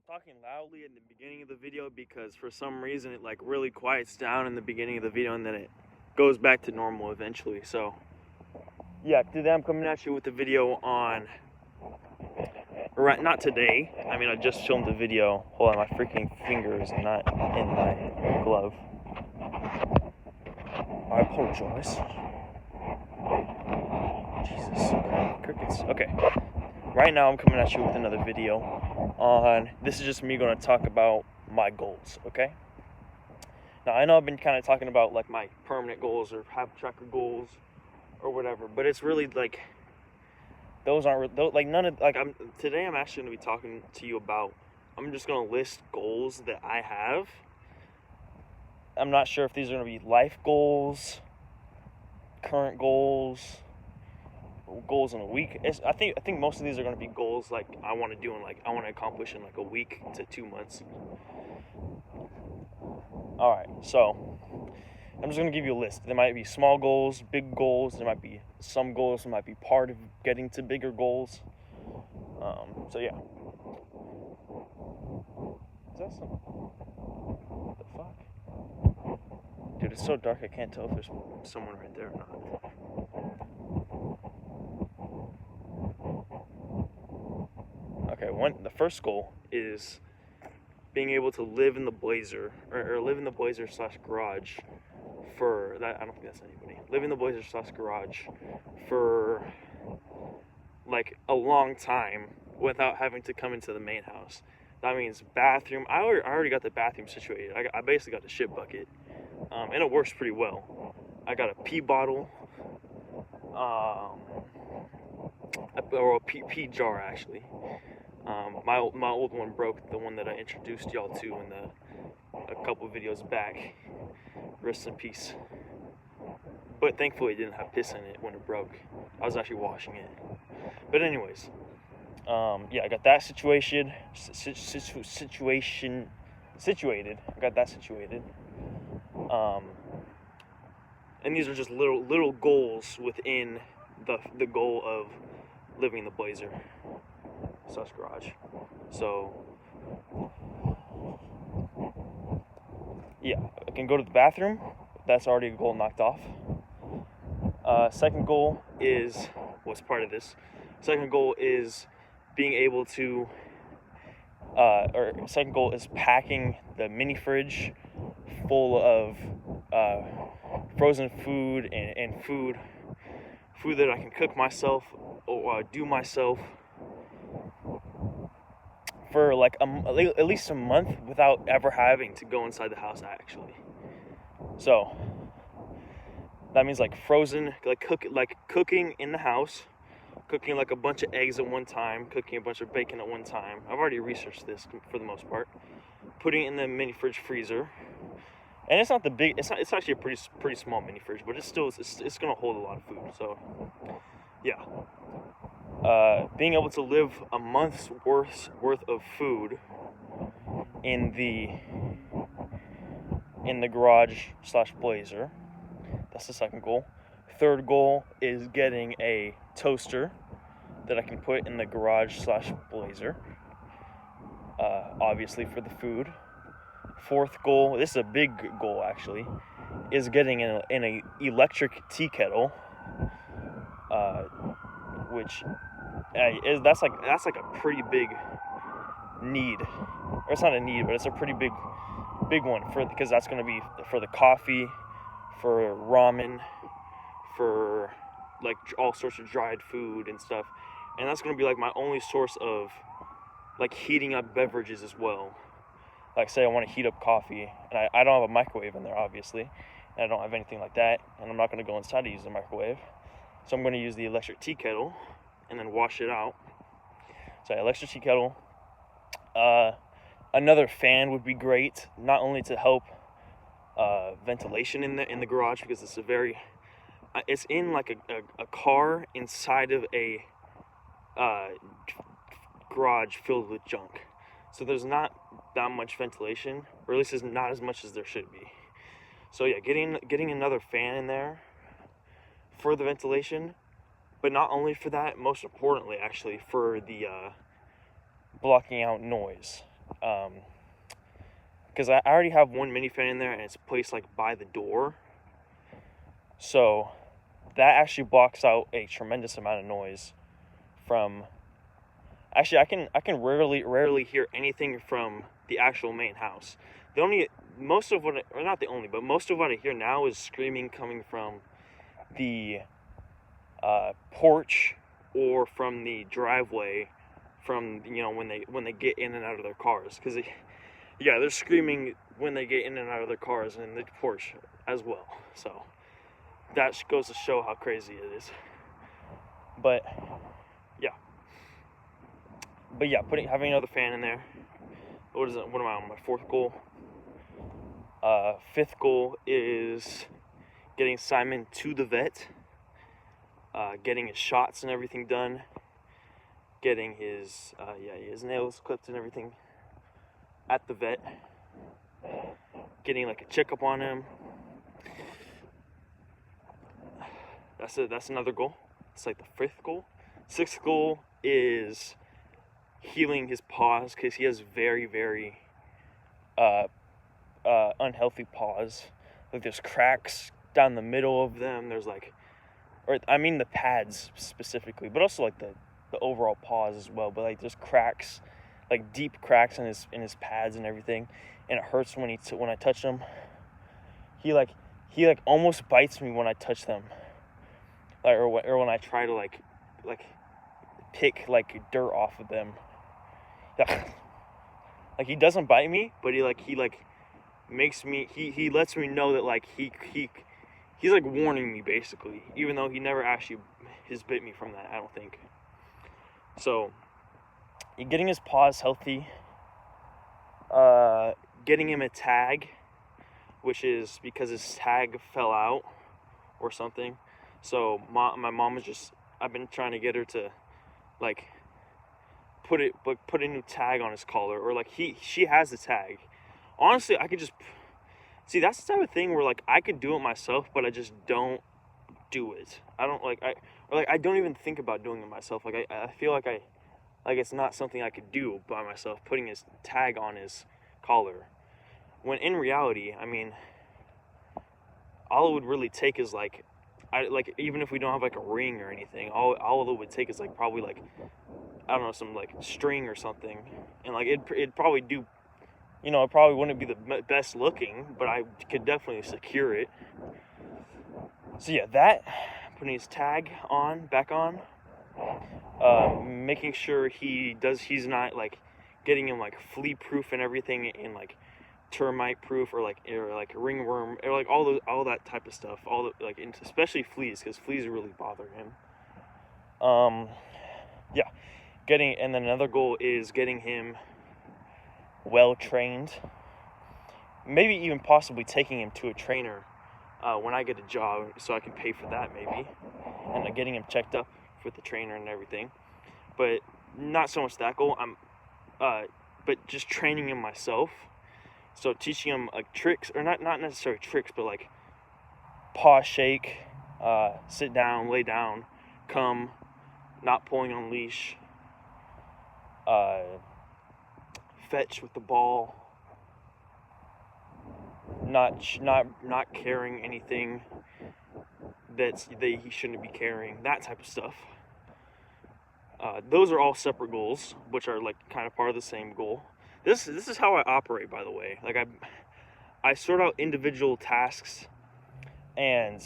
talking loudly in the beginning of the video because for some reason it like really quiets down in the beginning of the video and then it goes back to normal eventually. So yeah, today I'm coming at you with a video on, right, not today, I mean I just filmed a video. Hold on, my freaking finger is not in my glove. I apologize. Jesus, crickets. Okay, right now I'm coming at you with another video on, this is just me going to talk about my goals, okay? Now I know I've been kind of talking about like my permanent goals or habit tracker goals or whatever, but it's really like those aren't like none of like today I'm actually going to be talking to you about, I'm just going to list goals that I have. I'm not sure if these are going to be life goals, current goals in a week. I think most of these are going to be goals like I want to do and like I want to accomplish in like a week to 2 months. All right, so I'm just going to give you a list. There might be small goals, big goals. There might be some goals that might be part of getting to bigger goals. So yeah. Is that some? What the fuck? Dude, it's so dark I can't tell if there's someone right there or not. Okay, the first goal is being able to live in the Blazer, or live in the Blazer / garage for that. I don't think that's anybody. Live in the Blazer / garage for like a long time without having to come into the main house. That means bathroom. I already got the bathroom situated. I basically got the shit bucket, and it works pretty well. I got a pee bottle, or a pee jar actually. My old one broke, the one that I introduced y'all to in a couple videos back. Rest in peace. But thankfully it didn't have piss in it when it broke. I was actually washing it. But anyways, yeah, I got that situated. I got that situated. And these are just little goals within the goal of living in the Blazer / garage. So yeah, I can go to the bathroom. That's already a goal knocked off. Second goal is what's part of this. Second goal is being able to, second goal is packing the mini fridge full of frozen food and food that I can cook myself or do myself for like at least a month without ever having to go inside the house actually. So that means like frozen, like cooking in the house, cooking like a bunch of eggs at one time, cooking a bunch of bacon at one time. I've already researched this for the most part. Putting it in the mini fridge freezer, and it's not the big. It's actually a pretty small mini fridge, but it's gonna hold a lot of food. So yeah. Being able to live a month's worth of food in the garage / Blazer. That's the second goal. Third goal is getting a toaster that I can put in the garage / Blazer. Obviously for the food. Fourth goal, this is a big goal actually, is getting an electric tea kettle, which that's like a pretty big need. Or it's not a need, but it's a pretty big one because that's going to be for the coffee, for ramen, for like all sorts of dried food and stuff. And that's going to be like my only source of like heating up beverages as well. Like say I want to heat up coffee and I don't have a microwave in there obviously, and I don't have anything like that, and I'm not going to go inside to use the microwave. So I'm going to use the electric tea kettle and then wash it out. So electric tea kettle. Another fan would be great, not only to help ventilation in the garage because it's in like a car inside of a garage filled with junk. So there's not that much ventilation, or at least it's not as much as there should be. So yeah, getting another fan in there for the ventilation, but not only for that, most importantly actually for the blocking out noise. because I already have one mini fan in there, and it's placed like by the door, so that actually blocks out a tremendous amount of noise from. Actually, I can rarely hear anything from the actual main house. Most of what, or not the only, but most of what I hear now is screaming coming from the porch or from the driveway, from when they get in and out of their cars, because they're screaming when they get in and out of their cars, and the porch as well. So that goes to show how crazy it is. But yeah, having another fan in there. What is it? What am I on? My fourth goal. Fifth goal is getting Simon to the vet, getting his shots and everything done, getting his nails clipped and everything at the vet, getting like a checkup on him. That's another goal. It's like the fifth goal. Sixth goal is healing his paws, because he has very, very unhealthy paws. Like, there's cracks down the middle of them. There's the pads specifically, but also like the overall paws as well. But like, there's cracks, like deep cracks in his pads and everything, and it hurts when I touch them. He almost bites me when I touch them, or when I try to like pick like dirt off of them. Like, he doesn't bite me, but he makes me, he lets me know that like he's like warning me, basically, even though he never actually has bit me from that, I don't think. So getting his paws healthy, getting him a tag, which is because his tag fell out or something. So my mom I've been trying to get her to like put a new tag on his collar, or like she has the tag. Honestly, I could just see, that's the type of thing where like I could do it myself, but I just don't do it. I don't even think about doing it myself. Like I feel like it's not something I could do by myself, putting his tag on his collar. When in reality, I mean, all it would really take is even if we don't have like a ring or anything, all it would take is like probably like, I don't know, some like string or something, and like it'd probably do, it probably wouldn't be the best looking, but I could definitely secure it. So yeah, that, putting his tag back on, making sure he's not like getting him like flea proof and everything, and like termite proof, or like ringworm, or like all that type of stuff, especially fleas, because fleas really bother him. And then another goal is getting him well trained, maybe even possibly taking him to a trainer when I get a job, so I can pay for that maybe, and getting him checked up with the trainer and everything. But not so much that goal. But just training him myself. So teaching him like tricks, or not necessarily tricks, but like paw shake, sit down, lay down, come, not pulling on leash, fetch with the ball, not carrying anything that he shouldn't be carrying, that type of stuff. Those are all separate goals, which are like kind of part of the same goal. This is how I operate, by the way. Like I sort out individual tasks, and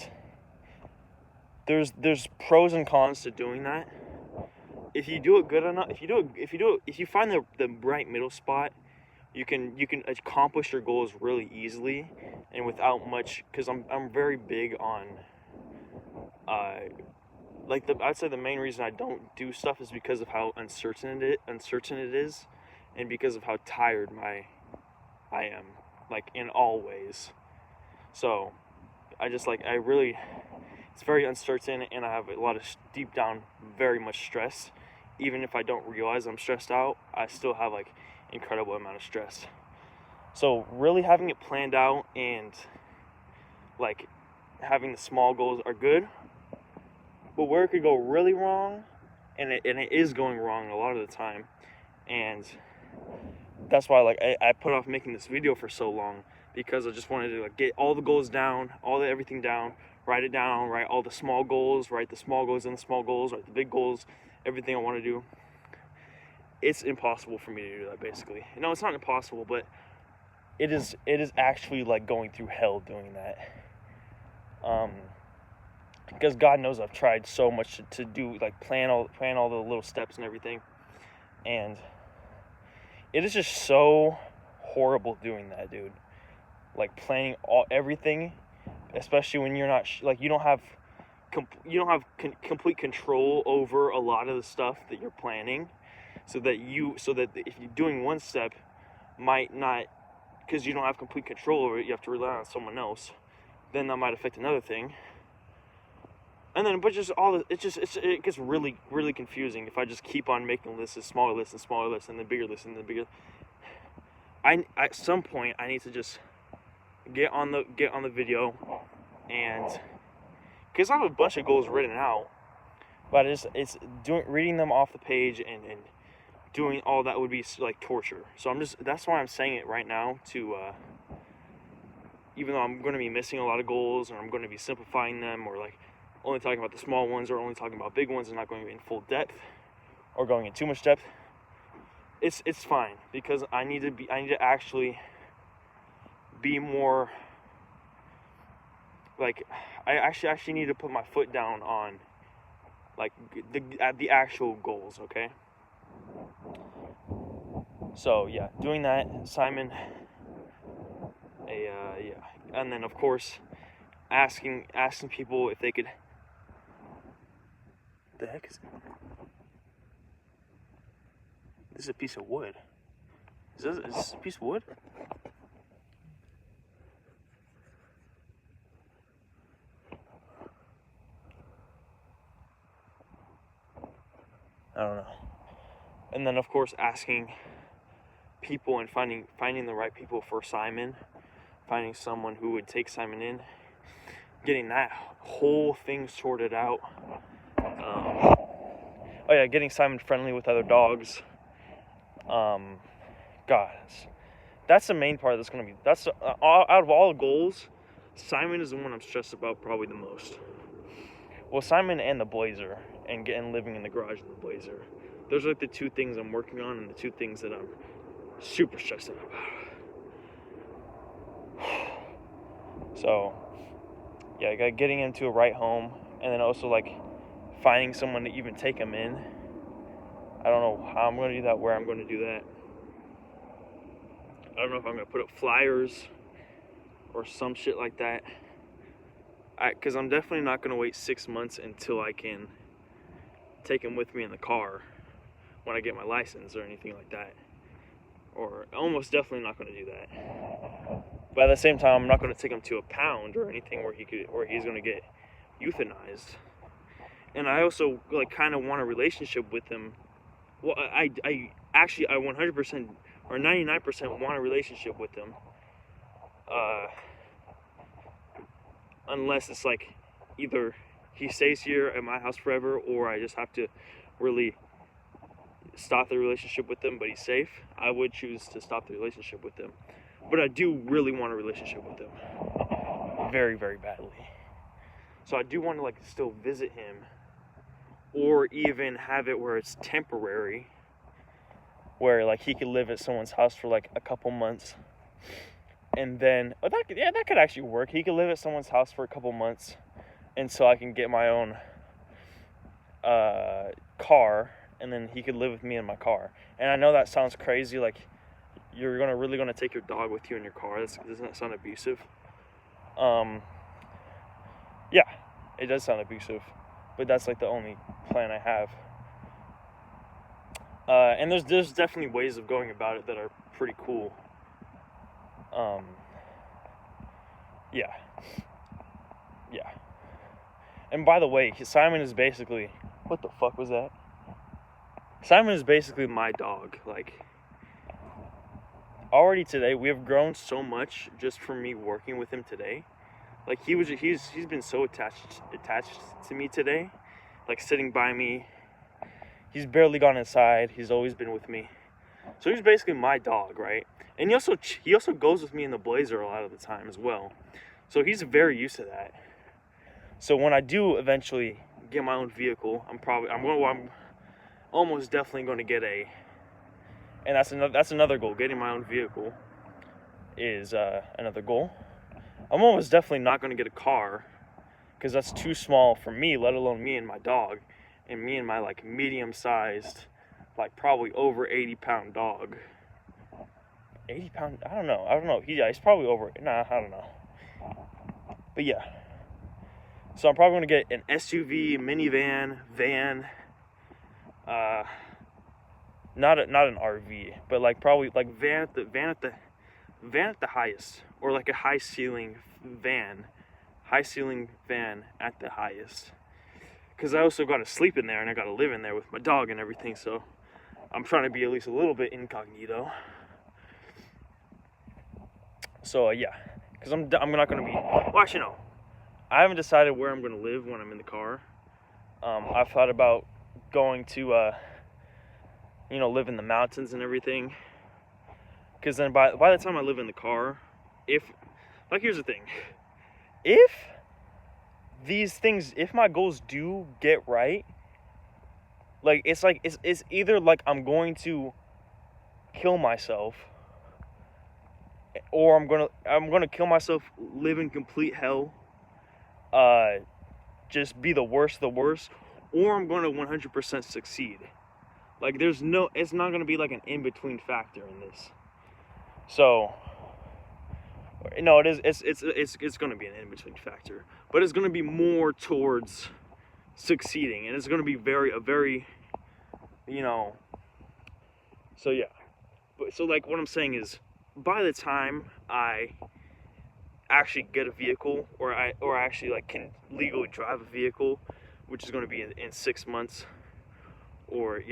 there's pros and cons to doing that. If you do it good enough, if you find the right middle spot, you can accomplish your goals really easily and without much. Because I'm very big on I'd say the main reason I don't do stuff is because of how uncertain it is, and because of how tired I am, like in all ways. So it's very uncertain, and I have a lot of deep down very much stress. Even if I don't realize I'm stressed out, I still have like incredible amount of stress. So really having it planned out and like having the small goals are good, but where it could go really wrong, and it is going wrong a lot of the time, and that's why like I put off making this video for so long, because I just wanted to like get all the goals down, everything down, write it down, write all the small goals, write the small goals and the small goals, write the big goals, everything I want to do. It's impossible for me to do that, basically. No, it's not impossible, but it is actually like going through hell doing that. Because God knows I've tried so much to do, like plan all the little steps and everything, and it is just so horrible doing that, dude. Like planning everything, especially when you're not like you don't have complete control over a lot of the stuff that you're planning, so that if you're doing one step might not, because you don't have complete control over it, you have to rely on someone else, then that might affect another thing. And then, but just all the, it gets really, really confusing if I just keep on making lists, smaller lists, and then bigger lists, and then bigger. At some point, I need to just get on the video, and because I have a bunch of goals written out, but it's reading them off the page and doing all that would be like torture. So that's why I'm saying it right now to. Even though I'm going to be missing a lot of goals, or I'm going to be simplifying them, or like only talking about the small ones, or only talking about big ones and not going in full depth, or going in too much depth, it's fine, because I need to actually be more like, I actually need to put my foot down on like the actual goals, okay? So yeah, doing that, Simon. Yeah, and then of course asking people if they could. The heck is it? This is a piece of wood. Is this a piece of wood? I don't know. And then of course asking people and finding the right people for Simon, finding someone who would take Simon in, getting that whole thing sorted out. Oh yeah, getting Simon friendly with other dogs. God, that's the main part that's gonna be. That's out of all the goals, Simon is the one I'm stressed about probably the most. Well, Simon and the Blazer, and living in the garage in the Blazer. Those are like the two things I'm working on, and the two things that I'm super stressed out about. So, yeah, getting into a right home, and then also like finding someone to even take him in. I don't know how I'm going to do that, where I'm going to do that. I don't know if I'm going to put up flyers or some shit like that. Because I'm definitely not going to wait 6 months until I can take him with me in the car when I get my license or anything like that. Or almost definitely not going to do that. But at the same time, I'm not going to take him to a pound or anything where he's going to get euthanized. And I also like kind of want a relationship with him. Well, I 100% or 99% want a relationship with him. Unless it's like either he stays here at my house forever, or I just have to really stop the relationship with him, but he's safe. I would choose to stop the relationship with him. But I do really want a relationship with him. Very, very badly. So I do want to like still visit him, or even have it where it's temporary, where like he could live at someone's house for like a couple months, and then that could actually work. He could live at someone's house for a couple months, and so I can get my own car, and then he could live with me in my car. And I know that sounds crazy, like you're really gonna take your dog with you in your car. Doesn't that sound abusive? Yeah, it does sound abusive, but that's like the only plan I have. And there's definitely ways of going about it that are pretty cool. Yeah. And by the way, Simon is basically, what the fuck was that? Simon is basically my dog. Like, already today, we have grown so much just from me working with him today. Like, he's been so attached to me today. Like, sitting by me. He's barely gone inside. He's always been with me. So he's basically my dog, right? And he also goes with me in the Blazer a lot of the time as well. So he's very used to that. So when I do eventually get my own vehicle, I'm almost definitely going to get and that's another goal. Getting my own vehicle is another goal. I'm almost definitely not going to get a car because that's too small for me, let alone me and my dog, and me and my like medium-sized, like probably over 80-pound dog. 80-pound? I don't know. He's probably over. Nah, I don't know. But yeah. So I'm probably gonna get an SUV, minivan, van. Not an RV, but like probably like van at the highest, or like a high ceiling van at the highest. Because I also got to sleep in there and I got to live in there with my dog and everything. So I'm trying to be at least a little bit incognito. So yeah, because I'm not gonna be. Well, actually no, I haven't decided where I'm gonna live when I'm in the car. I've thought about going to live in the mountains and everything. Because then by the time I live in the car, here's the thing, if my goals do get right, like it's either like I'm going to kill myself, or I'm gonna kill myself, live in complete hell, just be the worst of the worst, or I'm gonna 100% succeed. Like it's not gonna be like an in-between factor in this. So no, it is. It's going to be an in-between factor, but it's going to be more towards succeeding, and it's going to be a very, So yeah, so like what I'm saying is, by the time I actually get a vehicle, or I actually like can legally drive a vehicle, which is going to be in 6 months, or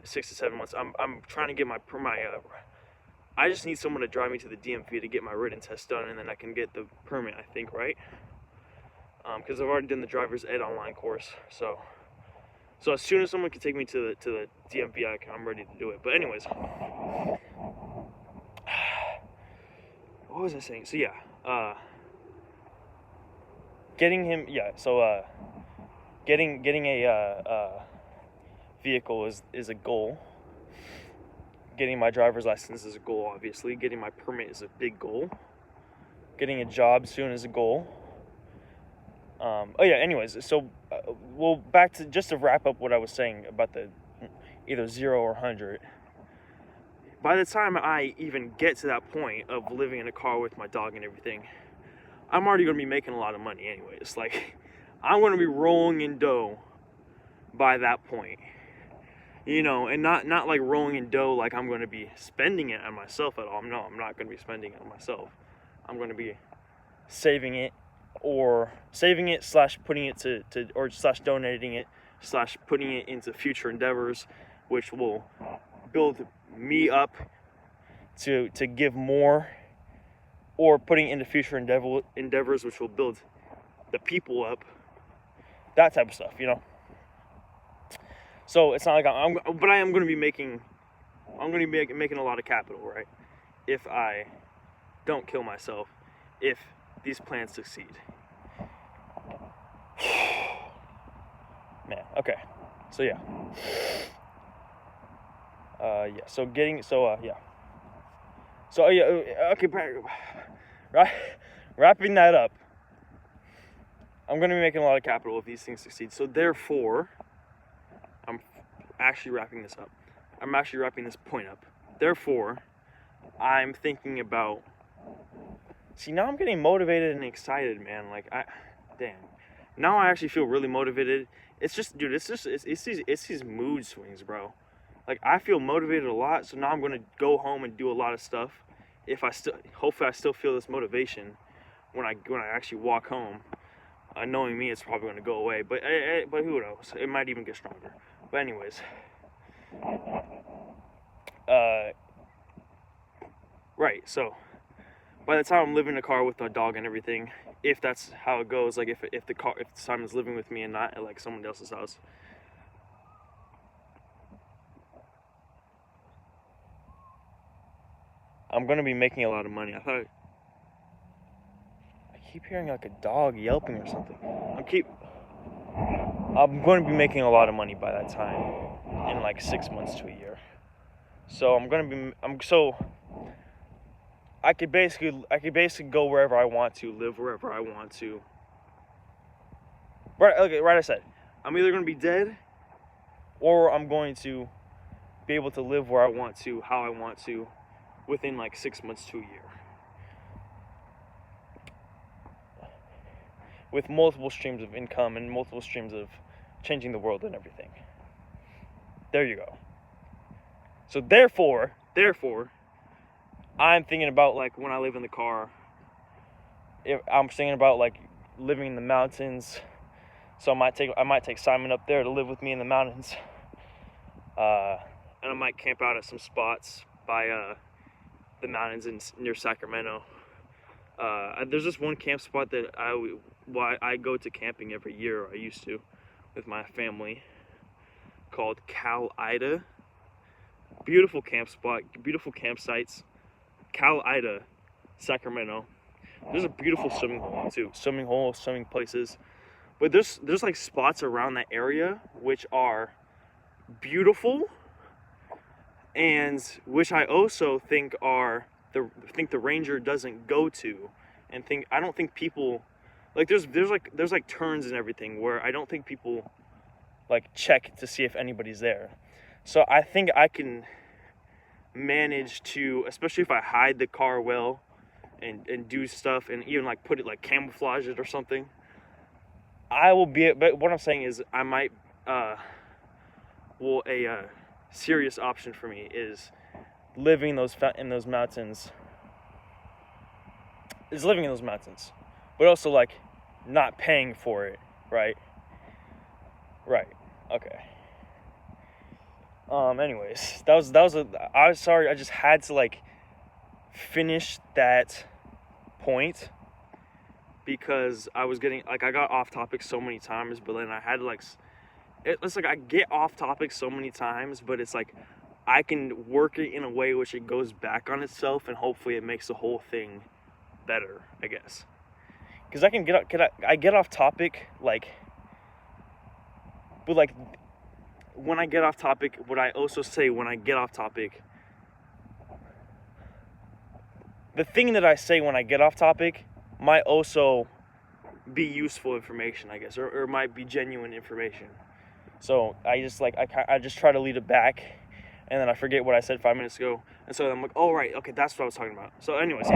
6 to 7 months. I'm trying to get my I just need someone to drive me to the DMV to get my written test done, and then I can get the permit, I think, right? Because I've already done the driver's ed online course. So as soon as someone can take me to the DMV, I'm ready to do it. But anyways, what was I saying? So yeah, getting him, yeah. So getting a vehicle is a goal. Getting my driver's license is a goal, obviously. Getting my permit is a big goal. Getting a job soon is a goal. Anyways, so back to, just to wrap up what I was saying about the either 0 or 100. By the time I even get to that point of living in a car with my dog and everything, I'm already going to be making a lot of money anyways. Like, I'm going to be rolling in dough by that point. And not like rolling in dough like I'm going to be spending it on myself at all. No, I'm not going to be spending it on myself. I'm going to be saving it / putting it or / donating it / putting it into future endeavors, which will build me up to give more, or putting it into future endeavors, which will build the people up. That type of stuff, So it's not like but I am going to be making a lot of capital, right? If I don't kill myself, if these plans succeed. Man, okay. So yeah. So okay, right. Wrapping that up. I'm going to be making a lot of capital if these things succeed. So therefore, I'm actually wrapping this point up. Therefore, I'm thinking about. See, now I'm getting motivated and excited, man. Now I actually feel really motivated. It's just, dude, it's these mood swings, bro. Like, I feel motivated a lot, so now I'm gonna go home and do a lot of stuff. Hopefully I still feel this motivation when I actually walk home. Knowing me, it's probably gonna go away, but who knows? It might even get stronger. But anyways, right. So by the time I'm living in a car with my dog and everything, if that's how it goes, like if Simon's living with me and not at like someone else's house, I'm going to be making a lot of money. I keep hearing like a dog yelping or something. I'm going to be making a lot of money by that time, in like 6 months to a year. So I could basically go wherever I want to, live wherever I want to. Right, okay, right. I said I'm either going to be dead, or I'm going to be able to live where I want to, how I want to, within like 6 months to a year, with multiple streams of income and multiple streams of changing the world and everything. There you go. So therefore, I'm thinking about like when I live in the car. I'm thinking about like living in the mountains. So I might take Simon up there to live with me in the mountains. And I might camp out at some spots by the mountains near Sacramento. There's this one camp spot that I go to camping every year. I used to, with my family, called Cal Ida. Beautiful camp spot, beautiful campsites. Cal Ida, Sacramento. There's a beautiful swimming hole too. Swimming places. But there's like spots around that area which are beautiful, and which I also think the ranger doesn't go to, and I don't think people like there's like turns and everything where I don't think people like check to see if anybody's there. So I think I can manage to, especially if I hide the car well and do stuff and even like put it like camouflage it or something. But what I'm saying is I might a serious option for me is living in those mountains. Is living in those mountains, but also like not paying for it, right? Right. Okay. Anyways, I'm sorry, I just had to like finish that point because I was getting like, I got off topic so many times, but then I had to like, it's like I get off topic so many times, but it's like I can work it in a way which it goes back on itself, and hopefully it makes the whole thing better, I guess. Because I get off topic, like, but like when I get off topic, what I also say when I get off topic, the thing that I say when I get off topic might also be useful information, I guess, or might be genuine information. So I just try to lead it back, and then I forget what I said 5 minutes ago, and so I'm like, oh right, okay, that's what I was talking about. So anyways,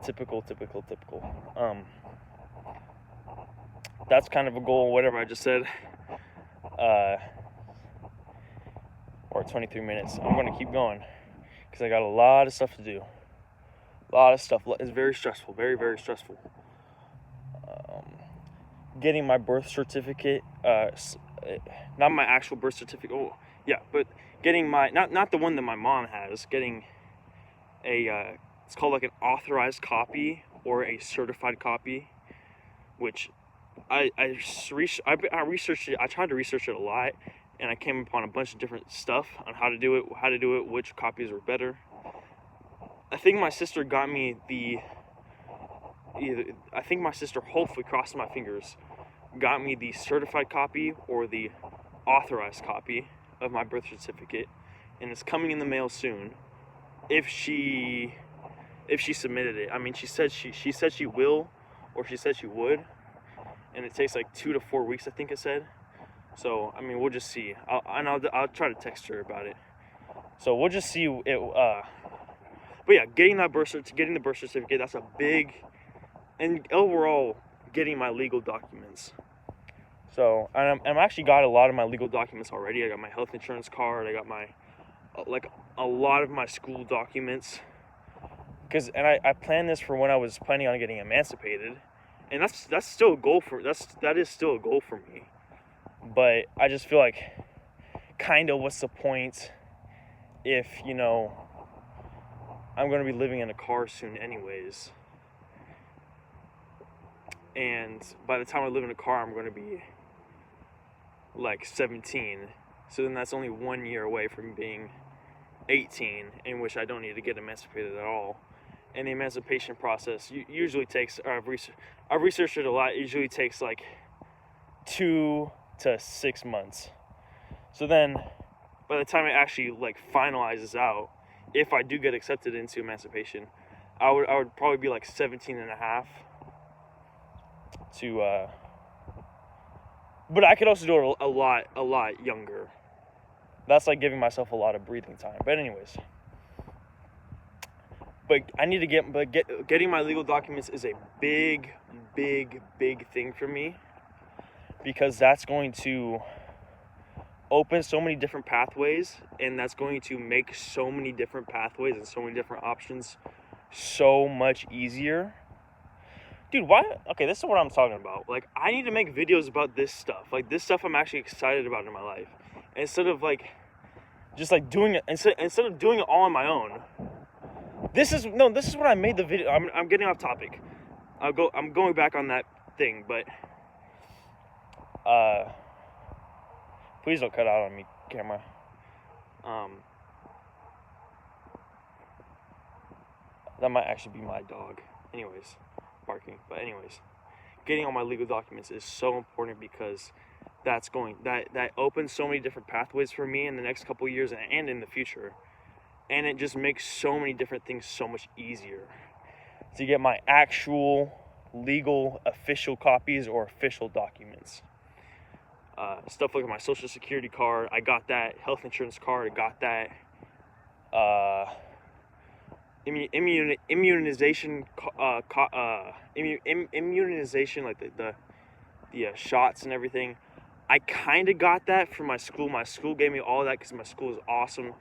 typical. That's kind of a goal, whatever I just said. Or 23 minutes. I'm going to keep going because I got a lot of stuff to do. A lot of stuff. It's very stressful. Very, very stressful. Getting my birth certificate. Not my actual birth certificate. Oh, yeah, but getting my not the one that my mom has. Getting a it's called like an authorized copy or a certified copy, which I researched it. I tried to research it a lot, and I came upon a bunch of different stuff on how to do it, which copies were better. I think my sister got me hopefully, crossing my fingers, got me the certified copy or the authorized copy of my birth certificate, and it's coming in the mail soon. If she submitted it, I mean, she said she will, or she said she would. And it takes like 2 to 4 weeks, I think it said. So I mean, we'll just see. I'll try to text her about it. So we'll just see it. But yeah, getting the birth certificate, that's a big, and overall getting my legal documents. So I'm actually got a lot of my legal documents already. I got my health insurance card. I got my like a lot of my school documents. And I planned this for when I was planning on getting emancipated. And that's still a goal that is still a goal for me. But I just feel like, kind of, what's the point if, I'm going to be living in a car soon anyways. And by the time I live in a car, I'm going to be like 17. So then that's only 1 year away from being 18, in which I don't need to get emancipated at all. And the emancipation process usually takes, I've researched it a lot, it usually takes like 2 to 6 months. So then, by the time it actually like finalizes out, if I do get accepted into emancipation, I would probably be like 17 and a half to, but I could also do it a lot younger. That's like giving myself a lot of breathing time. But anyways, I need to getting my legal documents is a big thing for me, because that's going to open so many different pathways, and that's going to make so many different pathways and so many different options so much easier. Dude, why? Okay, this is what I'm talking about. Like, I need to make videos about this stuff. Like, this stuff I'm actually excited about in my life. Instead of like, just like doing it, instead of doing it all on my own. This is what I made the video. I'm getting off topic. I'm going back on that thing, but please don't cut out on me, camera. That might actually be my dog. Anyways, barking. But anyways, getting all my legal documents is so important, because that opens so many different pathways for me in the next couple of years and in the future. And it just makes so many different things so much easier to get my actual legal official copies or official documents. Stuff like my social security card, I got that. Health insurance card, I got that. Immunization, immunization, like the shots and everything. I kind of got that from my school. My school gave me all that because my school is awesome.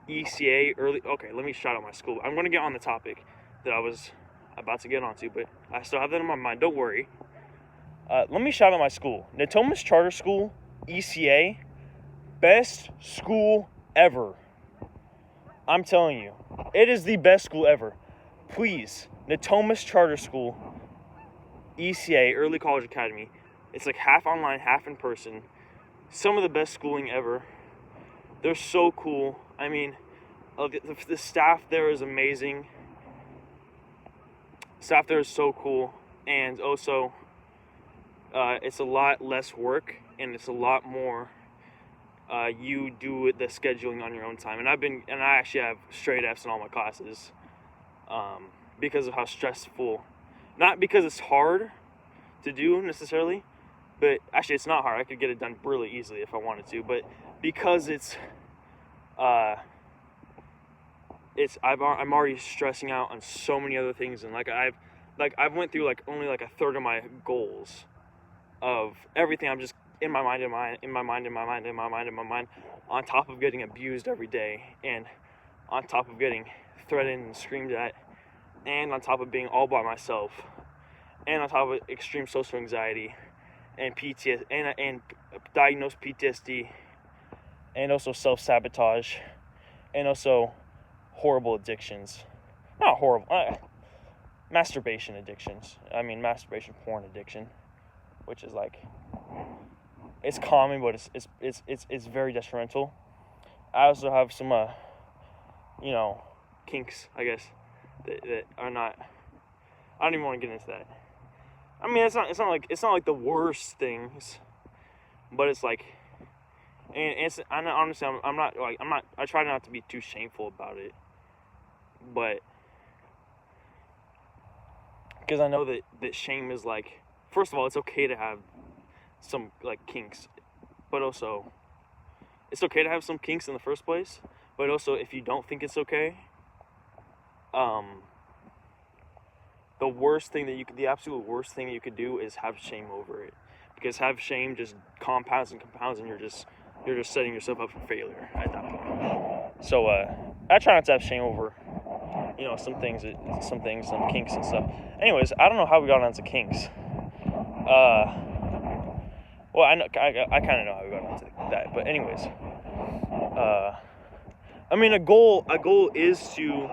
ECA early. Okay, let me shout out my school. I'm going to get on the topic that I was about to get onto, but I still have that in my mind. Don't worry. Let me shout out my school. Natomas Charter School, ECA, best school ever. I'm telling you, it is the best school ever. Please, Natomas Charter School, ECA, Early College Academy. It's like half online, half in person. Some of the best schooling ever. They're so cool. I mean, the staff there is amazing. Staff there is so cool. And also, it's a lot less work, and it's a lot more you do the scheduling on your own time. And I actually have straight F's in all my classes because of how stressful. Not because it's hard to do necessarily, but actually it's not hard. I could get it done really easily if I wanted to, but because I'm already stressing out on so many other things, and I've went through like only like a third of my goals of everything. I'm just in my mind, on top of getting abused every day, and on top of getting threatened and screamed at, and on top of being all by myself, and on top of extreme social anxiety and PTSD and diagnosed PTSD, and also self-sabotage, and also horrible addictions. Not horrible, masturbation addictions. I mean, masturbation porn addiction, which is like, it's common, but it's very detrimental. I also have some kinks, I guess, that are not. I don't even want to get into that. I mean, it's not like the worst things, but it's like, and it's, honestly, I try not to be too shameful about it, but because I know that shame is like, first of all, it's okay to have some like kinks, but also it's okay to have some kinks in the first place. But also, if you don't think it's okay, the absolute worst thing you could do is have shame over it, because have shame just compounds and compounds, and you're just setting yourself up for failure at that point. So I try not to have shame over some kinks and stuff. Anyways, I don't know how we got onto kinks. Well, I kind of know how we got onto that, but anyways, I mean, a goal is to,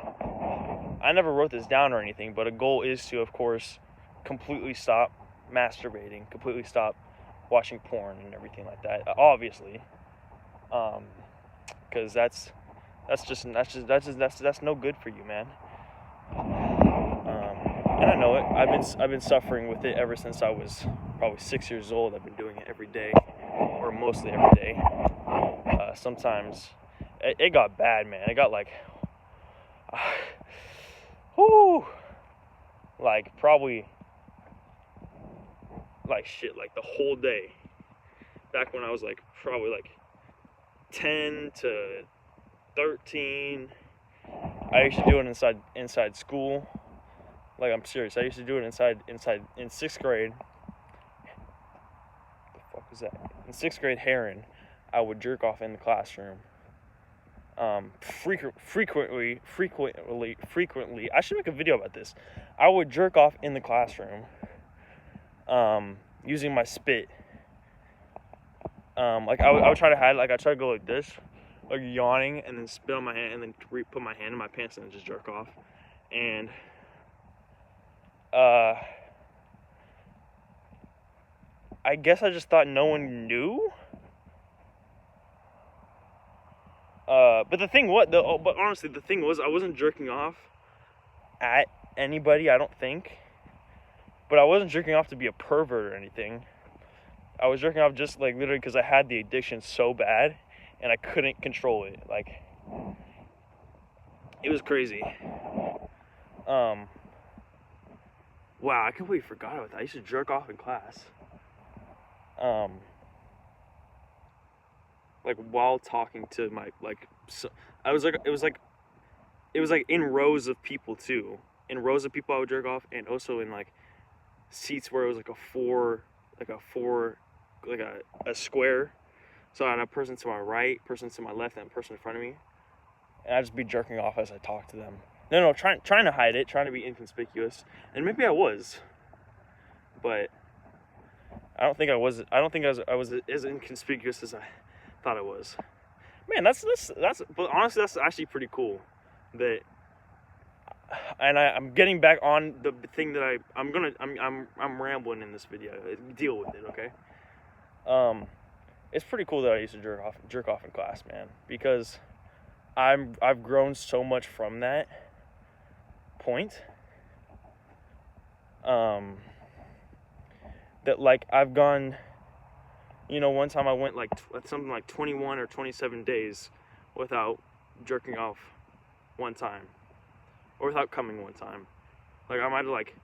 I never wrote this down or anything, but a goal is to, of course, completely stop masturbating, completely stop watching porn and everything like that, obviously, because that's That's no good for you, man. And I know it. I've been suffering with it ever since I was probably 6 years old. I've been doing it every day, or mostly every day. Sometimes it got bad, man. It got like, whoo, like probably like shit, like the whole day. Back when I was like probably like 10 to 13, I used to do it inside school. Like, I'm serious. I used to do it inside in 6th grade. What the fuck was that? In 6th grade, Heron, I would jerk off in the classroom. Frequently. I should make a video about this. I would jerk off in the classroom, using my spit. Like I would try to hide. Like I try to go like this, like yawning, and then spit on my hand, and then put my hand in my pants and then just jerk off. And I guess I just thought no one knew. But honestly, the thing was, I wasn't jerking off at anybody, I don't think. But I wasn't jerking off to be a pervert or anything. I was jerking off just like literally because I had the addiction so bad, and I couldn't control it. Like, it was crazy. Wow, I completely forgot about that. I used to jerk off in class. Like while talking to my it was like in rows of people too. In rows of people I would jerk off, and also in like seats where it was like a square. So I had a person to my right, person to my left, and a person in front of me. And I'd just be jerking off as I talked to them. No, trying to hide it, trying to be inconspicuous. And maybe I was, but I don't think I was as inconspicuous as I thought I was. Man, that's but honestly, that's actually pretty cool. I'm getting back on the thing that I'm rambling in this video. Deal with it, okay? It's pretty cool that I used to jerk off in class, man, because I've grown so much from that point. That like I've gone, one time I went like something like 21 or 27 days without jerking off one time, or without coming one time. Like I might have like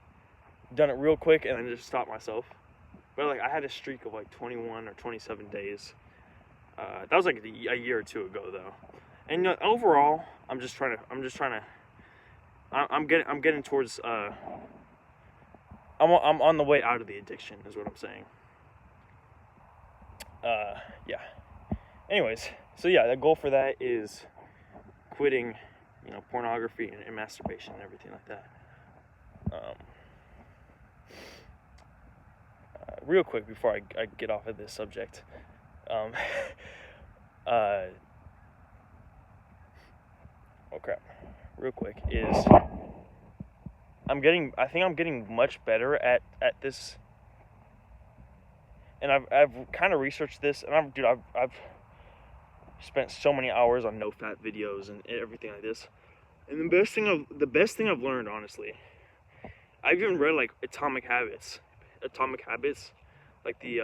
done it real quick and then just stopped myself. But like I had a streak of like 21 or 27 days. That was like a year or two ago though. And overall, I'm getting towards. I'm on the way out of the addiction, is what I'm saying. Yeah. Anyways, so yeah, the goal for that is quitting, pornography and masturbation and everything like that. Real quick before I get off of this subject, oh crap, real quick is I think I'm getting much better at this, and I've kind of researched this, and I've spent so many hours on no fat videos and everything like this, and the best thing I've learned, honestly, I've even read like Atomic Habits, like the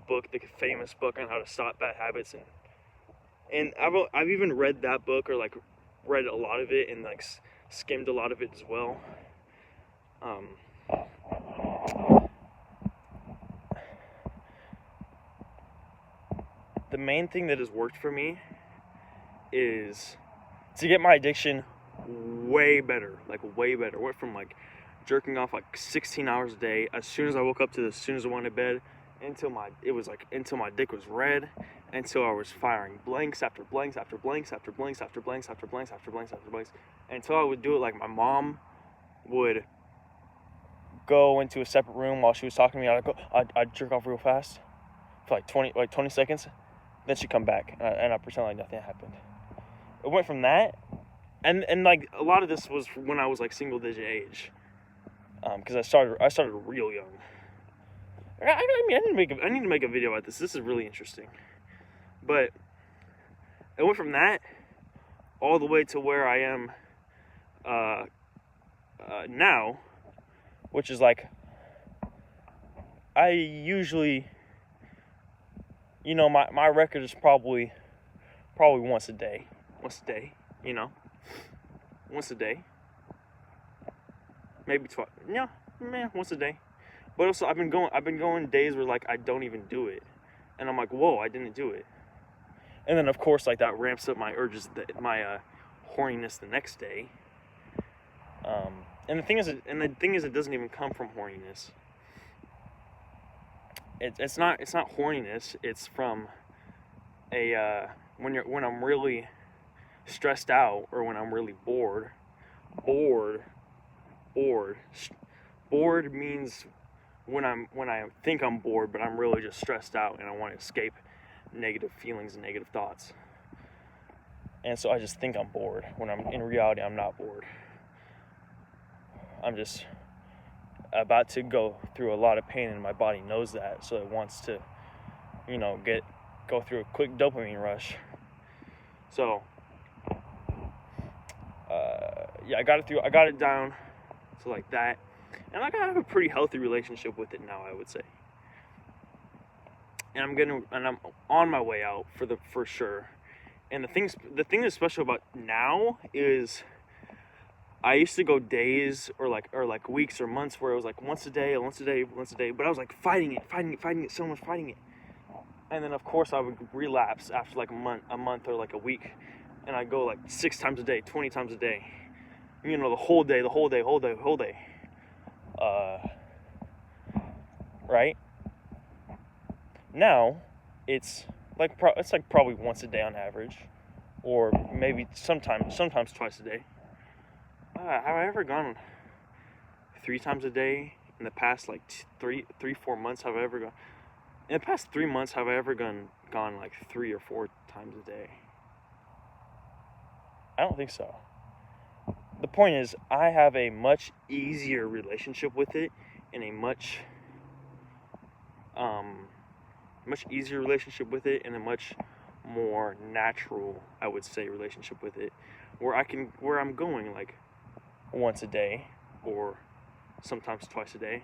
book, the famous book on how to stop bad habits, and I've even read that book, or like read a lot of it, and like skimmed a lot of it as well. The main thing that has worked for me is to get my addiction way better. Went from like jerking off like 16 hours a day as soon as I woke up to as soon as I went to bed, until my dick was red, until I was firing blanks after blanks after blanks after blanks after blanks after blanks after blanks after blanks, until I would do it like my mom would go into a separate room while she was talking to me. I'd jerk off real fast for like 20 seconds, then she'd come back and I'd pretend like nothing happened. It went from that, and like a lot of this was when I was like single digit age, because I started real young. I need to make a video about this. This is really interesting. But it went from that all the way to where I am now, which is like, I usually, my record is probably once a day, once a day, maybe twice, once a day. But also, I've been going days where like I don't even do it, and I'm like, whoa, I didn't do it. And then of course, like, that ramps up my urges, my horniness the next day. And the thing is, it doesn't even come from horniness. It's not horniness. It's from when I'm really stressed out, or when I'm really bored. Bored means when I think I'm bored, but I'm really just stressed out and I want to escape negative feelings and negative thoughts. And so I just think I'm bored, when in reality I'm not bored. I'm just about to go through a lot of pain, and my body knows that, so it wants to, go through a quick dopamine rush. So, I got it down to like that, and I have a pretty healthy relationship with it now, I would say. And I'm on my way out for sure. And the thing that's special about now is, I used to go days or like weeks or months where it was like once a day, but I was like fighting it, so much fighting it. And then of course I would relapse after like a month or like a week, and I'd go like 6 times a day, 20 times a day, the whole day. Right? Now, it's like probably once a day on average, or maybe sometimes twice a day. Have I ever gone 3 times a day in the past like 4 months? Have I ever gone in the past 3 months? Have I ever gone like 3 or 4 times a day? I don't think so. The point is, I have a much easier relationship with it, and a much easier relationship with it, and a much more natural, I would say, relationship with it, where I'm going like once a day, or sometimes twice a day,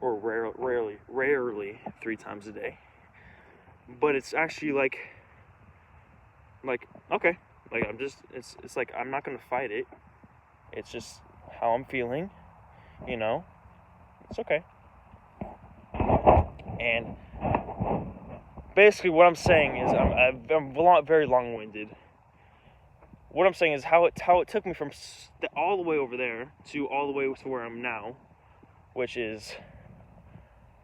or rarely 3 times a day. But it's actually like okay, like it's like I'm not gonna fight it. It's just how I'm feeling, It's okay. And basically, what I'm saying is, I'm very long-winded. What I'm saying is how it took me from all the way over there to all the way to where I'm now, which is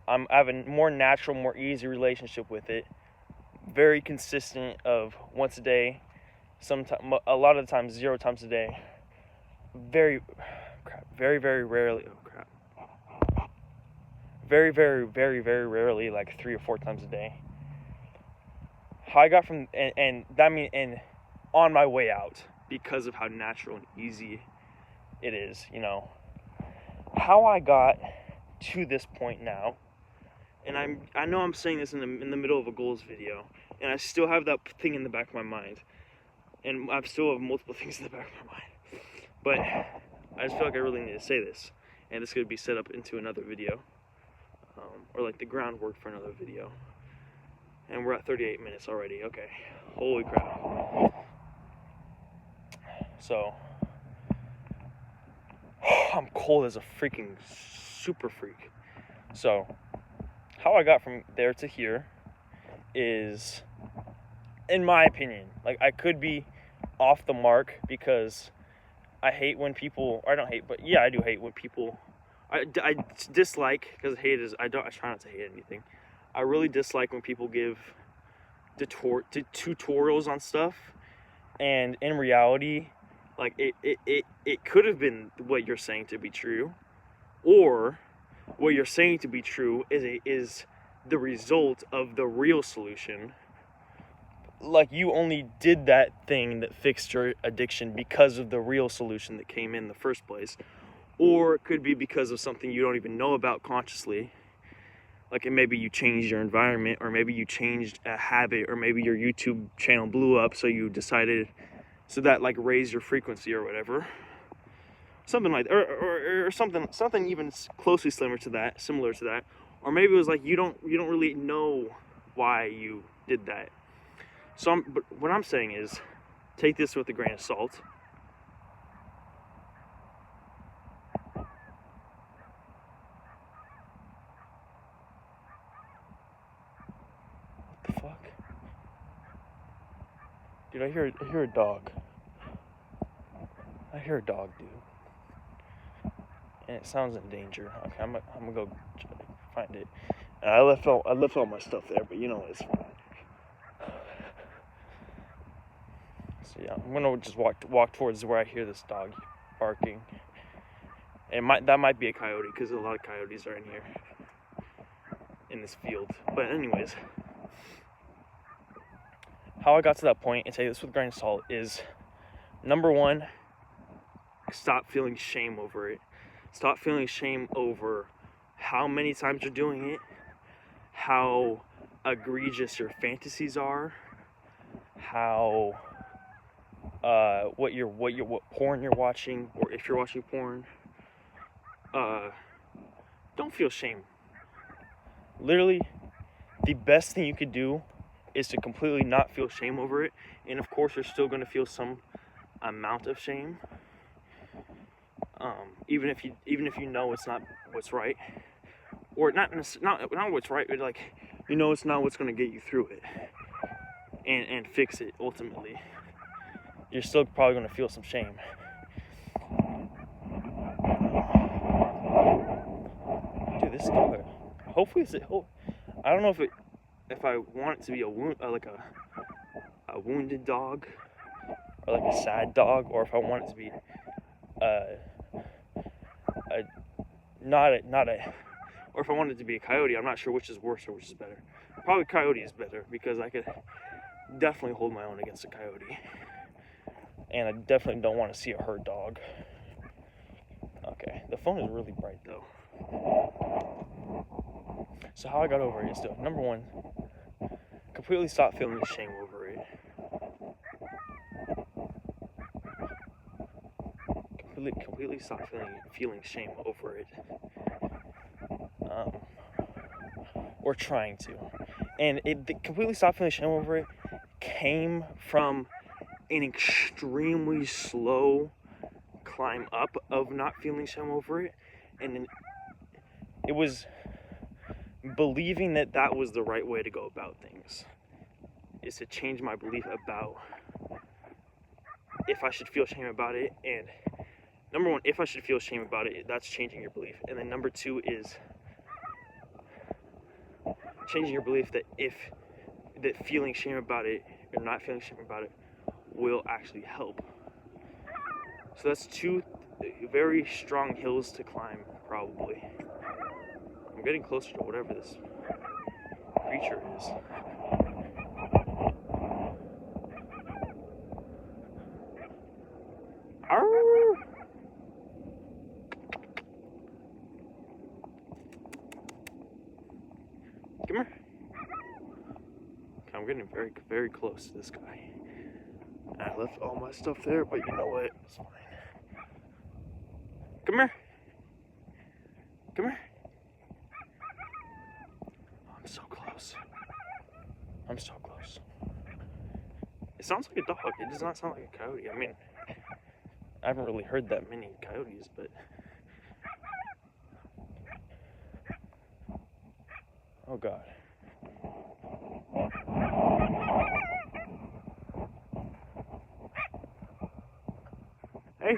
I have a more natural, more easy relationship with it. Very consistent of once a day, a lot of the times 0 times a day. Very, very rarely. Very, very rarely, like 3 or 4 times a day. How I got from and on my way out, because of how natural and easy it is, How I got to this point now, and I know I'm saying this in the middle of a goals video, and I still have that thing in the back of my mind, and I still have multiple things in the back of my mind, but I just feel like I really need to say this, and this could be set up into another video, or like the groundwork for another video. And we're at 38 minutes already. Okay, holy crap. So, I'm cold as a freaking super freak. So, how I got from there to here is, in my opinion, like, I could be off the mark, because I hate when people, I don't hate, but yeah, I do hate when people, I dislike, because I try not to hate anything. I really dislike when people give tutorials on stuff, and in reality, like, it could have been what you're saying to be true, or what you're saying to be true is the result of the real solution. Like, you only did that thing that fixed your addiction because of the real solution that came in the first place. Or it could be because of something you don't even know about consciously. Like, and maybe you changed your environment, or maybe you changed a habit, or maybe your YouTube channel blew up, so you decided, so that like raised your frequency or whatever. Something like, or something even closely similar to that. Or maybe it was like you don't really know why you did that. So but what I'm saying is, take this with a grain of salt. What the fuck? Dude, I hear a dog. I hear a dog, dude. And it sounds in danger. Okay, I'm gonna go find it. And I left all my stuff there, but you know it's fine. So yeah, I'm gonna just walk towards where I hear this dog barking. And that might be a coyote, because a lot of coyotes are in here, in this field. But anyways, how I got to that point, and say this with a grain of salt, is number one, stop feeling shame over it. Stop feeling shame over how many times you're doing it, how egregious your fantasies are, how what porn you're watching, or if you're watching porn. Don't feel shame. Literally, the best thing you could do is to completely not feel shame over it. And of course, you're still going to feel some amount of shame, even if you know it's not what's right, or not what's right, but like, you know, it's not what's going to get you through it and fix it ultimately. You're still probably going to feel some shame. Dude, this dog. Hopefully, I don't know if I want it to be a wounded dog, or like a sad dog, or if I want it to be or if I want it to be a coyote. I'm not sure which is worse or which is better. Probably coyote is better, because I could definitely hold my own against a coyote, and I definitely don't want to see a herd dog. Okay, the phone is really bright though. So how I got over it is to, number one, completely stop feeling shame over it. Completely stop feeling shame over it. Or trying to. And completely stop feeling shame over it came from an extremely slow climb up of not feeling shame over it. And then it was believing that was the right way to go about things, is to change my belief about if I should feel shame about it. And number one, if I should feel shame about it, that's changing your belief. And then number two is changing your belief that feeling shame about it or not feeling shame about it will actually help. So that's two very strong hills to climb, probably. I'm getting closer to whatever this creature is. Arr! Come here. Okay, I'm getting very, very close to this guy. I left all my stuff there, but you know what? It's fine. Come here. Come here. I'm so close. I'm so close. It sounds like a dog. It does not sound like a coyote. I mean, I haven't really heard that many coyotes, but... Oh, God. Hey.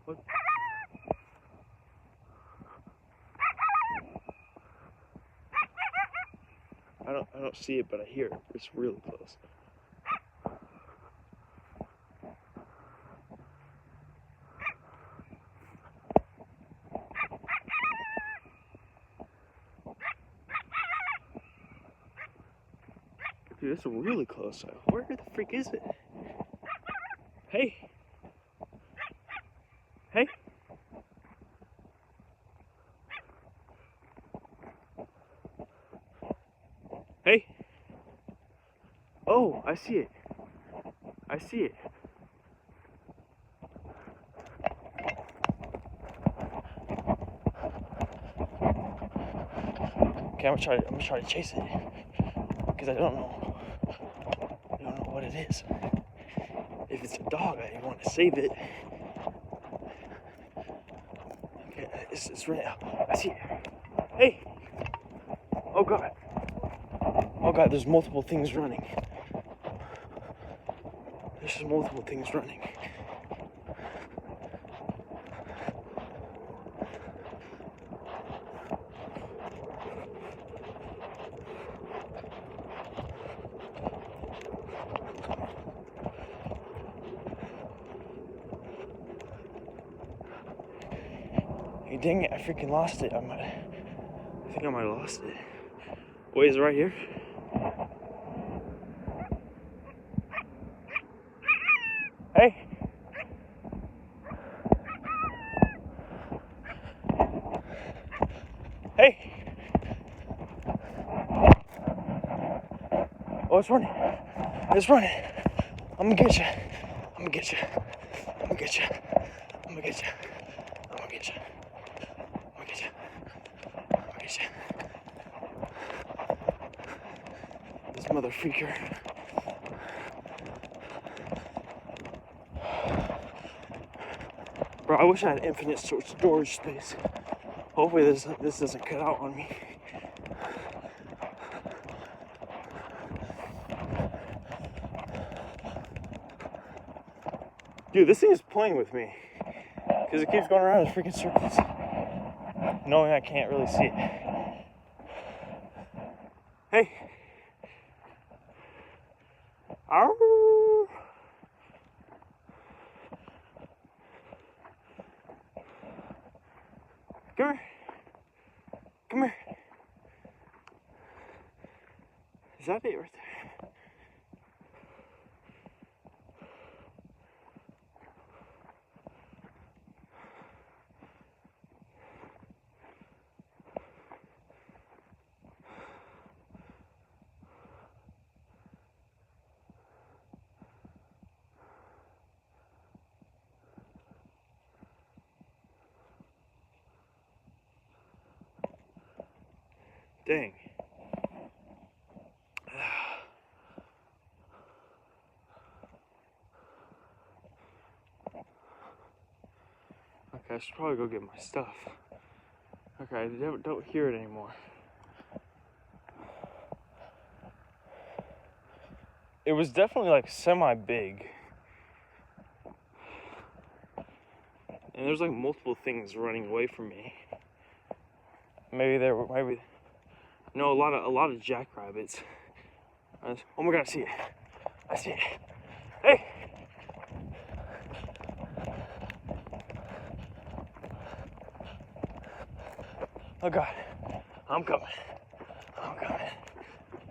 What? I don't see it, but I hear it. It's really close. Dude, it's really close. Where the freak is it? Hey. Oh, I see it. I see it. Okay, I'm gonna try to chase it because I don't know what it is. If it's a dog, I want to save it. Okay, it's running out. I see it. Hey! Oh God! Oh God! There's multiple things running. There's just multiple things running. Hey, dang it, I freaking lost it. I think I might have lost it. Wait, is it right here? Hey! Hey! Oh, it's running. It's running. I'm gonna get you. I'm gonna get you. I'm gonna get you. I'm gonna get you. I'm gonna get you. I'm gonna get you. I'm gonna get you. This mother freaker. Bro, I wish I had infinite storage space. Hopefully this doesn't cut out on me. Dude, this thing is playing with me. Because it keeps going around in freaking circles. Knowing I can't really see it. Hey. Arr. Come here. Come here. Is that it right there? Dang. Okay, I should probably go get my stuff. Okay, I don't hear it anymore. It was definitely like semi-big. And there's like multiple things running away from me. Maybe no, a lot of jackrabbits. Oh my God, I see it. I see it. Hey! Oh God, I'm coming. I'm coming.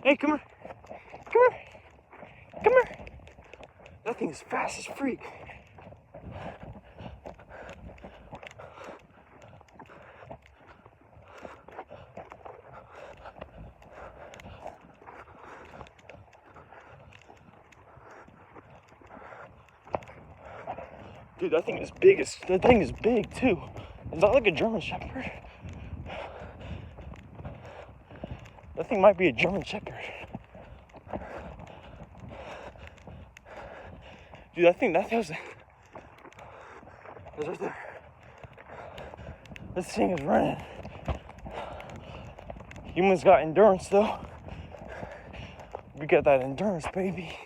Hey, come here. Come here. Come here. That thing is fast as freak. Dude, that thing is big too. Is that like a German Shepherd? That thing might be a German Shepherd. Dude, that thing was right there. This thing is running. Humans got endurance though. We got that endurance, baby.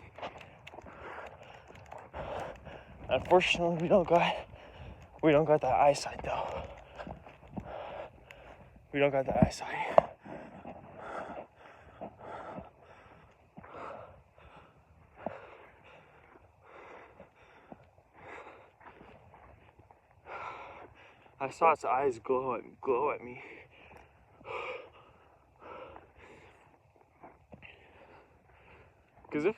Unfortunately, we don't got that eyesight though. We don't got that eyesight. I saw its eyes glow at me. Because if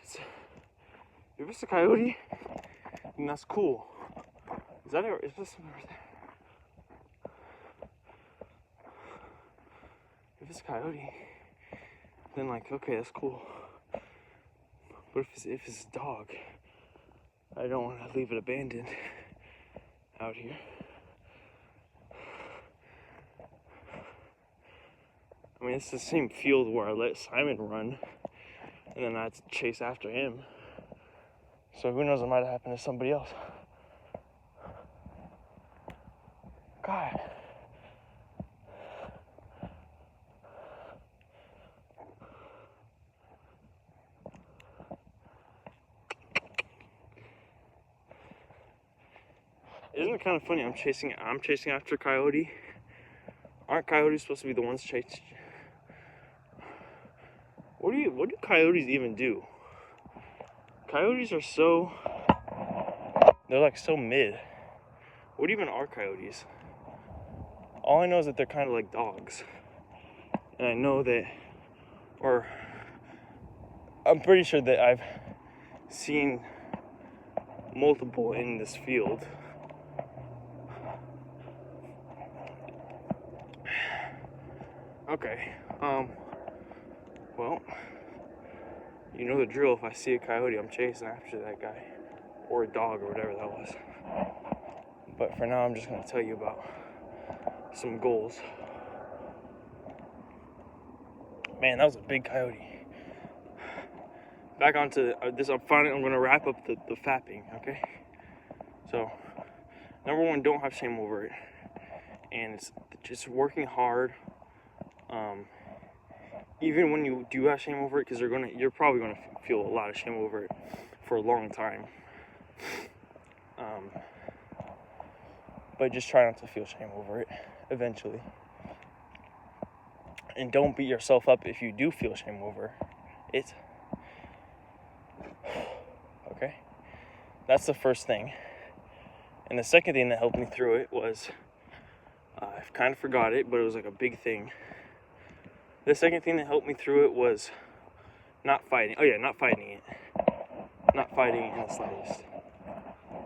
it's a coyote, then that's cool. Is this something right there? If it's a coyote, then like, okay, that's cool. But if it's a dog, I don't want to leave it abandoned out here. I mean, it's the same field where I let Simon run, and then I had to chase after him. So who knows, it might have happened to somebody else. God. Isn't it kind of funny? I'm chasing after a coyote. Aren't coyotes supposed to be the ones chasing? What do coyotes even do? Coyotes are they're like so mid. What even are coyotes? All I know is that they're kind of like dogs. And I know that, or I'm pretty sure that I've seen multiple in this field. Okay, well, you know the drill. If I see a coyote, I'm chasing after that guy, or a dog, or whatever that was. But for now, I'm just gonna tell you about some goals. Man, that was a big coyote. Back onto this. I'm gonna wrap up the fapping. Okay. So, number one, don't have shame over it, and it's just working hard. Even when you do have shame over it, because you're probably gonna feel a lot of shame over it for a long time. But just try not to feel shame over it eventually. And don't beat yourself up if you do feel shame over it. Okay? That's the first thing. And the second thing that helped me through it was, I kind of forgot it, but it was like a big thing. The second thing that helped me through it was not fighting. Oh yeah, not fighting it. Not fighting it in the slightest.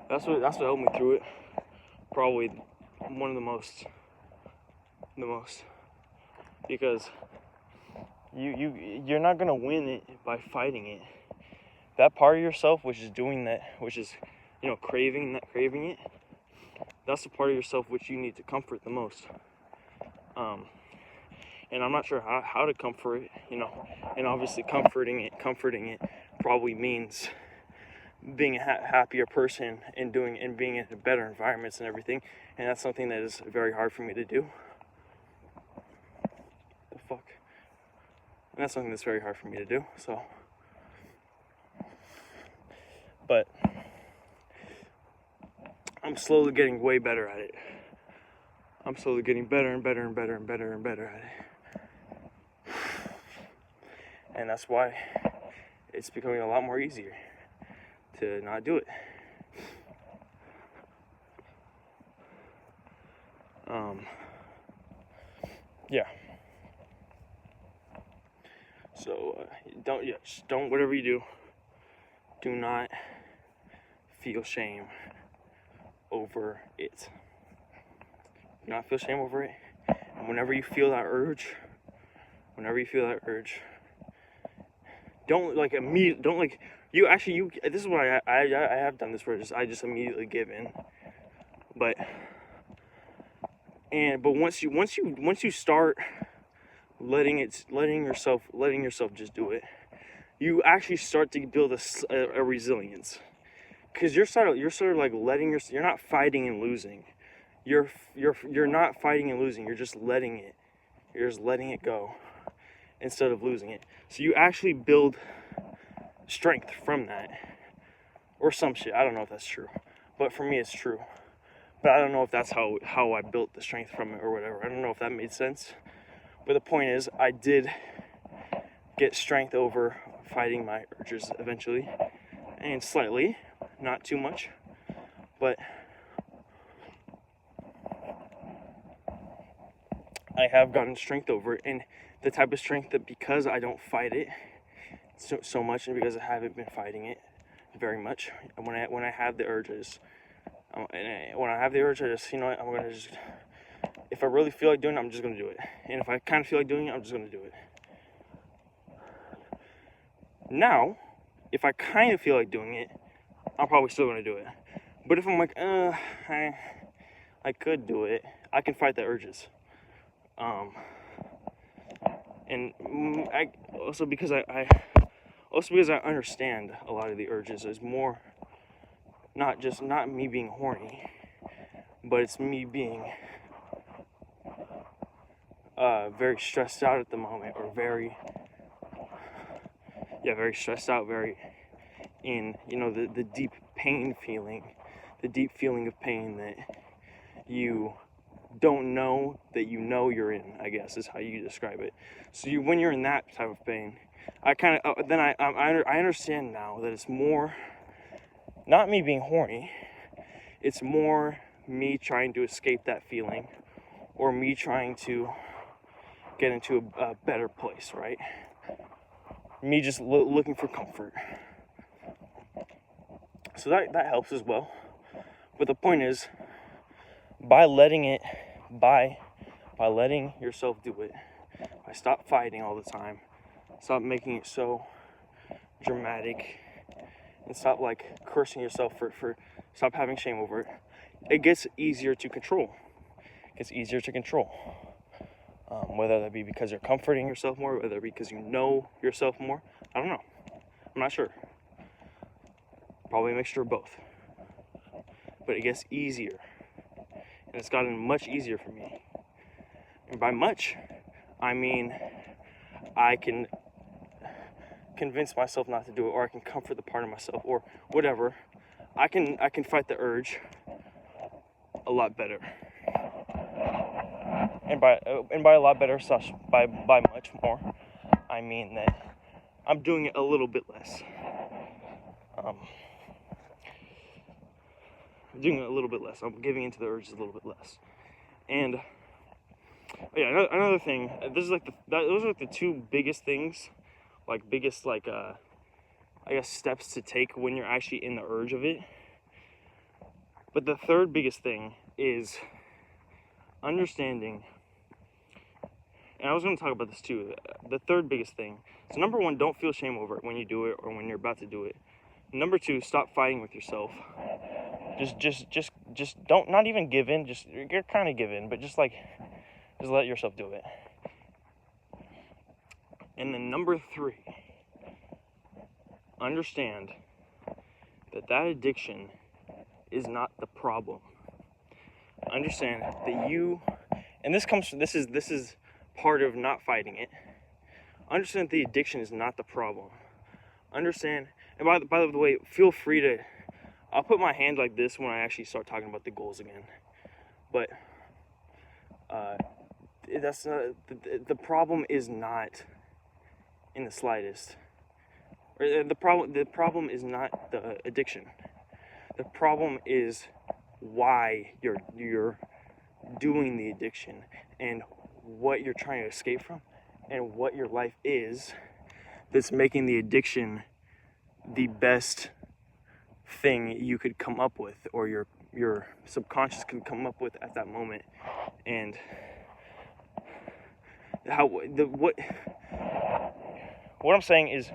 That's what helped me through it. Probably one of the most. Because you're not gonna win it by fighting it. That part of yourself which is doing that, which is, craving it, that's the part of yourself which you need to comfort the most. And I'm not sure how to comfort it, and obviously comforting it probably means being a happier person and being in better environments and everything, and that's something that is very hard for me to do. The fuck? And that's something that's very hard for me to do, so. But I'm slowly getting way better at it. I'm slowly getting better and better and better and better and better at it. And that's why it's becoming a lot more easier to not do it. Yeah. So don't whatever you do not feel shame over it. Do not feel shame over it. And whenever you feel that urge, don't this is what I have done this where I just immediately give in. But once you start letting yourself just do it, you actually start to build a resilience, because you're sort of like you're not fighting and losing. You're not fighting and losing. You're just letting it go instead of losing it. So you actually build strength from that, or some shit. I don't know if that's true, but for me it's true. But I don't know if that's how I built the strength from it or whatever. I don't know if that made sense. But the point is, I did get strength over fighting my urges eventually, and slightly, not too much, but I have gotten strength over it, and the type of strength that, because I don't fight it so much, and because I haven't been fighting it very much, and when I have the urges, I'm gonna just, if I really feel like doing it, I'm just gonna do it, and if I kind of feel like doing it, I'm just gonna do it. Now, if I kind of feel like doing it, I'm probably still going to do it. But if I'm like, I could do it, I can fight the urges. And I also because I understand a lot of the urges is more not me being horny, but it's me being very stressed out at the moment, or very stressed out, very in, the deep pain feeling, the deep feeling of pain that you don't know that you're in, I guess is how you describe it. So when you're in that type of pain, I kind of I understand now that it's more not me being horny, it's more me trying to escape that feeling, or me trying to get into a better place, right? Me just looking for comfort. So that helps as well. But the point is, by letting yourself do it, by stop fighting all the time, stop making it so dramatic, and stop cursing yourself for stop having shame over it, it gets easier to control. Whether that be because you're comforting yourself more, whether it be because you know yourself more, I don't know. I'm not sure. Probably a mixture of both. But it gets easier. And it's gotten much easier for me. And by much, I mean I can convince myself not to do it, or I can comfort the part of myself, or whatever. I can fight the urge a lot better. And by a lot better, by much more, I mean that I'm doing it a little bit less. I'm doing it a little bit less. I'm giving into the urges a little bit less. And yeah, another thing. This is those are the two biggest things, I guess steps to take when you're actually in the urge of it. But the third biggest thing is understanding. And I was going to talk about this too. The third biggest thing. So number one, don't feel shame over it when you do it or when you're about to do it. Number two, stop fighting with yourself. Just don't, not even give in. You're kind of give in, but just let yourself do it. And then number three, understand that addiction is not the problem. Understand that this is part of not fighting it. Understand that the addiction is not the problem. Understand, and by the way, feel free to, I'll put my hand like this when I actually start talking about the goals again. But that's not, the problem is not in the slightest. The problem is not the addiction. The problem is why you're doing the addiction, and what you're trying to escape from, and what your life is that's making the addiction the best thing you could come up with, or your subconscious could come up with at that moment. And what I'm saying is,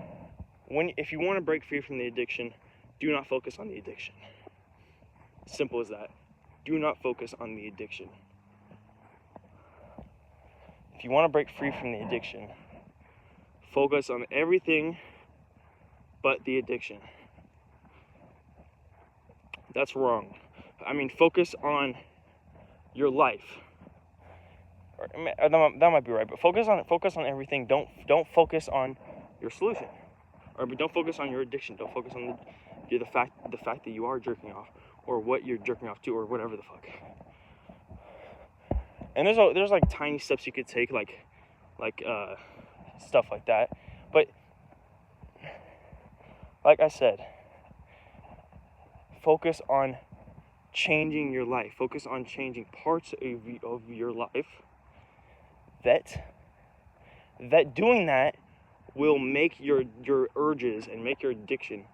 if you want to break free from the addiction, do not focus on the addiction. Simple as that. Do not focus on the addiction. If you want to break free from the addiction, focus on everything but the addiction. That's wrong. I mean, focus on your life. That might be right, but focus on everything. Don't focus on your solution, or don't focus on your addiction. Don't focus on the fact that you are jerking off, or what you're jerking off to, or whatever the fuck. And there's tiny steps you could take, stuff like that. But like I said, focus on changing your life. Focus on changing parts of your life. That doing that will make your urges and make your addiction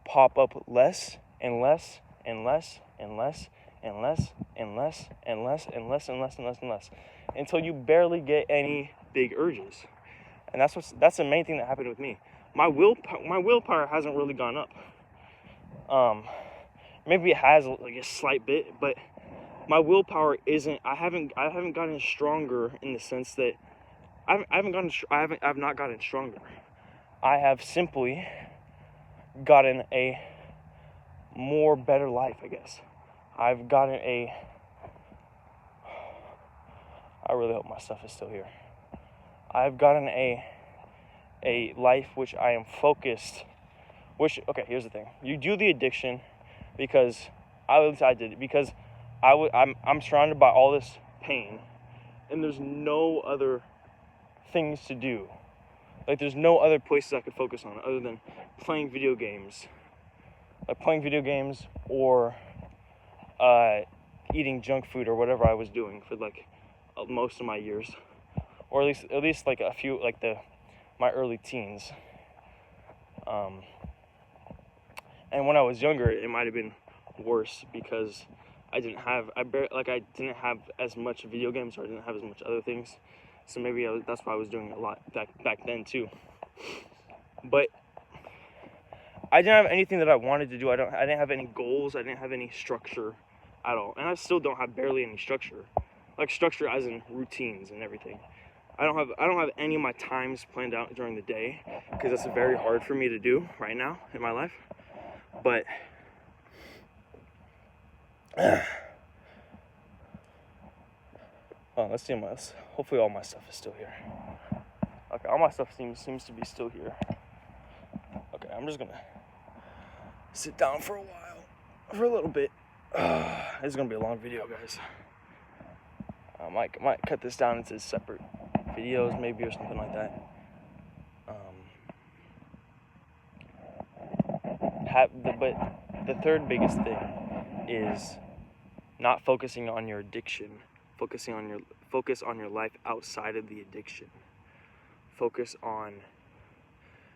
pop up less and less and less and less and less and less and less and less and less and less and less, until you barely get any big urges. And that's the main thing that happened with me. my willpower hasn't really gone up. Maybe it has like a slight bit, but my willpower isn't. I haven't gotten stronger in the sense that I've not gotten stronger. I have simply gotten a more better life, I guess. I've gotten a. I really hope my stuff is still here. I've gotten a life which I am focused. Okay, here's the thing. You do the addiction because I did it because I'm surrounded by all this pain, and there's no other things to do. Like, there's no other places I could focus on other than playing video games. Like playing video games or eating junk food or whatever I was doing for like most of my years, or at least like a few, like my early teens. And when I was younger, it might have been worse because I didn't have as much video games, or I didn't have as much other things. So maybe that's why I was doing a lot back then too. But I didn't have anything that I wanted to do. I didn't have any goals. I didn't have any structure at all, and I still don't have barely any structure. Like structure as in routines and everything. I don't have any of my times planned out during the day because that's very hard for me to do right now in my life. But let's see hopefully all my stuff is still here. Okay, all my stuff seems to be still here. Okay, I'm just gonna sit down for a little bit. This is gonna be a long video, guys. I might cut this down into separate videos, maybe, or something like that. But the third biggest thing is not focusing on your addiction. Focus on your life outside of the addiction. Focus on.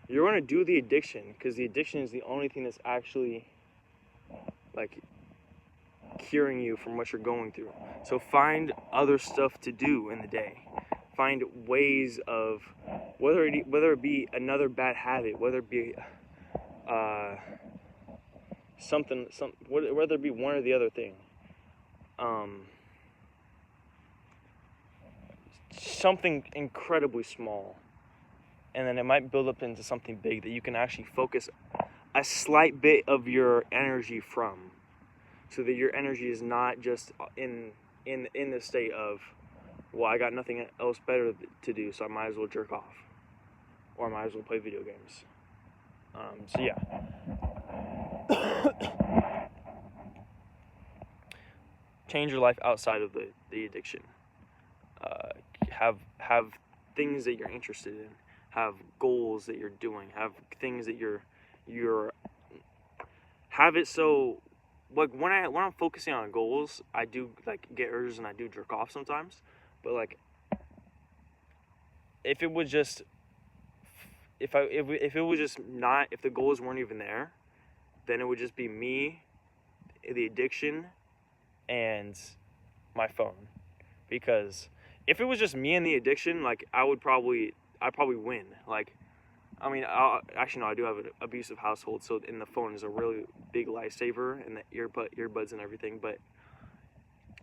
You're gonna do the addiction because the addiction is the only thing that's actually like curing you from what you're going through. So find other stuff to do in the day. Find ways of whether it be another bad habit, whether it be whether it be one or the other thing. Something incredibly small, and then it might build up into something big that you can actually focus a slight bit of your energy from, so that your energy is not just in the state of, well, I got nothing else better to do, so I might as well jerk off, or I might as well play video games. So yeah. Change your life outside of the addiction. Have things that you're interested in. Have goals that you're doing. Have things that you're have it so, like, when I'm focusing on goals, I do like get urges and I do jerk off sometimes. But like, if it was just if the goals weren't even there, then it would just be me, the addiction, and my phone. Because if it was just me and the addiction, like, I'd probably win. Like, I mean, actually no, I do have an abusive household, so the phone is a really big lifesaver, and the earbuds and everything. But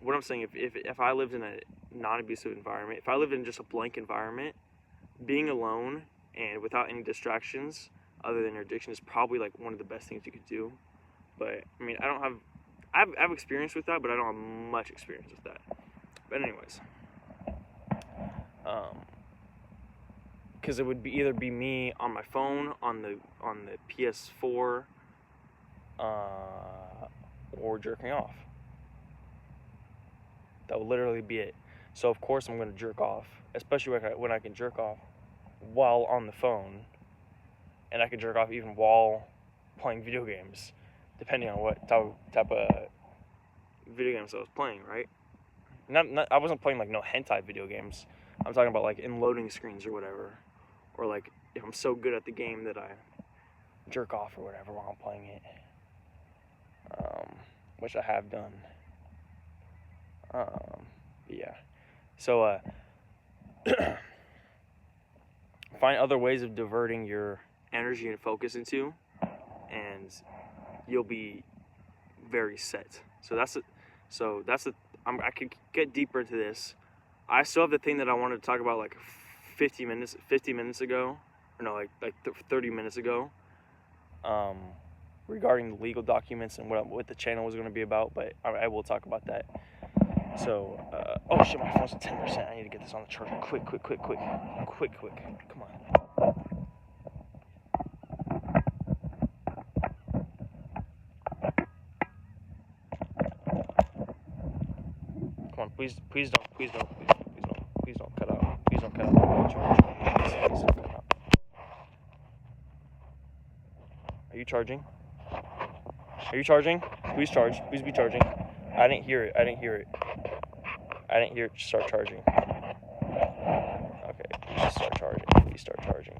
what I'm saying, if I lived in a non-abusive environment, if I lived in just a blank environment, being alone and without any distractions other than your addiction is probably like one of the best things you could do. But I mean, I've experience with that, but I don't have much experience with that. But anyways, because it would either be me on my phone, on the PS4, or jerking off. That would literally be it. So of course I'm going to jerk off, especially when I can jerk off while on the phone, and I can jerk off even while playing video games, depending on what type of video games I was playing, right? Not I wasn't playing like no hentai video games. I'm talking about like in loading screens or whatever, or like if I'm so good at the game that I jerk off or whatever while I'm playing it, which I have done. Yeah. So find other ways of diverting your energy and focus into, and you'll be very set. I could get deeper into this. I still have the thing that I wanted to talk about like 50 minutes ago, or no, like 30 minutes ago, regarding the legal documents and what the channel was going to be about, but I will talk about that. So, oh shit, my phone's at 10%. I need to get this on the charger. Quick. Come on. Come on, please don't cut out. Please don't cut out. Please don't cut out. Are you charging? Please charge. Please be charging. I didn't hear it. Start charging. Okay, please start charging.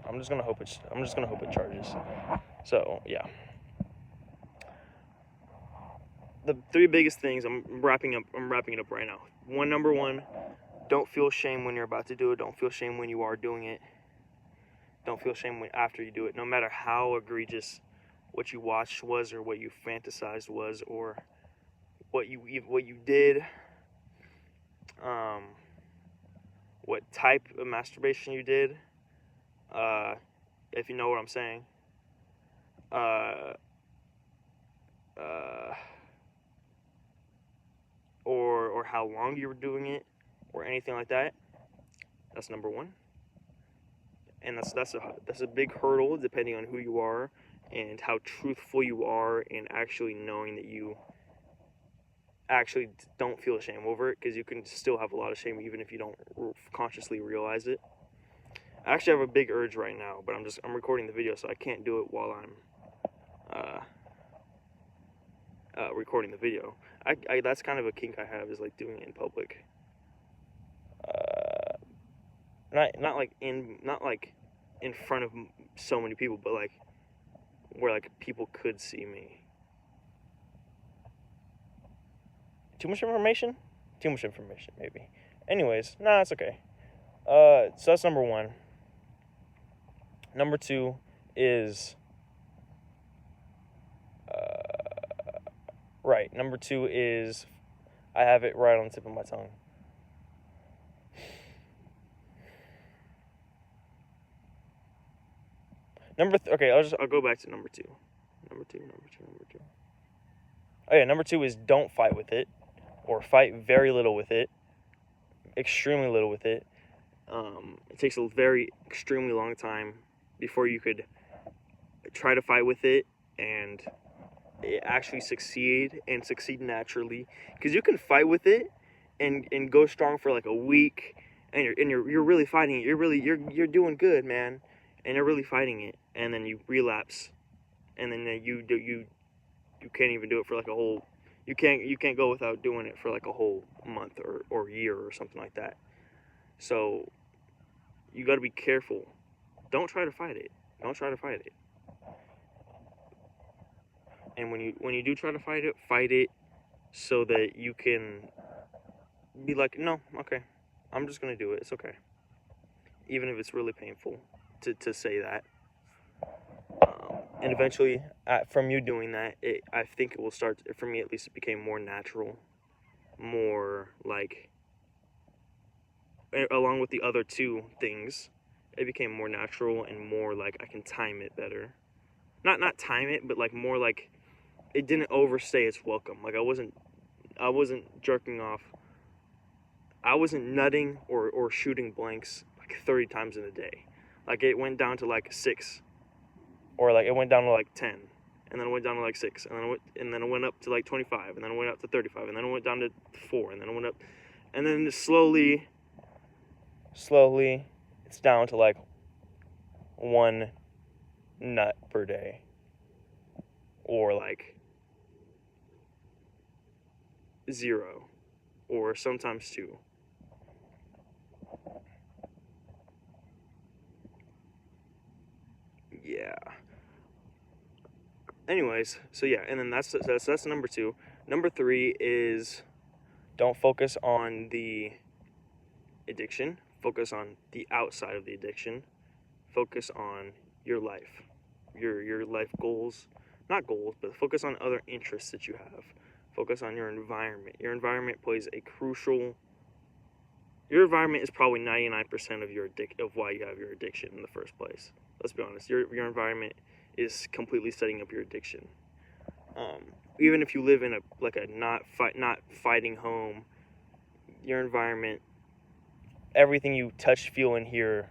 I'm just gonna hope it charges. So yeah. The three biggest things, I'm wrapping it up right now. Number one, don't feel shame when you're about to do it. Don't feel shame when you are doing it. Don't feel shame after you do it. No matter how egregious what you watched was, or what you fantasized was, or what you did, what type of masturbation you did, if you know what I'm saying, or how long you were doing it, or anything like that. That's number one. And that's a big hurdle, depending on who you are and how truthful you are, and actually knowing that you actually don't feel shame over it, because you can still have a lot of shame even if you don't consciously realize it. I actually have a big urge right now, but I'm recording the video, so I can't do it while I'm recording the video. I that's kind of a kink I have, is like doing it in public. Not like in front of so many people, but like where like people could see me. Too much information, maybe. Anyways, nah, it's okay. So that's number one. Number two is right. Number two is, I have it right on the tip of my tongue. Okay, I'll go back to number two. Number two. Oh yeah, number two is don't fight with it, or fight very little with it, extremely little with it. It takes a very extremely long time before you could try to fight with it and actually succeed, and succeed naturally. Because you can fight with it and go strong for like a week, and you're really fighting it. You're doing good, man, and you're really fighting it, and then you relapse, and then you can't even do it for like a whole. You can't go without doing it for like a whole month or year or something like that. So you got to be careful. Don't try to fight it. And when you do try to fight it so that you can be like, no, okay, I'm just gonna do it. It's okay, even if it's really painful to say that. And eventually, from you doing that, I think it will start. For me, at least, it became more natural, more like, along with the other two things, it became more natural and more like I can time it better. Not time it, but like more like it didn't overstay its welcome. Like I wasn't jerking off. I wasn't nutting or shooting blanks like 30 times in a day. Like it went down to like 6, or like it went down to like 10, and then it went down to like 6, and then it went up to like 25, and then it went up to 35, and then it went down to 4, and then it went up, and then slowly it's down to like 1 nut per day, or like 0, or sometimes 2. Yeah. Anyways, so yeah, and then that's number 2. Number 3 is don't focus on the addiction. focus on the outside of the addiction. Focus on your life, your life goals, not goals, but focus on other interests that you have. Focus on your environment. Your environment plays a crucial. Your environment is probably 99% of why you have your addiction in the first place. Let's be honest. Your environment is completely setting up your addiction. Even if you live in a not fighting home, your environment, everything you touch, feel, and hear,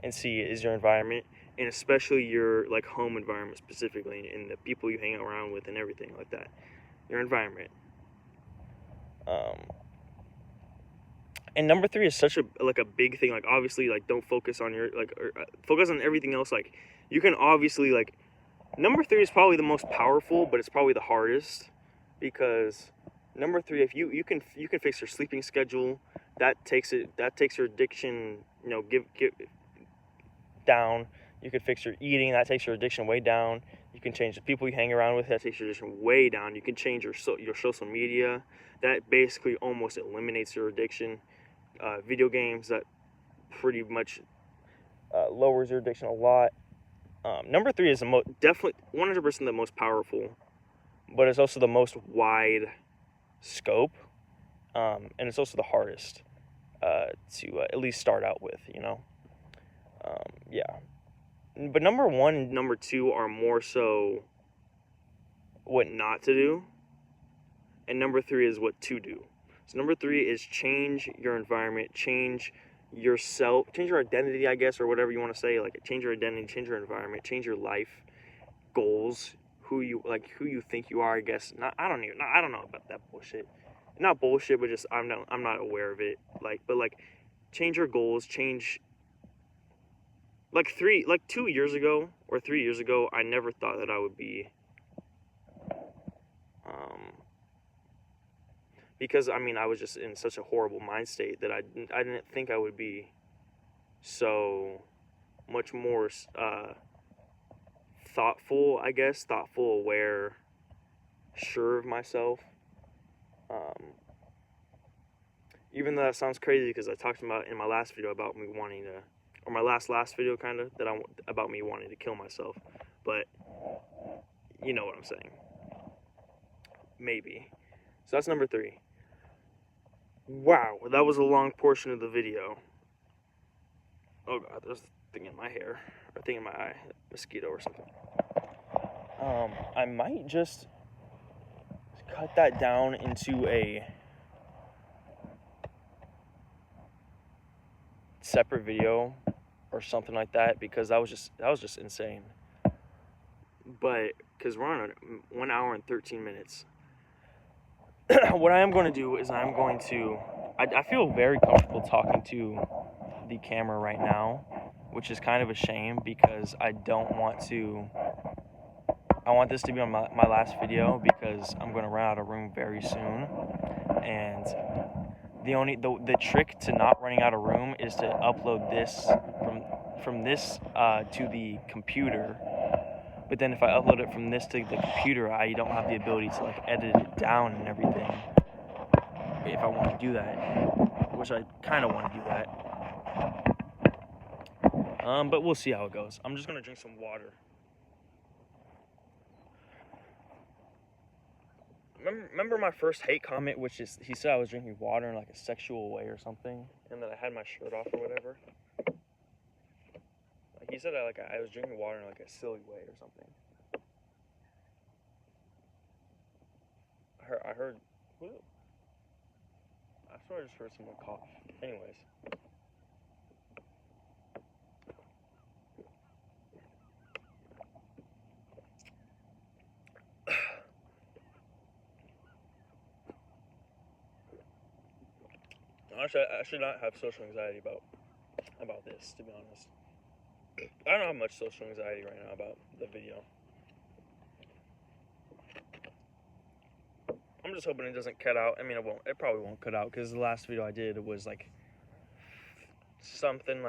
and see is your environment, and especially your like home environment specifically, and the people you hang around with, and everything like that. Your environment. And number 3 is such a big thing. Like, obviously, like, don't focus on your focus on everything else. Like, you can obviously number 3 is probably the most powerful, but it's probably the hardest, because number 3, if you can fix your sleeping schedule, that takes your addiction, give down. You can fix your eating, that takes your addiction way down. You can change the people you hang around with, that takes your addiction way down. You can change your social media, that basically almost eliminates your addiction. Video games, that pretty much lowers your addiction a lot. Number 3 is definitely 100% the most powerful, but it's also the most wide scope, and it's also the hardest to at least start out with, yeah. But number 1 and number 2 are more so what not to do, and number 3 is what to do. So number 3 is change your environment, change yourself, change your identity, I guess, or whatever you want to say. Like, change your identity, change your environment, change your life goals, who you think you are, I guess. I don't know about that bullshit. Not bullshit, but just I'm not aware of it. Change your goals, change. 2 years ago or 3 years ago, I never thought that I would be. Because I was just in such a horrible mind state that I didn't think I would be so much more thoughtful, I guess, aware, sure of myself. Even though that sounds crazy, because I talked about in my last video about me wanting to, or my last video kind of, about me wanting to kill myself, but you know what I'm saying. Maybe. So that's number 3. Wow, that was a long portion of the video. Oh god, there's a thing in my hair, or a thing in my eye, a mosquito or something. I might just cut that down into a separate video or something like that, because that was just insane. But because we're on 1 hour and 13 minutes. What I am going to do is I feel very comfortable talking to the camera right now, which is kind of a shame, because I want this to be on my last video, because I'm going to run out of room very soon. And the trick to not running out of room is to upload this from this to the computer. But then if I upload it from this to the computer, I don't have the ability to edit it down and everything. If I want to do that, which I kind of want to do that. But we'll see how it goes. I'm just gonna drink some water. Remember my first hate comment, which is he said I was drinking water in a sexual way or something, and that I had my shirt off or whatever. He said I was drinking water in a silly way or something. I heard. I sort of just heard someone cough. Anyways. Honestly, I should not have social anxiety about this, to be honest. I don't have much social anxiety right now about the video. I'm just hoping it doesn't cut out. It won't. It probably won't cut out, because the last video I did was something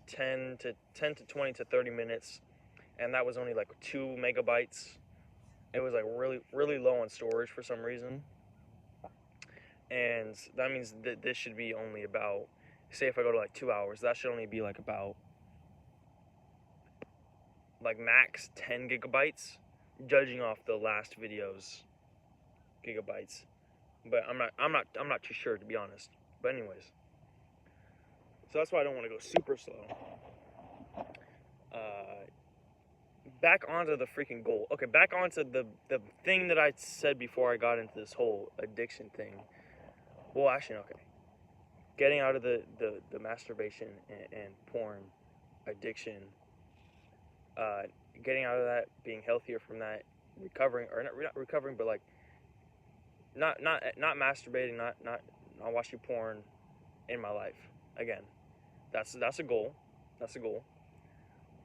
10 to 20 to 30 minutes, and that was only 2 megabytes. It was really, really low on storage for some reason. And that means that this should be only about say if I go to like 2 hours, that should only be like about like max 10 gigabytes, judging off the last video's gigabytes. But I'm not too sure, to be honest. But anyways, so that's why I don't want to go super slow. Back onto the freaking goal. Okay, back onto the thing that I said before I got into this whole addiction thing. Well, actually, okay. Getting out of the masturbation and porn addiction. Getting out of that, being healthier from that, recovering, or not recovering, but like not masturbating, not watching porn in my life again. That's a goal. That's a goal.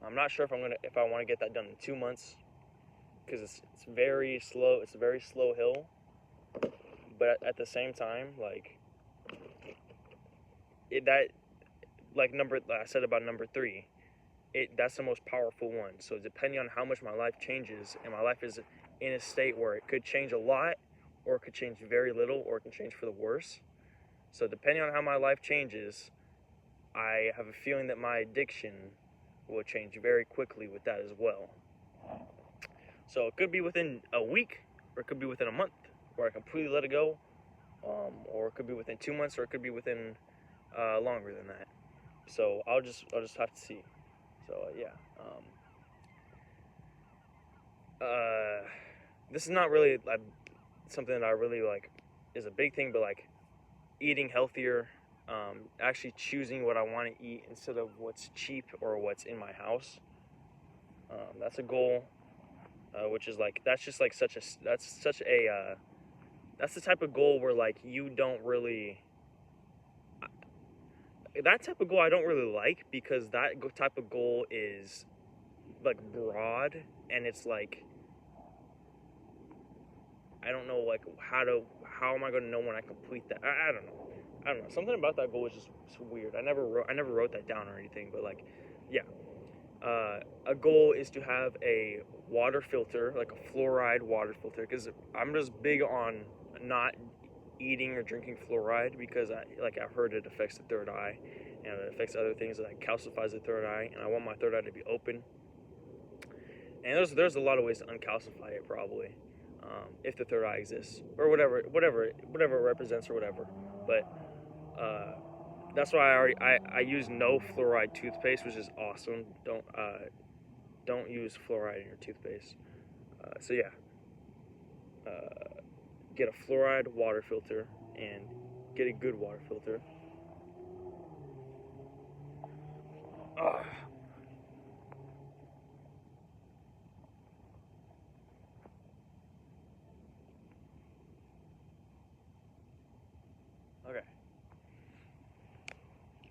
I'm not sure if I want to get that done in 2 months, because it's very slow. It's a very slow hill. But at the same time, like I said about number 3, that's the most powerful one. So depending on how much my life changes, and my life is in a state where it could change a lot, or it could change very little, or it can change for the worse. So depending on how my life changes, I have a feeling that my addiction will change very quickly with that as well. So it could be within a week, or it could be within a month, where I completely let it go, or it could be within 2 months, or it could be within longer than that. So I'll just have to see. So this is not really something that I really like is a big thing, but like eating healthier, actually choosing what I want to eat instead of what's cheap or what's in my house. That's a goal, which is like that's the type of goal where like you don't really. That type of goal I don't really like, because that type of goal is like broad, and it's like I don't know like how am I going to know when I complete that? I don't know. Something about that goal is just weird. I never wrote that down or anything, but like, yeah. A goal is to have a water filter, like a fluoride water filter, because I'm just big on not eating or drinking fluoride, because I've heard it affects the third eye, and it affects other things, like calcifies the third eye, and I want my third eye to be open. And there's a lot of ways to uncalcify it, probably, if the third eye exists, or whatever it represents, or whatever. But that's why I use no fluoride toothpaste, which is awesome. Don't use fluoride in your toothpaste. So yeah, get a fluoride water filter, and get a good water filter. Okay.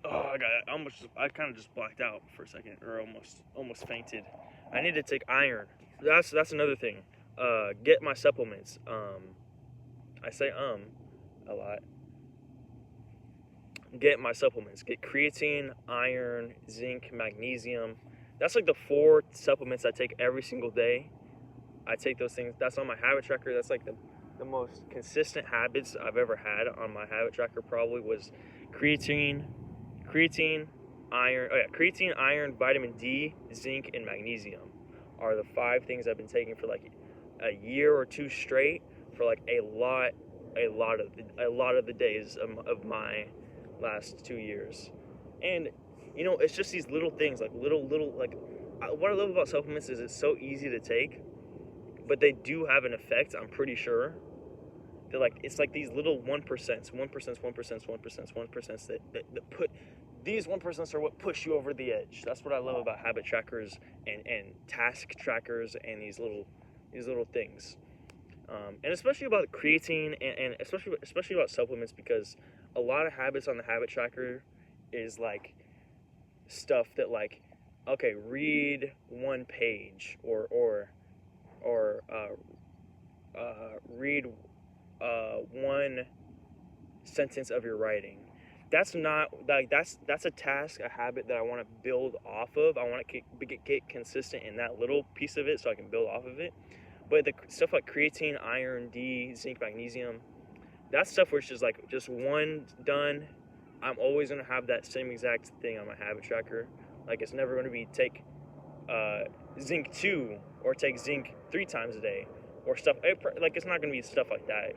Oh, I kind of just blacked out for a second, or almost fainted. I need to take iron. That's another thing. Get my supplements. I say a lot. Get my supplements. Get creatine, iron, zinc, magnesium. That's like the 4 supplements I take every single day. I take those things. That's on my habit tracker. That's like the most consistent habits I've ever had on my habit tracker, probably was creatine, iron, vitamin D, zinc, and magnesium are the 5 things I've been taking for like a year or 2 straight, for like a lot of the days of my last 2 years. And it's just these little things, like little like what I love about supplements is it's so easy to take, but they do have an effect. I'm pretty sure they're like, it's like these little 1%, that put these 1% are what push you over the edge. That's what I love about habit trackers and task trackers and these little things. And especially about creatine, and especially about supplements, because a lot of habits on the habit tracker is like stuff that like, okay, read 1 page, or read 1 sentence of your writing. That's not like that's a task, a habit that I want to build off of. I want to get consistent in that little piece of it, so I can build off of it. But the stuff like creatine, iron, D, zinc, magnesium, that's stuff where it's just like 1 done, I'm always going to have that same exact thing on my habit tracker. Like, it's never going to be take zinc 2 or take zinc 3 times a day or stuff. Like, it's not going to be stuff like that.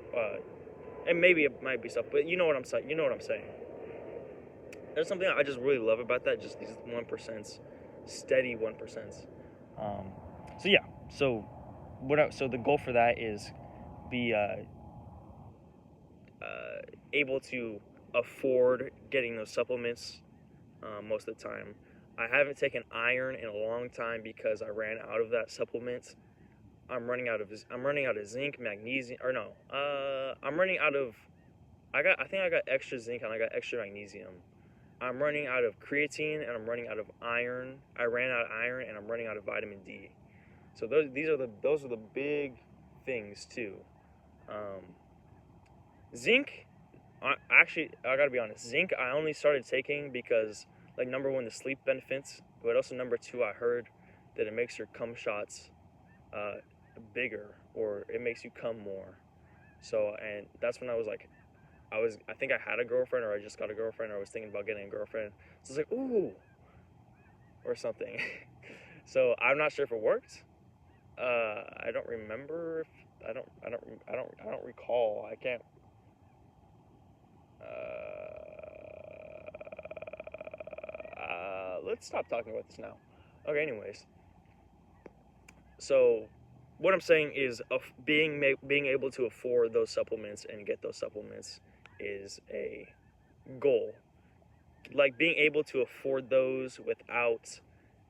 And maybe it might be stuff, but you know what I'm saying. You know what I'm saying. There's something I just really love about that. Just these 1%, steady 1%. So yeah. So so the goal for that is be able to afford getting those supplements most of the time. I haven't taken iron in a long time because I ran out of that supplement. I'm running out of zinc, magnesium, or no. I'm running out of. I think I got extra zinc and I got extra magnesium. I'm running out of creatine and I'm running out of iron. I ran out of iron and I'm running out of vitamin D. So those are the big things too. Zinc. I gotta be honest. Zinc I only started taking because, like, number one, the sleep benefits, but also number two, I heard that it makes your cum shots bigger, or it makes you come more. So, and that's when I was like, I think I had a girlfriend, or I just got a girlfriend, or I was thinking about getting a girlfriend. So I was like, ooh, or something. So I'm not sure if it worked. I don't remember. I don't recall. I can't. Let's stop talking about this now. Okay, anyways. So what I'm saying is being able to afford those supplements and get those supplements is a goal. Like, being able to afford those without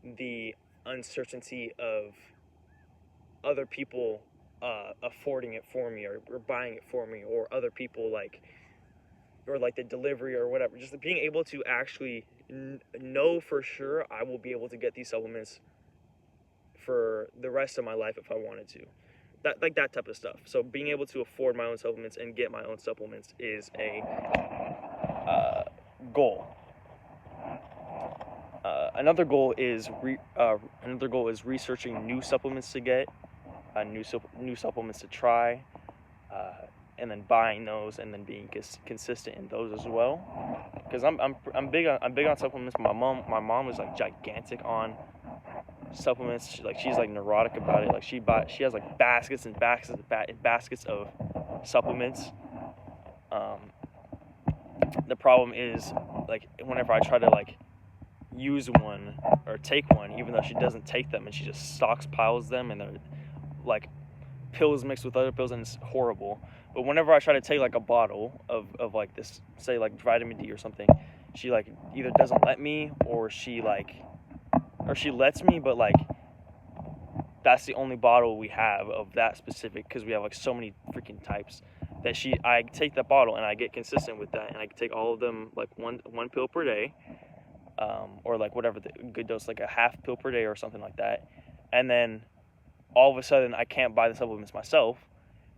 the uncertainty of other people affording it for me, or buying it for me, or other people or the delivery or whatever. Just being able to actually know for sure I will be able to get these supplements for the rest of my life if I wanted to. That type of stuff. So being able to afford my own supplements and get my own supplements is a goal. Another goal is researching new supplements to get, new supplements to try, and then buying those and then being consistent in those as well. Because I'm big on supplements. My mom is like gigantic on supplements. She's like neurotic about it. Like, she has like baskets and baskets of supplements. The problem is, like, whenever I try to like use one or take one, even though she doesn't take them, and she just stockpiles them, and they're like pills mixed with other pills, and it's horrible. But whenever I try to take like a bottle of like this, say like vitamin D or something, she like either doesn't let me, or she lets me, but like that's the only bottle we have of that specific, because we have like so many freaking types, that I take that bottle and I get consistent with that, and I can take all of them like one pill per day, or like whatever the good dose, like a half pill per day or something like that. And then all of a sudden I can't buy the supplements myself,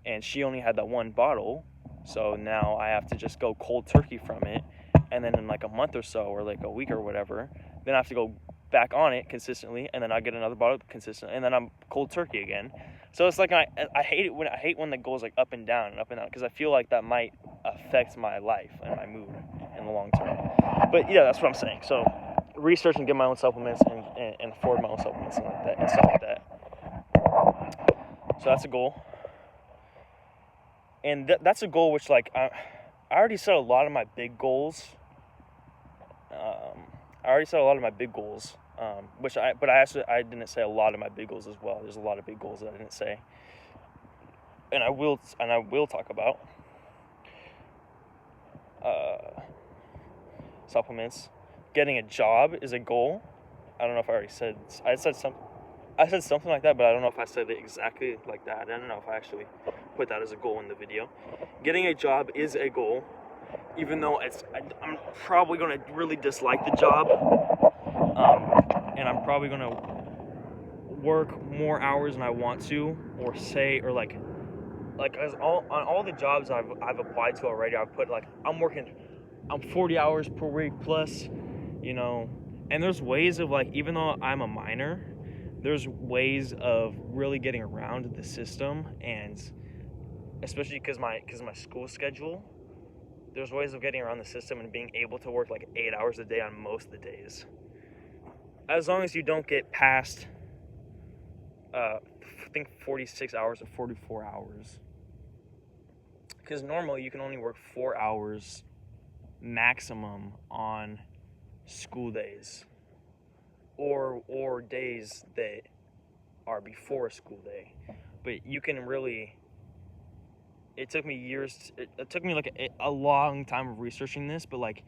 and she only had that one bottle, so now I have to just go cold turkey from it. And then in like a month or so, or like a week or whatever, then I have to go back on it consistently, and then I get another bottle consistently, and then I'm cold turkey again. So it's like I hate when the goes like up and down, because I feel like that might affect my life and my mood in the long term. But yeah, that's what I'm saying. So research and get my own supplements, and afford my own supplements and stuff like that. So that's a goal. And that's a goal which, like, I already set a lot of my big goals. But I didn't say a lot of my big goals as well. There's a lot of big goals that I didn't say, and I will talk about supplements. Getting a job is a goal. I don't know if I already said. I said something like that, but I don't know if I said it exactly like that. I don't know if I actually put that as a goal in the video. Getting a job is a goal, even though I'm probably going to really dislike the job, and I'm probably going to work more hours than I want to, or on all the jobs I've applied to already, I've put like I'm 40 hours per week plus, and there's ways of, like, even though I'm a minor, there's ways of really getting around the system, and especially because my school schedule, there's ways of getting around the system and being able to work like 8 hours a day on most of the days, as long as you don't get past I think 46 hours or 44 hours, because normally you can only work 4 hours maximum on school days or days that are before a school day. But you can really, it took me years, it took me like a long time of researching this, but like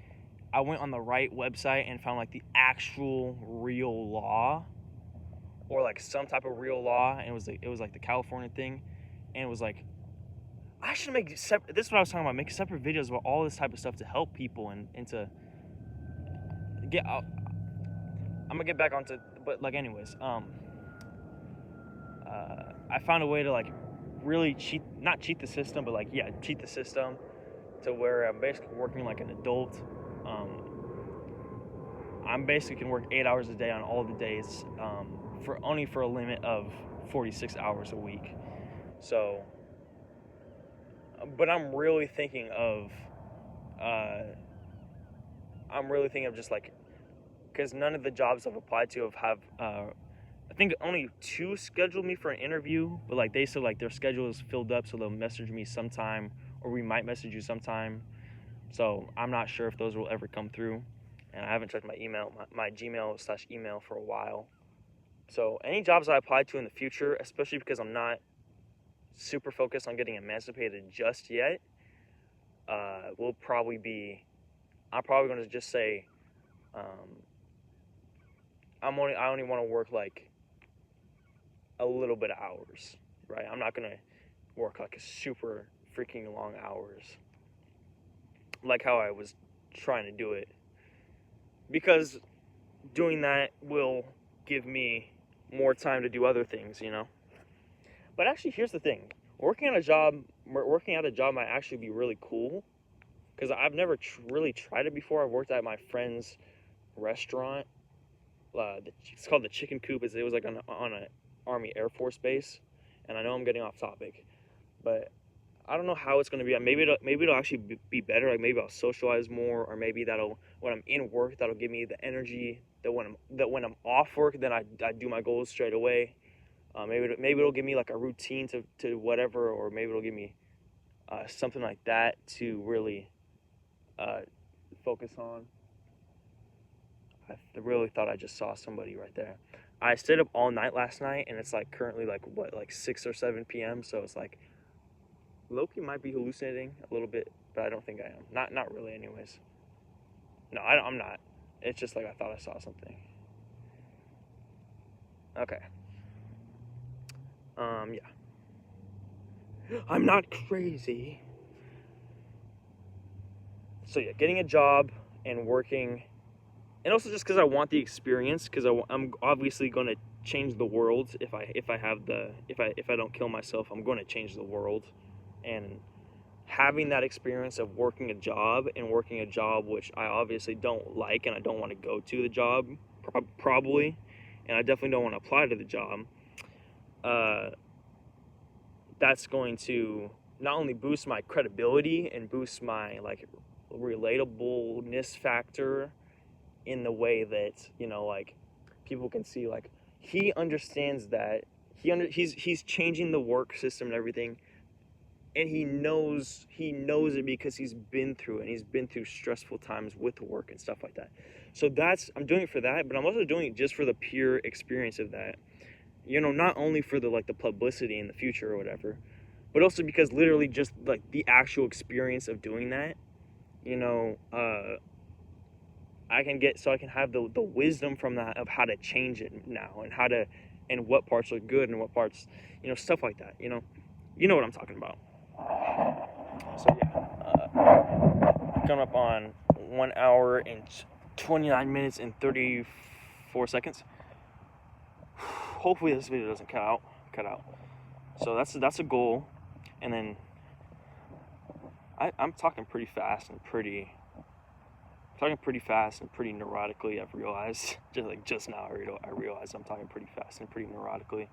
I went on the right website and found like the actual real law, or like some type of real law, and it was like the California thing, and it was like, I should make separate, this is what I was talking about, make separate videos about all this type of stuff to help people and to get out. I'm gonna get back onto, but like anyways, I found a way to like really not cheat the system, but like, yeah, cheat the system to where I'm basically working like an adult. I'm basically can work 8 hours a day on all the days, for a limit of 46 hours a week. So, but I'm really thinking of just like, because none of the jobs I've applied to have I think only 2 scheduled me for an interview, but like they said like their schedule is filled up, so they'll message me sometime, or we might message you sometime. So I'm not sure if those will ever come through, and I haven't checked my email, my Gmail/email for a while. So any jobs I apply to in the future, especially because I'm not super focused on getting emancipated just yet, will probably be, I'm probably going to just say, I only want to work like a little bit of hours, right? I'm not going to work like a super freaking long hours like how I was trying to do it, because doing that will give me more time to do other things, you know. But actually, here's the thing: working at a job might actually be really cool, because I've never really tried it before. I've worked at my friend's restaurant. It's called the Chicken Coop. It was like on an Army Air Force base, and I know I'm getting off topic, but I don't know how it's going to be. Maybe it'll actually be better. Like maybe I'll socialize more, or maybe when I'm in work, that'll give me the energy that when I'm off work, then I do my goals straight away. Maybe it'll give me like a routine to whatever, or maybe it'll give me something like that to really focus on. I really thought I just saw somebody right there. I stayed up all night last night, and it's like currently like 6 or 7 p.m. So it's like Loki might be hallucinating a little bit, but I don't think I am. Not really, anyways. No, I'm not. It's just like I thought I saw something. Okay. Yeah. I'm not crazy. So yeah, getting a job and working, and also just because I want the experience, because I'm obviously going to change the world if I don't kill myself. I'm going to change the world, and having that experience of working a job which I obviously don't like, and I don't want to go to the job probably, and I definitely don't want to apply to the job. That's going to not only boost my credibility and boost my like relatableness factor, in the way that, you know, like people can see like he understands that he's changing the work system and everything, and he knows it because he's been through it, and he's been through stressful times with work and stuff like that. So I'm doing it for that, but I'm also doing it just for the pure experience of that, you know, not only for the like the publicity in the future or whatever, but also because literally just like the actual experience of doing that, you know, I can have the wisdom from that of how to change it now, and what parts are good and what parts, you know, stuff like that, you know what I'm talking about. So yeah, coming up on 1 hour and 29 minutes and 34 seconds. Hopefully this video doesn't cut out. So that's a goal, and then I'm talking pretty fast and pretty neurotically. I've realized just now I realized I'm talking pretty fast and pretty neurotically.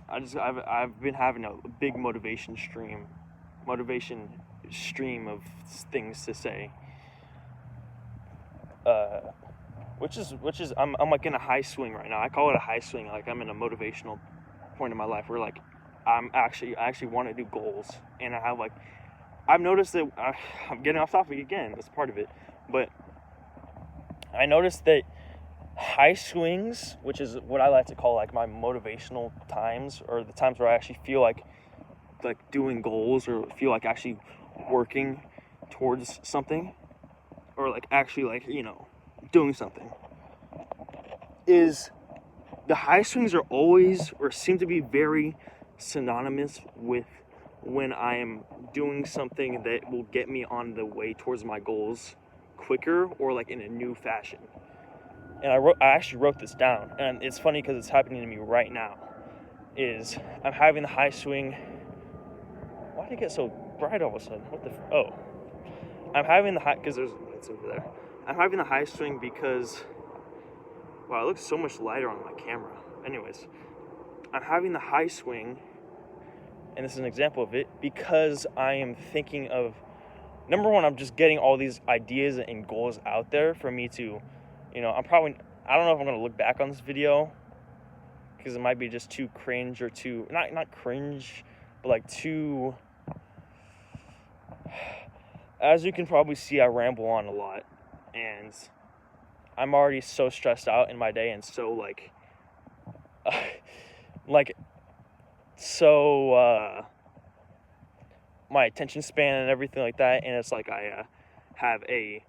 I've been having a big motivation stream of things to say, which is I'm like in a high swing right now. I call it a high swing. Like I'm in a motivational point in my life where like I actually want to do goals, and I've noticed that I'm getting off topic again. That's part of it, but I noticed that high swings, which is what I like to call like my motivational times, or the times where I actually feel like doing goals, or feel like actually working towards something, or like actually like, you know, doing something, is the high swings are always, or seem to be very synonymous with when I am doing something that will get me on the way towards my goals quicker, or like in a new fashion. And I actually wrote this down, and it's funny because it's happening to me right now. Is I'm having the high swing. Why did it get so bright all of a sudden? I'm having the high, because there's lights over there. I'm having the high swing because, wow, it looks so much lighter on my camera. Anyways, I'm having the high swing, and this is an example of it, because I am thinking of, number one, I'm just getting all these ideas and goals out there for me to, you know, I don't know if I'm going to look back on this video, because it might be just too cringe, or too, not cringe, but like too, as you can probably see, I ramble on a lot, and I'm already so stressed out in my day, and so my attention span and everything like that, and it's like I have a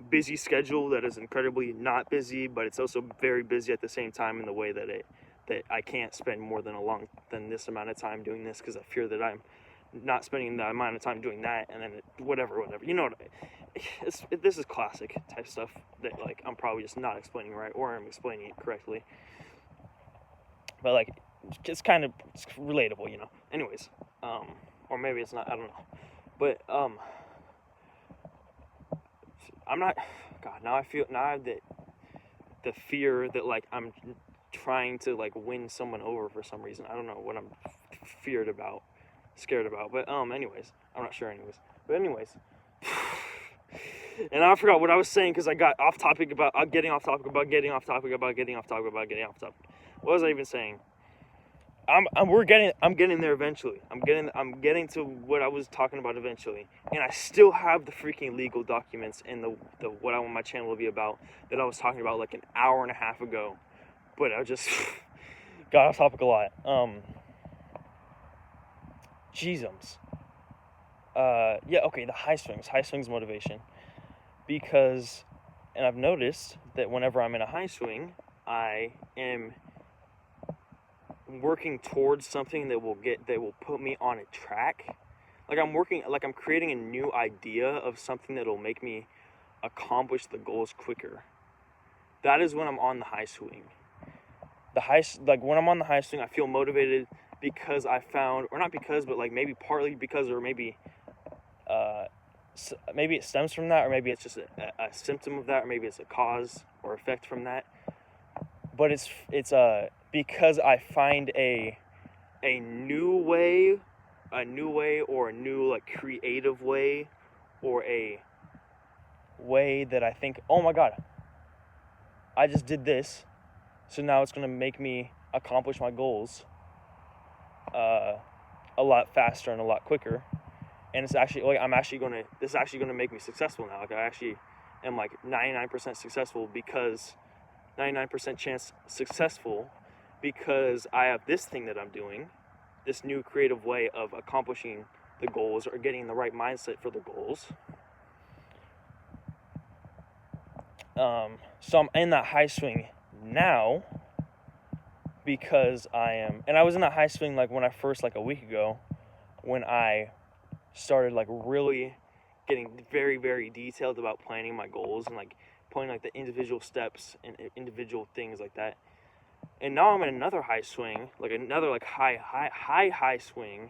busy schedule that is incredibly not busy, but it's also very busy at the same time, in the way that I can't spend more than this amount of time doing this, because I fear that I'm not spending the amount of time doing that, and then whatever, you know, this is classic type stuff that like I'm probably just not explaining right, or I'm explaining it correctly, but like it's relatable, you know. Anyways, or maybe it's not, I don't know, but I'm not, God, now I have the fear that like I'm trying to like win someone over for some reason. I don't know what I'm scared about, but anyways, I'm not sure anyways, but anyways, and I forgot what I was saying, because I got off topic about getting off topic. What was I even saying? I'm getting there eventually. I'm getting to what I was talking about eventually, and I still have the freaking legal documents and the what I want my channel to be about, that I was talking about like an hour and a half ago, but I just got off topic a lot. Jeezums. The high swings motivation, because, and I've noticed that whenever I'm in a high swing, I am working towards something that will put me on a track. Like I'm creating a new idea of something that'll make me accomplish the goals quicker. That is when I'm on the high swing. When I'm on the high swing, I feel motivated, because I found, or not because, but like maybe partly because, or maybe maybe it stems from that, or maybe it's just a symptom of that, or maybe it's a cause or effect from that. But it's because I find a new way, or a new like creative way, or a way that I think, oh my God, I just did this, so now it's gonna make me accomplish my goals a lot faster and a lot quicker. And it's actually like this is actually gonna make me successful now. Like I actually am like 99% successful, because 99% chance successful, because I have this thing that I'm doing, this new creative way of accomplishing the goals, or getting the right mindset for the goals. So I'm in that high swing now, because I was in that high swing like when I first, like a week ago, when I started like really getting very, very detailed about planning my goals, and like planning like the individual steps and individual things like that. And now I'm in another high swing, like another like high swing,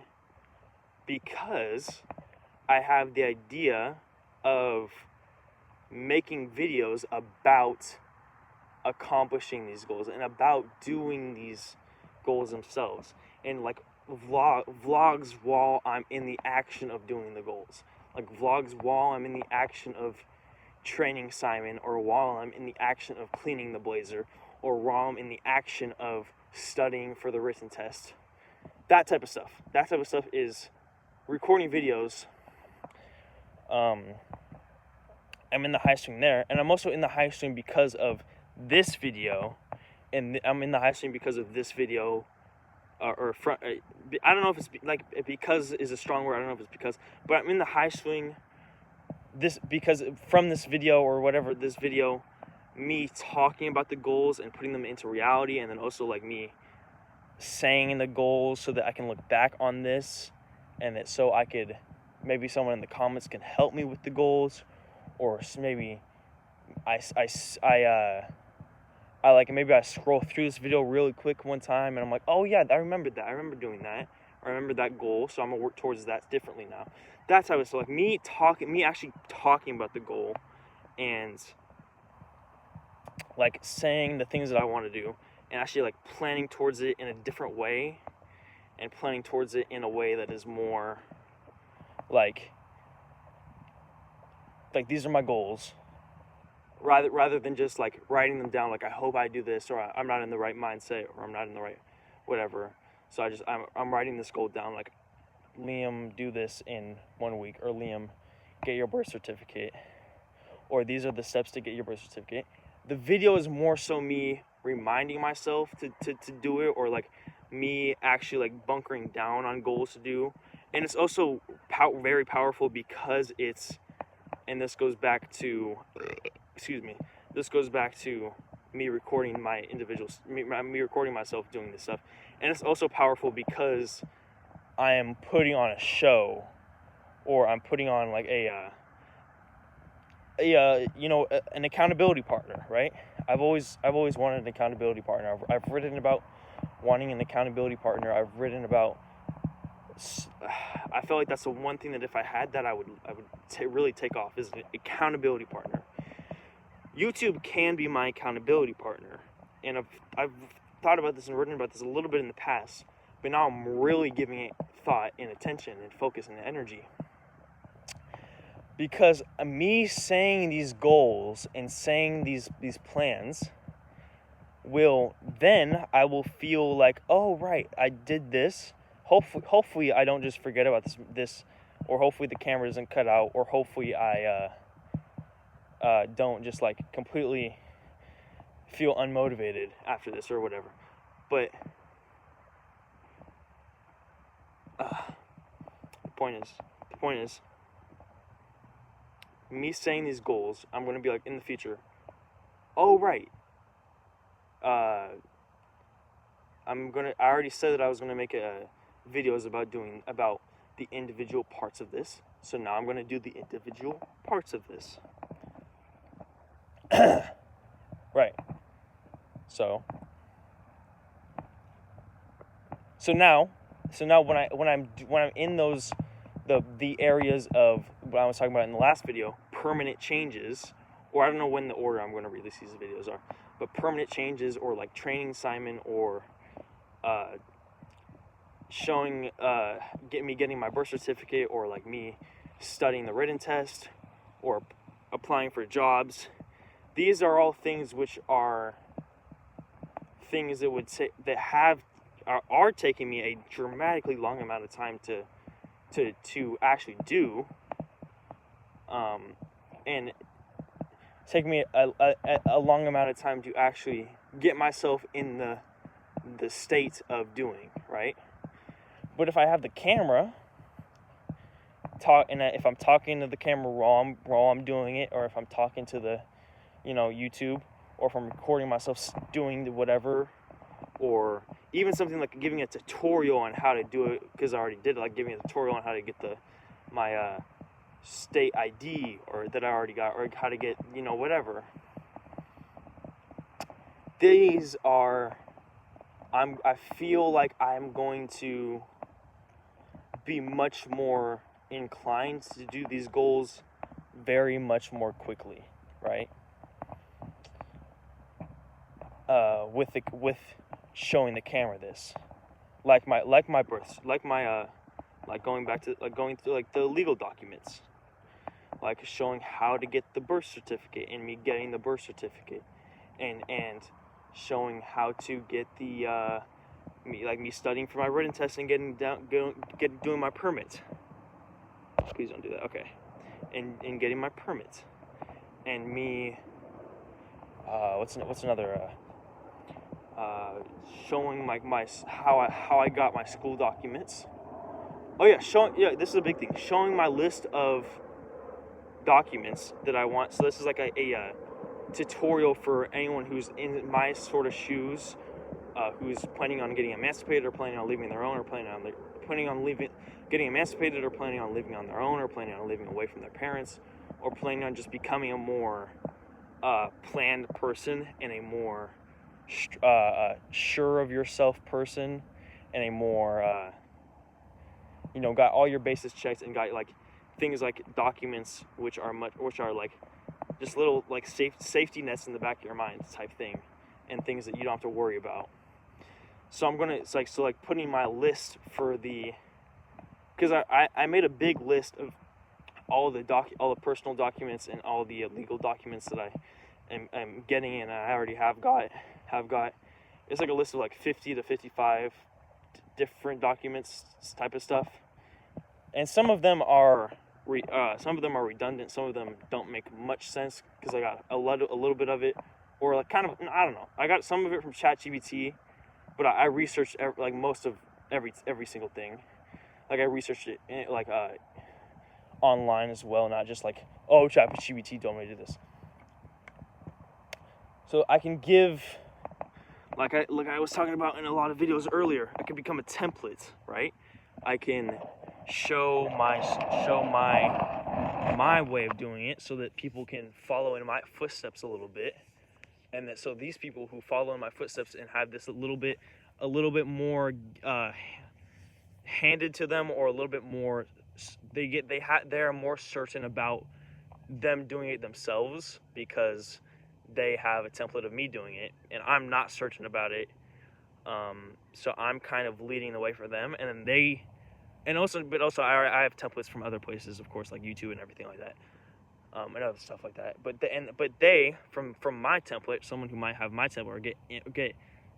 because I have the idea of making videos about accomplishing these goals, and about doing these goals themselves. and like vlogs while I'm in the action of doing the goals, like vlogs while I'm in the action of training Simon, or while I'm in the action of cleaning the Blazer, or while I'm in the action of studying for the written test. That type of stuff is recording videos. I'm in the high swing there, and I'm also in the high swing because of this video, and I'm in the high swing because of this video, or front. I don't know if it's like, because is a strong word. I don't know if it's because, but I'm in the high swing because from this video, or whatever, this video, me talking about the goals and putting them into reality, and then also like me saying the goals so that I can look back on this, and that so I could, maybe someone in the comments can help me with the goals, or maybe maybe I scroll through this video really quick one time, and I'm like, oh yeah, I remember that. I remember doing that. I remember that goal, so I'm gonna work towards that differently now. That's how it's, so like me actually talking about the goal, and like saying the things that I want to do, and actually like planning towards it in a different way, and planning towards it in a way that is more like these are my goals, rather than just like writing them down, like I hope I do this, or I'm not in the right mindset, or I'm not in the right whatever. So I'm writing this goal down, like, Liam, do this in 1 week, or Liam, get your birth certificate, or these are the steps to get your birth certificate. The video is more so me reminding myself to do it, or like me actually like bunkering down on goals to do. And it's also very powerful because it's, and this goes back to me recording my individuals, me recording myself doing this stuff. And it's also powerful because I am putting on a show, or I'm putting on like an accountability partner, right? I've always wanted an accountability partner. I've written about wanting an accountability partner. I've written about, I feel like that's the one thing that if I had that, I would really take off, is an accountability partner. YouTube can be my accountability partner, and I've thought about this and written about this a little bit in the past, but now I'm really giving it thought and attention and focus and energy, because me saying these goals and saying these plans I will feel like, oh right, I did this. Hopefully I don't just forget about this, or hopefully the camera doesn't cut out, or hopefully I don't just like completely feel unmotivated after this or whatever. But the point is, me saying these goals, I'm going to be like, in the future, oh right, I already said that I was going to make videos about the individual parts of this, so now I'm going to do the individual parts of this. Right. So now when I'm in those the areas of what I was talking about in the last video, permanent changes, or I don't know when the order I'm going to release these videos are, but permanent changes, or like training Simon, or getting my birth certificate, or like me studying the written test, or applying for jobs. These are all things which are things that are taking me a dramatically long amount of time to actually do, and take me a long amount of time to actually get myself in the state of doing, right? But if I have the camera, if I'm talking to the camera while I'm doing it, or if I'm talking to the YouTube, or if I'm recording myself doing the whatever, or even something like giving a tutorial on how to do it, because I already did it, like giving a tutorial on how to get my state ID, or that I already got, or how to get whatever. These are, I feel like I'm going to be much more inclined to do these goals very much more quickly, right? With showing the camera this, my birth, like going back to like going through like the legal documents, like showing how to get the birth certificate and me getting the birth certificate, and showing how to get the me studying for my written test and doing my permit. Please don't do that. Okay, and getting my permit, and me. What's another? Showing my how I got my school documents. Oh yeah, this is a big thing. Showing my list of documents that I want. So this is like a tutorial for anyone who's in my sort of shoes, who's planning on getting emancipated or planning on leaving their own, or planning on getting emancipated or planning on living on their own, or planning on living away from their parents, or planning on just becoming a more planned person and a more sure of yourself person, and a more got all your bases checked and got like things like documents which are like just little like safety nets in the back of your mind type thing, and things that you don't have to worry about. So I'm gonna putting my list for because I made a big list of all the personal documents and all the legal documents that I am getting, and I already have got. It's like a list of like 50 to 55 different documents type of stuff, and some of them are redundant. Some of them don't make much sense because I got a little bit of it, or like kind of, I don't know. I got some of it from ChatGPT, but I researched most of every single thing. Like I researched it online as well, not just like, oh, ChatGPT told me to do this. So I can give, like I was talking about in a lot of videos earlier, I can become a template, right? I can show my way of doing it so that people can follow in my footsteps a little bit, and that so these people who follow in my footsteps and have this a little bit more handed to them, or a little bit more, they're more certain about them doing it themselves because they have a template of me doing it, and I'm not certain about it. So I'm kind of leading the way for them, and then but I have templates from other places, of course, like YouTube and everything like that, and other stuff like that. But they from my template, someone who might have my template or get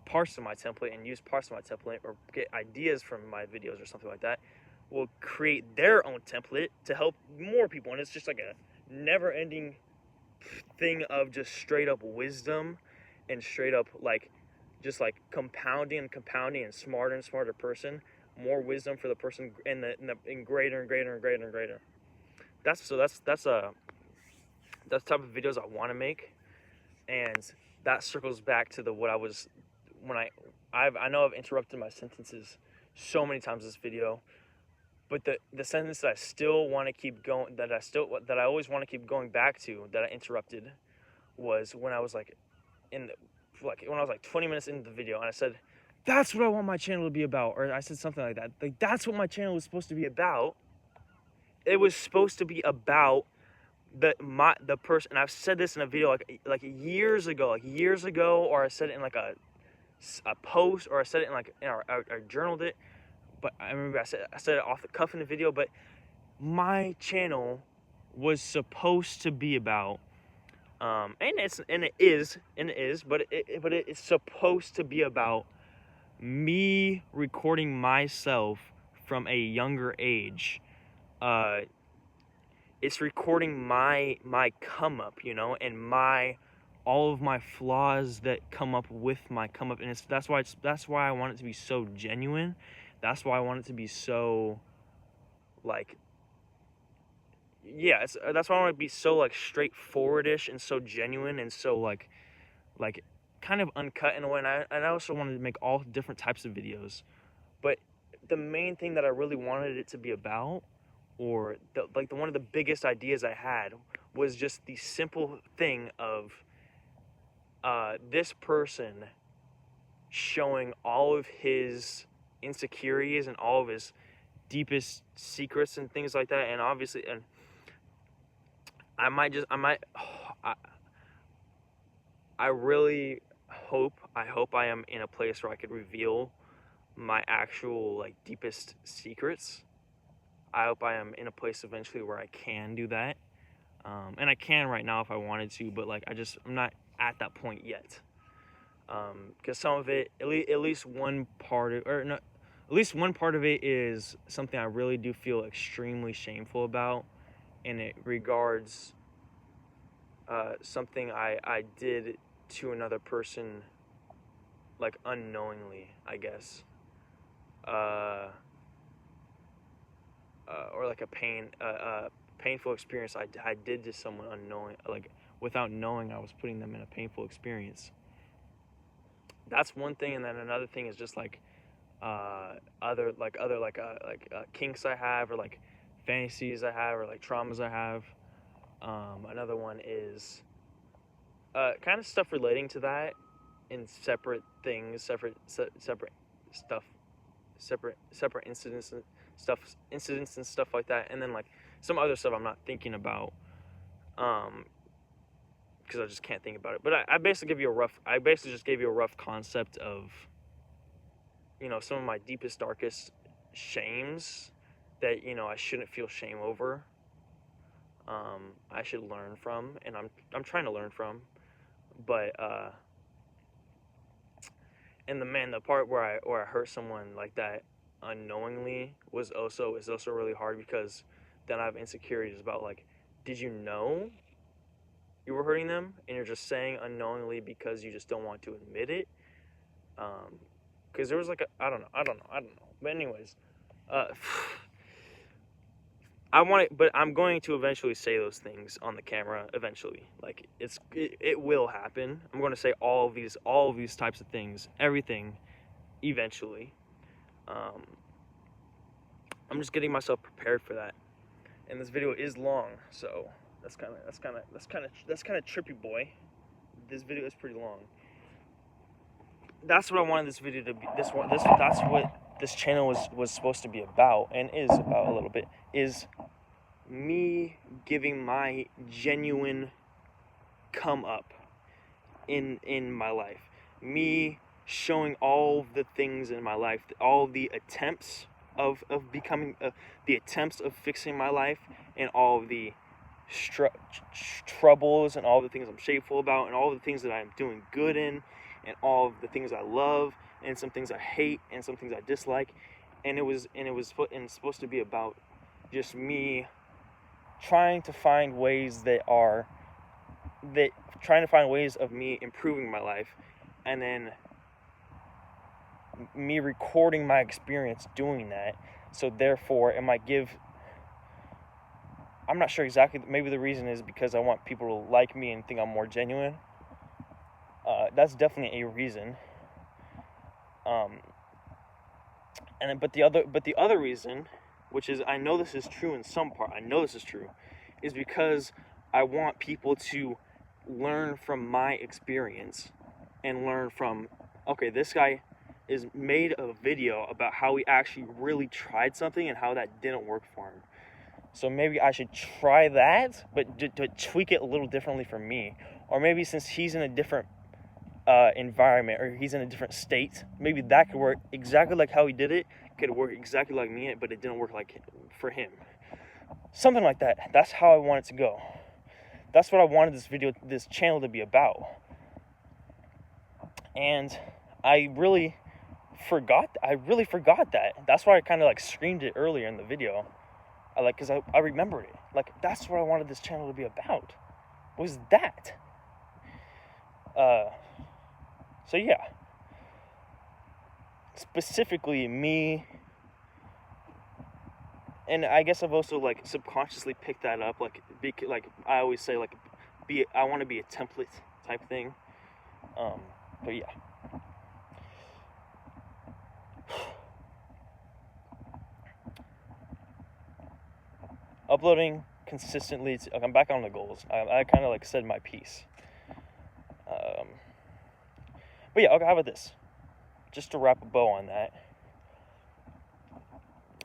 parts of my template and use parts of my template, or get ideas from my videos or something like that, will create their own template to help more people, and it's just like a never-ending thing of just straight up wisdom and straight up just compounding and smarter person, more wisdom for the person, and greater and greater and greater and greater. That's the type of videos I want to make, and that circles back to I know I've interrupted my sentences so many times in this video, but the sentence that I still want to keep going, that I always want to keep going back to, that I interrupted, was when I was when I was 20 minutes into the video, and I said, that's what I want my channel to be about, or I said something like that. Like, that's what my channel was supposed to be about. It was supposed to be about the person, and I've said this in a video like years ago, or I said it in like a post, or I said it in I journaled it. But I remember I said it off the cuff in the video, but my channel was supposed to be about, and it is, but it's supposed to be about me recording myself from a younger age. It's recording my come up, and all of my flaws that come up with my come up, and that's why I want it to be so genuine. That's why I want it to be so, that's why I want it to be so, straightforward-ish, and so genuine, and so, kind of uncut in a way. And I also wanted to make all different types of videos. But the main thing that I really wanted it to be about, or, one of the biggest ideas I had, was just the simple thing of this person showing all of his insecurities and all of his deepest secrets and things like that. And obviously, and I really hope I am in a place where I could reveal my actual like deepest secrets. I hope I am in a place eventually where I can do that. And I can right now if I wanted to, but like I'm not at that point yet. Because some of it, at least one part of, or no, at least one part of it is something I really do feel extremely shameful about, and it regards something I did to another person, like unknowingly, I guess, or like a painful experience I did to someone unknowing, like without knowing I was putting them in a painful experience. That's one thing, and then another thing is just like other kinks I have, or like fantasies I have, or like traumas I have. Another one is kind of stuff relating to that in separate things, separate stuff, separate incidents and stuff like that, and then like some other stuff I'm not thinking about, because I just can't think about it. But I basically just gave you a rough concept of, some of my deepest, darkest shames that, I shouldn't feel shame over. I should learn from, and I'm trying to learn from. But and the part where I hurt someone like that unknowingly is also really hard, because then I have insecurities about, like, did you know you were hurting them and you're just saying unknowingly because you just don't want to admit it? Because there was like I don't know. But anyways, but I'm going to eventually say those things on the camera eventually. Like it will happen. I'm going to say all of these types of things, everything, eventually. I'm just getting myself prepared for that. And this video is long, so that's kind of trippy, boy. This video is pretty long. That's what I wanted this video to be. That's what this channel was supposed to be about, and is about a little bit, is me giving my genuine come up in my life, me showing all the things in my life, all the attempts of becoming, the attempts of fixing my life, and all of the troubles, and all the things I'm shameful about, and all the things that I'm doing good in, and all of the things I love, and some things I hate, and some things I dislike. And it was supposed to be about just me trying to find ways of me improving my life, and then me recording my experience doing that. So therefore, I'm not sure exactly, maybe the reason is because I want people to like me and think I'm more genuine. That's definitely a reason. But the other reason, which is, I know this is true in some part, is because I want people to learn from my experience, and learn from, okay, this guy is made a video about how he actually really tried something and how that didn't work for him. So maybe I should try that, but to tweak it a little differently for me. Or maybe since he's in a different environment, or he's in a different state, maybe that could work exactly like how he did it, could work exactly like me, but it didn't work like for him. Something like that. That's how I want it to go. That's what I wanted this channel to be about. And I really forgot that. That's why I kind of like screamed it earlier in the video. Because I remembered it. Like, that's what I wanted this channel to be about. Was that. So yeah. Specifically me. And I guess I've also like subconsciously picked that up. Like I always say, like, I want to be a template type thing. But yeah. Uploading consistently. I'm back on the goals. I kind of like said my piece. But yeah, okay, how about this? Just to wrap a bow on that.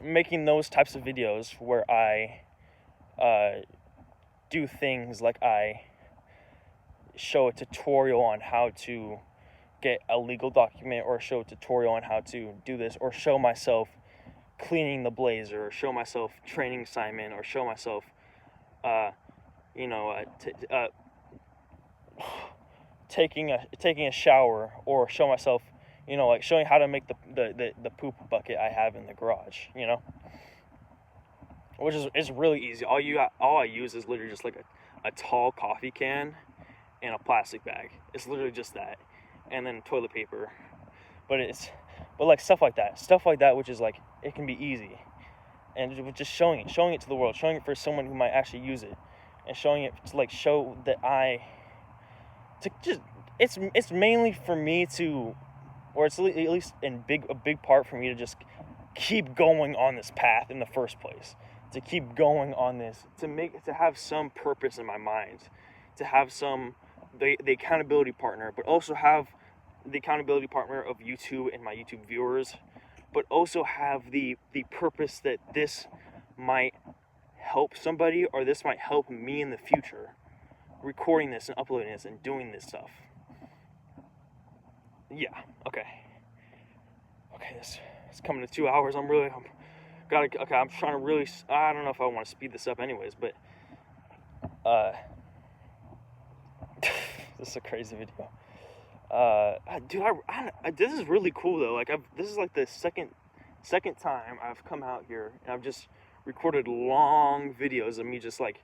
Making those types of videos where I do things like I show a tutorial on how to get a legal document or show a tutorial on how to do this, or show myself cleaning the blazer, or show myself training Simon, or show myself taking a shower, or show myself, like showing how to make the poop bucket I have in the garage, which is really easy. All I use is literally just like a tall coffee can and a plastic bag. It's literally just that, and then toilet paper. But like stuff like that, which is like, it can be easy, and just showing it to the world, showing it for someone who might actually use it, and showing it to like show that it's mainly for me to, or it's at least a big part for me to just keep going on this path in the first place, to keep going on this, to have some purpose in my mind, to have the accountability partner, but also have the accountability partner of YouTube and my YouTube viewers, but also have the purpose that this might help somebody, or this might help me in the future, recording this and uploading this and doing this stuff. Yeah, okay, it's coming to 2 hours. I'm trying to really, I don't know if I want to speed this up anyways, but this is a crazy video. Dude, this is really cool though. Like, this is like the second time I've come out here and I've just recorded long videos of me just like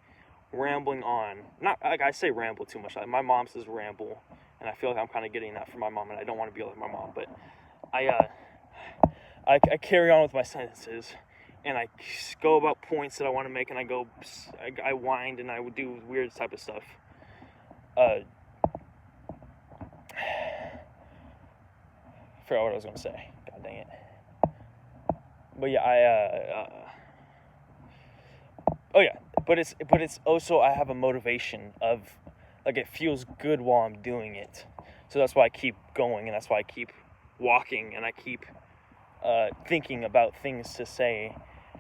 rambling on. Not like I say ramble too much. Like, my mom says ramble, and I feel like I'm kind of getting that from my mom, and I don't want to be like my mom. But I carry on with my sentences, and I go about points that I want to make, and I wind, and I would do weird type of stuff. I forgot what I was going to say. God dang it. But yeah, but it's also, I have a motivation of, like, it feels good while I'm doing it. So that's why I keep going, and that's why I keep walking, and I keep thinking about things to say,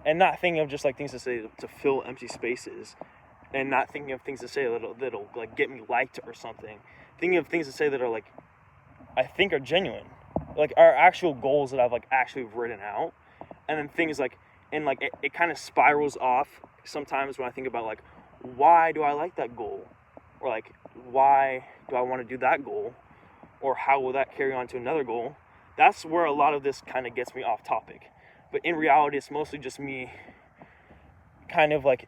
and not thinking of just like things to say to fill empty spaces, and not thinking of things to say that'll like get me liked or something. Thinking of things to say that are like, I think are genuine, like are actual goals that I've like actually written out, and then things like, and like it kind of spirals off sometimes when I think about like, why do I like that goal, or like, why do I want to do that goal, or how will that carry on to another goal. That's where a lot of this kind of gets me off topic. But in reality, it's mostly just me kind of like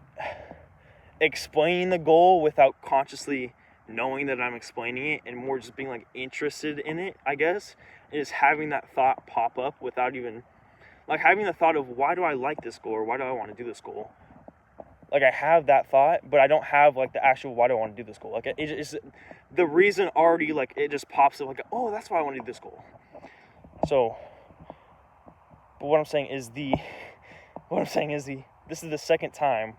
explaining the goal without consciously knowing that I'm explaining it, and more just being like interested in it, I guess. And just having that thought pop up without even, like, having the thought of, why do I like this goal, or why do I want to do this goal? Like, I have that thought, but I don't have like the actual, why do I want to do this goal? Like, it's the reason already, like, it just pops up like, oh, that's why I want to do this goal. So, but what I'm saying is this is the second time.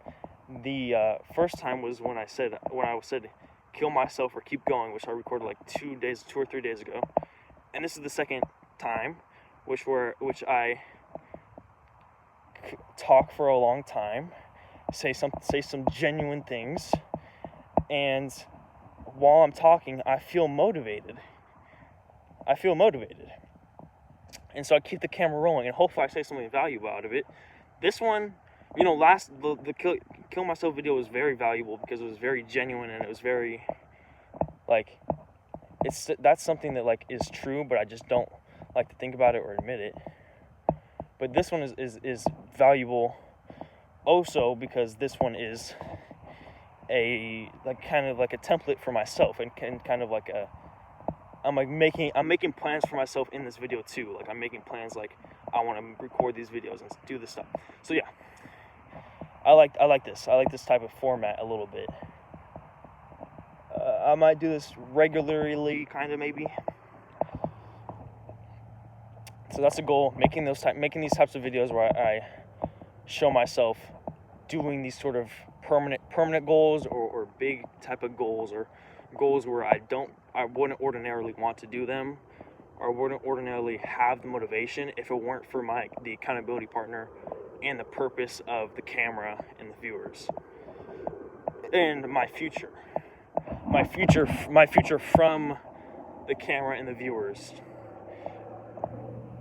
The first time was when I said kill myself or keep going, which I recorded like 2 or 3 days ago. And this is the second time, which I talk for a long time, say some genuine things, and while I'm talking, I feel motivated. And so I keep the camera rolling, and hopefully I say something valuable out of it. This one, the kill myself video was very valuable because it was very genuine, and it was very, like, that's something that like is true, but I just don't like to think about it or admit it. But this one is valuable also because this one is a like kind of like a template for myself, and kind of like I'm making plans for myself in this video too. Like, I'm making plans, like, I want to record these videos and do this stuff. So yeah, I like this type of format a little bit. I might do this regularly, kind of, maybe. So that's a goal, making these types of videos where I show myself doing these sort of permanent goals, or big type of goals, or goals where I wouldn't ordinarily want to do them, or wouldn't ordinarily have the motivation if it weren't for the accountability partner and the purpose of the camera and the viewers. And my future from the camera and the viewers.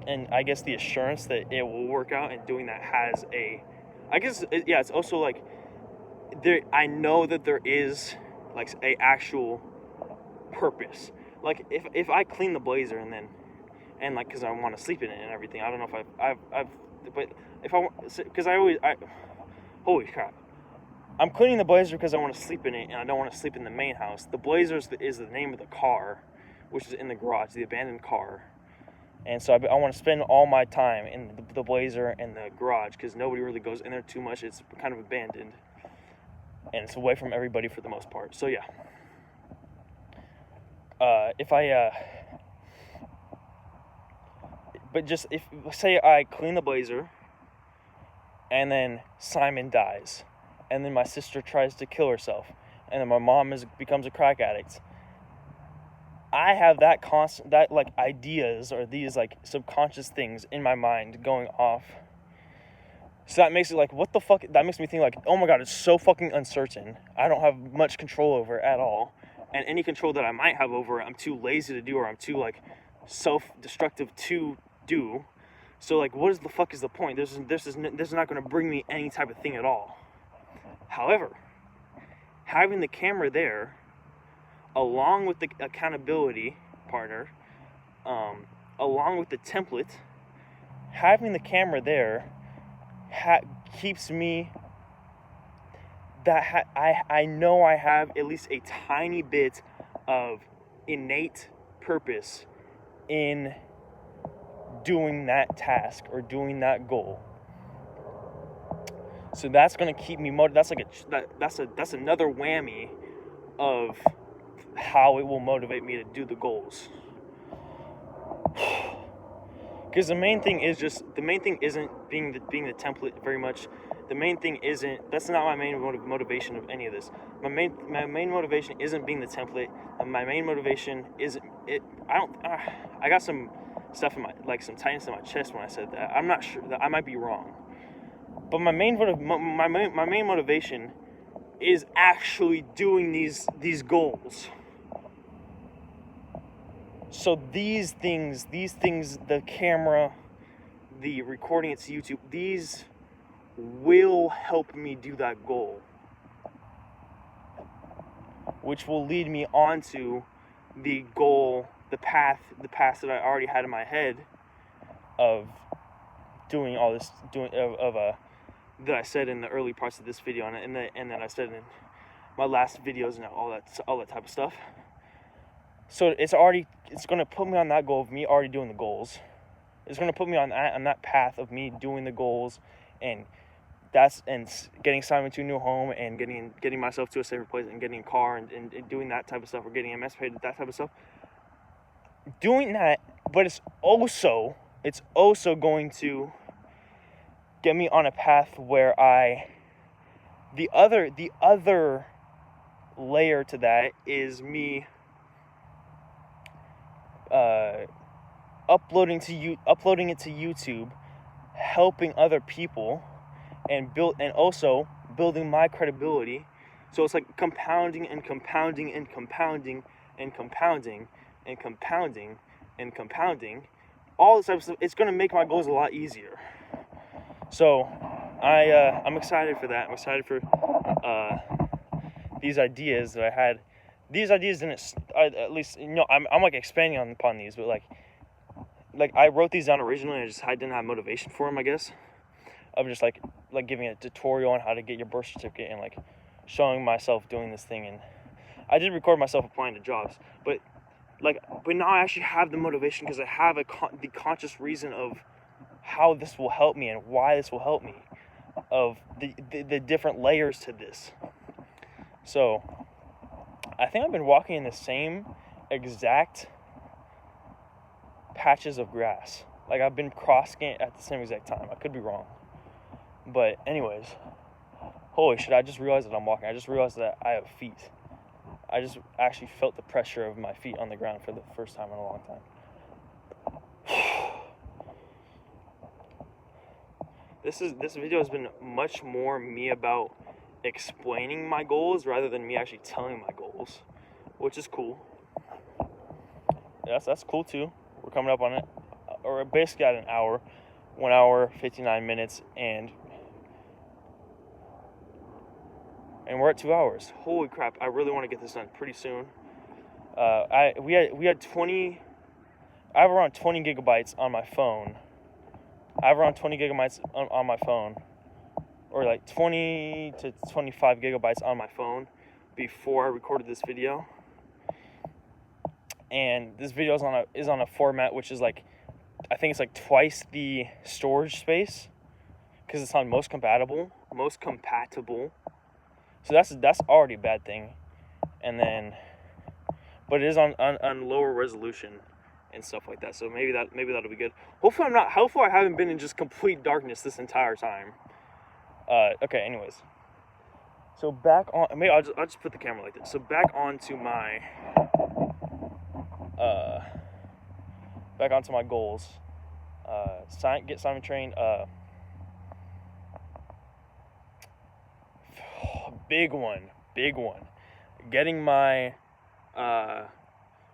And I guess the assurance that it will work out and doing that has it's also like, I know that there is like a actual purpose. Like if I clean the Blazer and like, cause I want to sleep in it and everything. I don't know if but if holy crap. I'm cleaning the Blazer because I want to sleep in it and I don't want to sleep in the main house. The Blazer is the name of the car, which is in the garage, the abandoned car. And so I want to spend all my time in the Blazer and the garage because nobody really goes in there too much. It's kind of abandoned. And it's away from everybody for the most part. So yeah. If say I clean the Blazer and then Simon dies and then my sister tries to kill herself and then my mom becomes a crack addict, I have that ideas or these like subconscious things in my mind going off. So that makes it like, what the fuck? That makes me think like, oh my God, it's so fucking uncertain. I don't have much control over it at all. And any control that I might have over it, I'm too lazy to do, or I'm too like self-destructive to do. So like, what is the fuck is the point? This is not going to bring me any type of thing at all. However, having the camera there, along with the accountability partner, along with the template, having the camera there keeps me I know I have at least a tiny bit of innate purpose in doing that task or doing that goal. So that's gonna keep me motivated. That's another whammy of how it will motivate me to do the goals. Because the main thing isn't being the template very much. The main thing that's not my main motivation of any of this. My main motivation isn't being the template. My main motivation isn't it. I got some stuff in some tightness in my chest when I said that. I'm not sure, that I might be wrong. But my main motivation is actually doing these goals. So these things, the camera, the recording it to YouTube, these will help me do that goal, which will lead me onto the goal, the path that I already had in my head of doing all this, that I said in the early parts of this video, and that I said in my last videos and all that type of stuff. So it's going to put me on that goal of me already doing the goals. It's going to put me on that path of me doing the goals, and getting Simon to a new home, and getting myself to a safer place, and getting a car, and doing that type of stuff, or getting emancipated, that type of stuff. Doing that, but it's also going to get me on a path where the other layer to that is me uploading it to YouTube, helping other people, and also building my credibility. So it's like compounding and compounding and compounding and compounding and compounding and compounding. All this type of stuff. It's gonna make my goals a lot easier. So I'm excited for that. I'm excited for these ideas that I had. These ideas didn't, at least, I'm like expanding upon these, but like I wrote these down originally, and I didn't have motivation for them, I guess. Of just like giving a tutorial on how to get your birth certificate, and like showing myself doing this thing. And I did record myself applying to jobs, but now I actually have the motivation because I have the conscious reason of how this will help me and why this will help me, of the different layers to this. So I think I've been walking in the same exact patches of grass. Like I've been crossing it at the same exact time. I could be wrong. But anyways, holy shit, I just realized that I'm walking. I just realized that I have feet. I just actually felt the pressure of my feet on the ground for the first time in a long time. This video has been much more me about explaining my goals rather than me actually telling my goals, which is cool. that's cool too. We're coming up on it, or basically at an hour, 1 hour 59 minutes, and we're at 2 hours. Holy crap! I really want to get this done pretty soon. We had 20. I have around 20 gigabytes on my phone. On my phone, or like 20 to 25 gigabytes on my phone before I recorded this video. And this video is on a format which is like, I think it's like twice the storage space, because it's on most compatible. So that's already a bad thing. And then, but it is on lower resolution and stuff like that. So maybe that'll be good. Hopefully I haven't been in just complete darkness this entire time. Okay. Anyways, so back on. Maybe I'll just put the camera like this. So back onto my goals. Get Simon trained. Big one. Getting my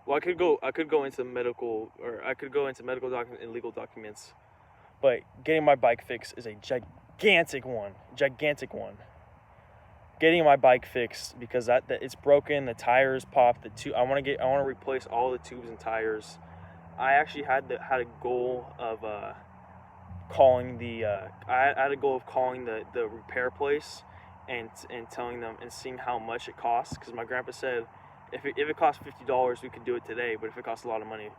well, I could go into medical documents and legal documents, but getting my bike fixed is a gigantic one. Getting my bike fixed, because that it's broken, the tires popped, I want to replace all the tubes and tires. I actually had a goal of calling the repair place and telling them and seeing how much it costs, because my grandpa said if it costs $50 we could do it today, but if it costs a lot of money,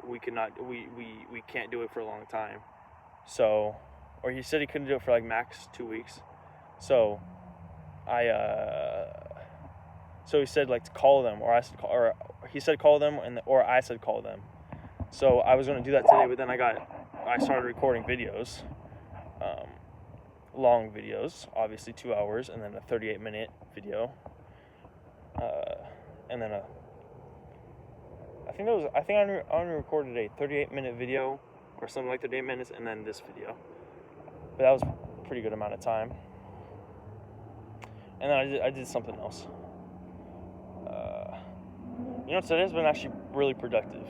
we can't do it for a long time. So, or he said he couldn't do it for like max 2 weeks. So so he said like to call them, or he said call them, or I said call them. So I was going to do that today, but then I started recording videos, long videos, obviously 2 hours, and then a 38-minute video, and then I only recorded a 38-minute video, or something like 38 minutes, and then this video. But that was a pretty good amount of time. And then I did something else. Today's been actually really productive.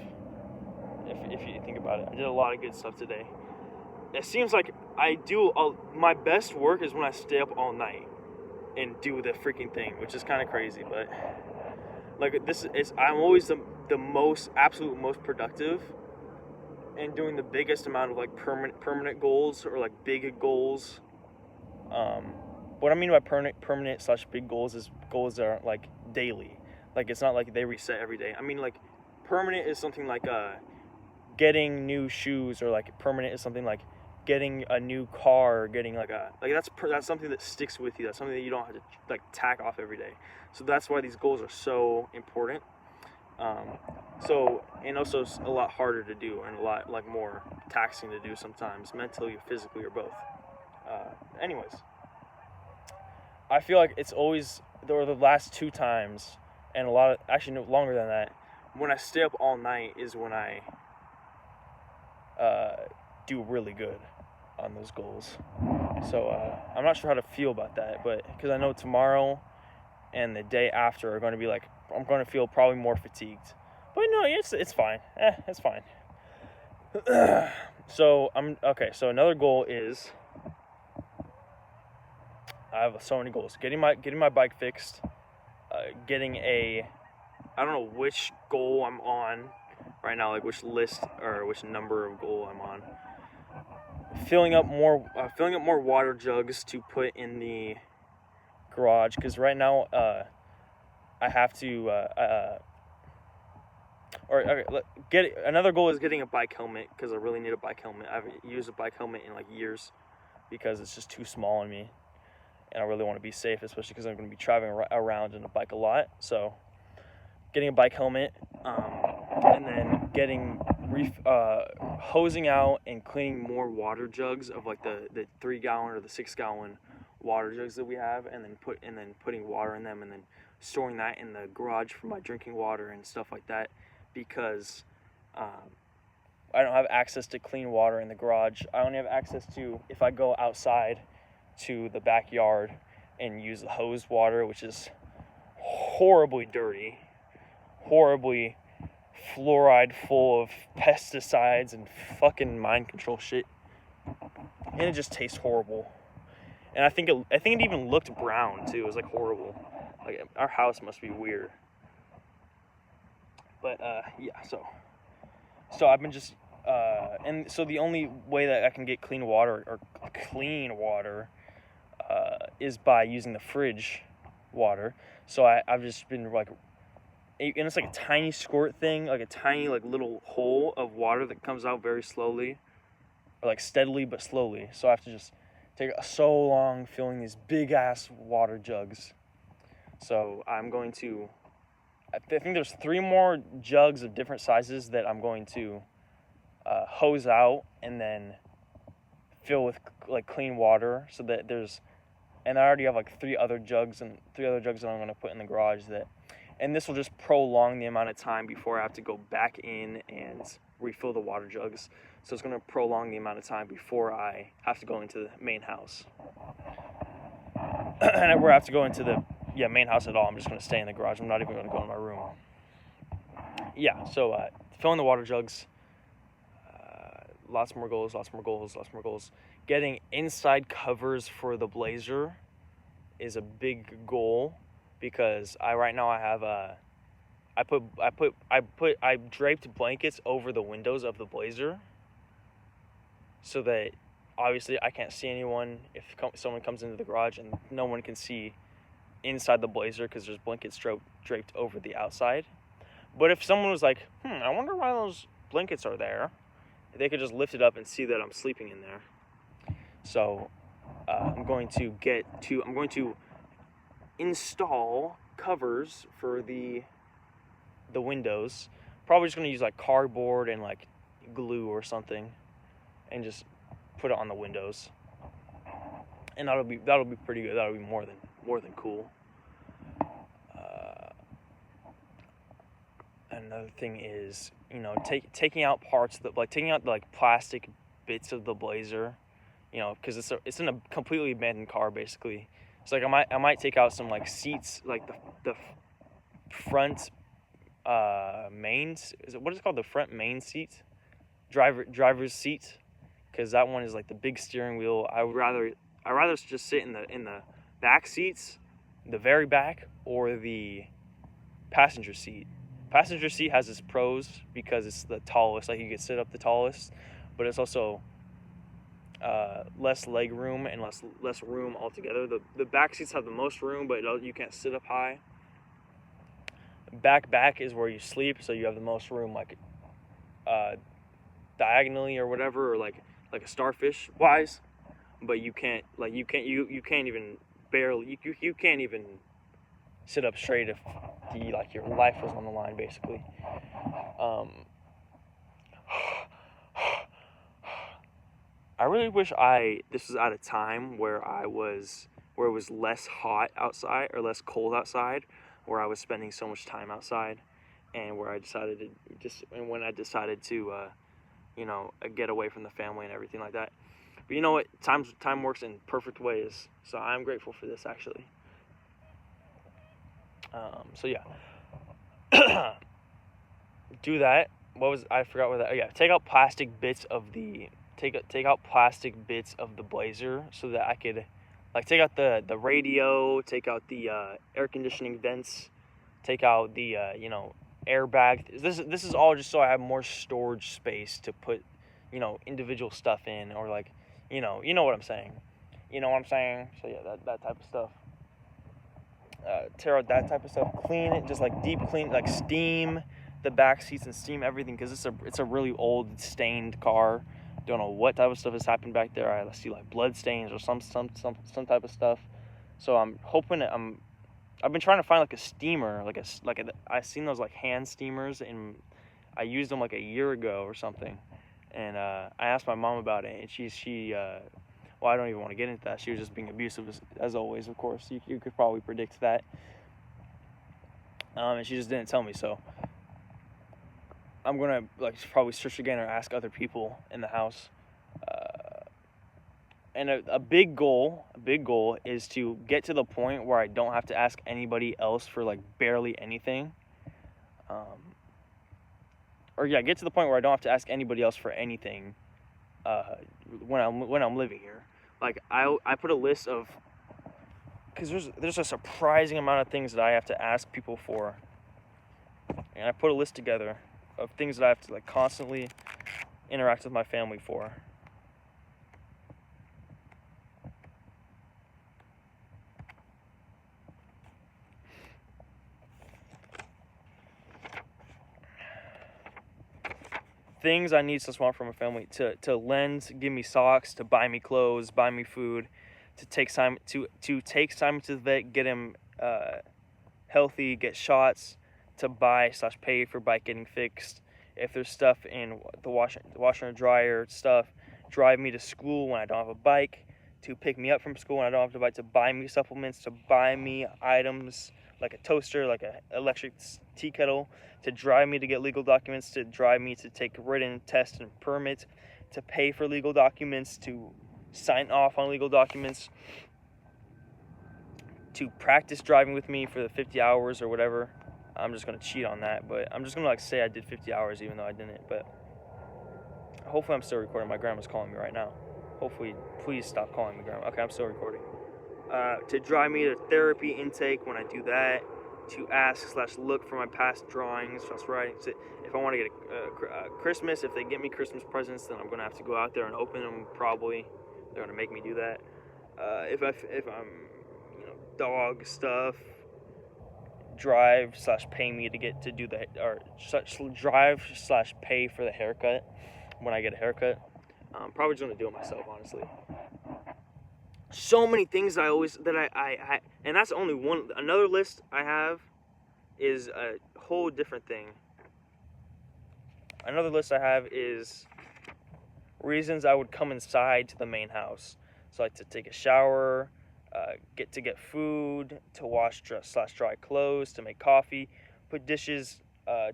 If you think about it, I did a lot of good stuff today. It seems like I do my best work is when I stay up all night and do the freaking thing, which is kind of crazy. But like I'm always the absolute most productive and doing the biggest amount of like permanent goals, or like big goals. What I mean by permanent/big goals is goals that aren't like daily. Like, it's not like they reset every day. I mean, like, permanent is something like getting new shoes, or like permanent is something like getting a new car, or getting that's something that sticks with you. That's something that you don't have to like tack off every day. So that's why these goals are so important. And also it's a lot harder to do, and a lot like more taxing to do sometimes, mentally or physically, or both. Anyways, I feel like it's always, or the last 2 times, and no, longer than that, when I stay up all night is when I do really good on those goals. So I'm not sure how to feel about that, but because I know tomorrow and the day after are going to be like, I'm going to feel probably more fatigued. But no, it's fine. It's fine. So another goal is, I have so many goals. Getting my bike fixed. Getting I don't know which goal I'm on right now, like which list or which number of goal I'm on. Filling up more water jugs to put in the garage, because right now I have to another goal is getting a bike helmet, because I really need a bike helmet. I haven't used a bike helmet in like years, because it's just too small on me, and I really want to be safe, especially because I'm going to be traveling around in a bike a lot. So getting a bike helmet, and then hosing out and cleaning more water jugs of like the 3-gallon or the 6-gallon water jugs that we have, and then putting water in them, and then storing that in the garage for my drinking water and stuff like that, because I don't have access to clean water in the garage. I only have access to, if I go outside to the backyard and use the hose water, which is horribly dirty, horribly fluoride full of pesticides and fucking mind control shit, and it just tastes horrible. And I think it even looked brown too. It was like horrible. Like, our house must be weird. But yeah, so I've been just and so the only way that I can get clean water is by using the fridge water. So I've just been like, and it's like a tiny squirt thing, like a tiny like little hole of water that comes out very slowly, or like steadily but slowly. So I have to just take so long filling these big ass water jugs. So I'm going to, I think there's 3 more jugs of different sizes that I'm going to hose out and then fill with like clean water, so that and I already have like 3 other jugs that I'm going to put in the garage, and this will just prolong the amount of time before I have to go back in and refill the water jugs. So it's going to prolong the amount of time before I have to go into the main house. And where I have to go into the main house at all, I'm just going to stay in the garage. I'm not even going to go in my room. Yeah, so filling the water jugs, lots more goals. Getting inside covers for the Blazer is a big goal, because I draped blankets over the windows of the Blazer, so that obviously I can't see anyone if someone comes into the garage, and no one can see inside the Blazer because there's blankets draped over the outside. But if someone was like, I wonder why those blankets are there, they could just lift it up and see that I'm sleeping in there. So I'm going to install covers for the windows. Probably just going to use like cardboard and like glue or something, and just put it on the windows. And that'll be pretty good. That'll be more than cool. Another thing is, taking out parts taking out the plastic bits of the Blazer, because it's in a completely abandoned car basically. So like I might take out some like seats, like the front mains. What is it called? The front main seat, driver's seat, because that one is like the big steering wheel. I would rather just sit in the back seats, the very back, or the passenger seat. Passenger seat has its pros because it's the tallest, like you can sit up the tallest, but it's also less leg room and less room altogether. The back seats have the most room, but you can't sit up high. Back is where you sleep, so you have the most room, like diagonally or whatever, or like a starfish wise. But you can't even sit up straight if your life was on the line basically. I really wish this was at a time where it was less hot outside or less cold outside, where I was spending so much time outside, and where I decided to get away from the family and everything like that. But you know what? Time works in perfect ways, so I'm grateful for this actually. So yeah, do that. I forgot what that. Oh yeah, take out plastic bits of the Blazer, so that I could take out the radio, take out the air conditioning vents, take out the airbag. This is all just so I have more storage space to put individual stuff in, or you know what I'm saying. So yeah, that type of stuff. Tear out that type of stuff, clean it, just deep clean, steam the back seats and steam everything, because it's a really old, stained car. Don't know what type of stuff has happened back there. I see blood stains or some type of stuff. So I'm hoping I've been trying to find a steamer, I've seen those hand steamers, and I used them a year ago or something. And I asked my mom about it, and she well, I don't even want to get into that. She was just being abusive, as always, of course. You could probably predict that. And she just didn't tell me, so I'm going to probably search again or ask other people in the house. And a big goal is to get to the point where I don't have to ask anybody else for barely anything. get to the point where I don't have to ask anybody else for anything when I'm living here. Like I put a list of, because there's a surprising amount of things that I have to ask people for, and I put a list together of things that I have to like constantly interact with my family for. Things I need / want from a family: to lend, give me socks, to buy me clothes, buy me food, to take Simon take Simon to the vet, get him healthy, get shots, to buy / pay for bike getting fixed. If there's stuff in the washer and dryer stuff, drive me to school when I don't have a bike, to pick me up from school when I don't have a bike, to buy me supplements, to buy me items like a toaster, like an electric tea kettle, to drive me to get legal documents, to drive me to take written test and permit, to pay for legal documents, to sign off on legal documents, to practice driving with me for the 50 hours or whatever. I'm just going to cheat on that, but I'm just going to like say I did 50 hours even though I didn't. But hopefully I'm still recording. My grandma's calling me right now. Hopefully, please stop calling me, grandma. Okay, I'm still recording. To drive me to therapy intake when I do that, to ask / look for my past drawings / writings. If I want to get a Christmas, if they get me Christmas presents, then I'm going to have to go out there and open them, probably. They're going to make me do that. If I'm, dog stuff, drive / pay me to get to do that, or drive / pay for the haircut when I get a haircut. I'm probably just going to do it myself, honestly. So many things I and that's only one. Another list I have is a whole different thing. Another list I have is reasons I would come inside to the main house. So like to take a shower, get food, to wash / dry clothes, to make coffee, put dishes, to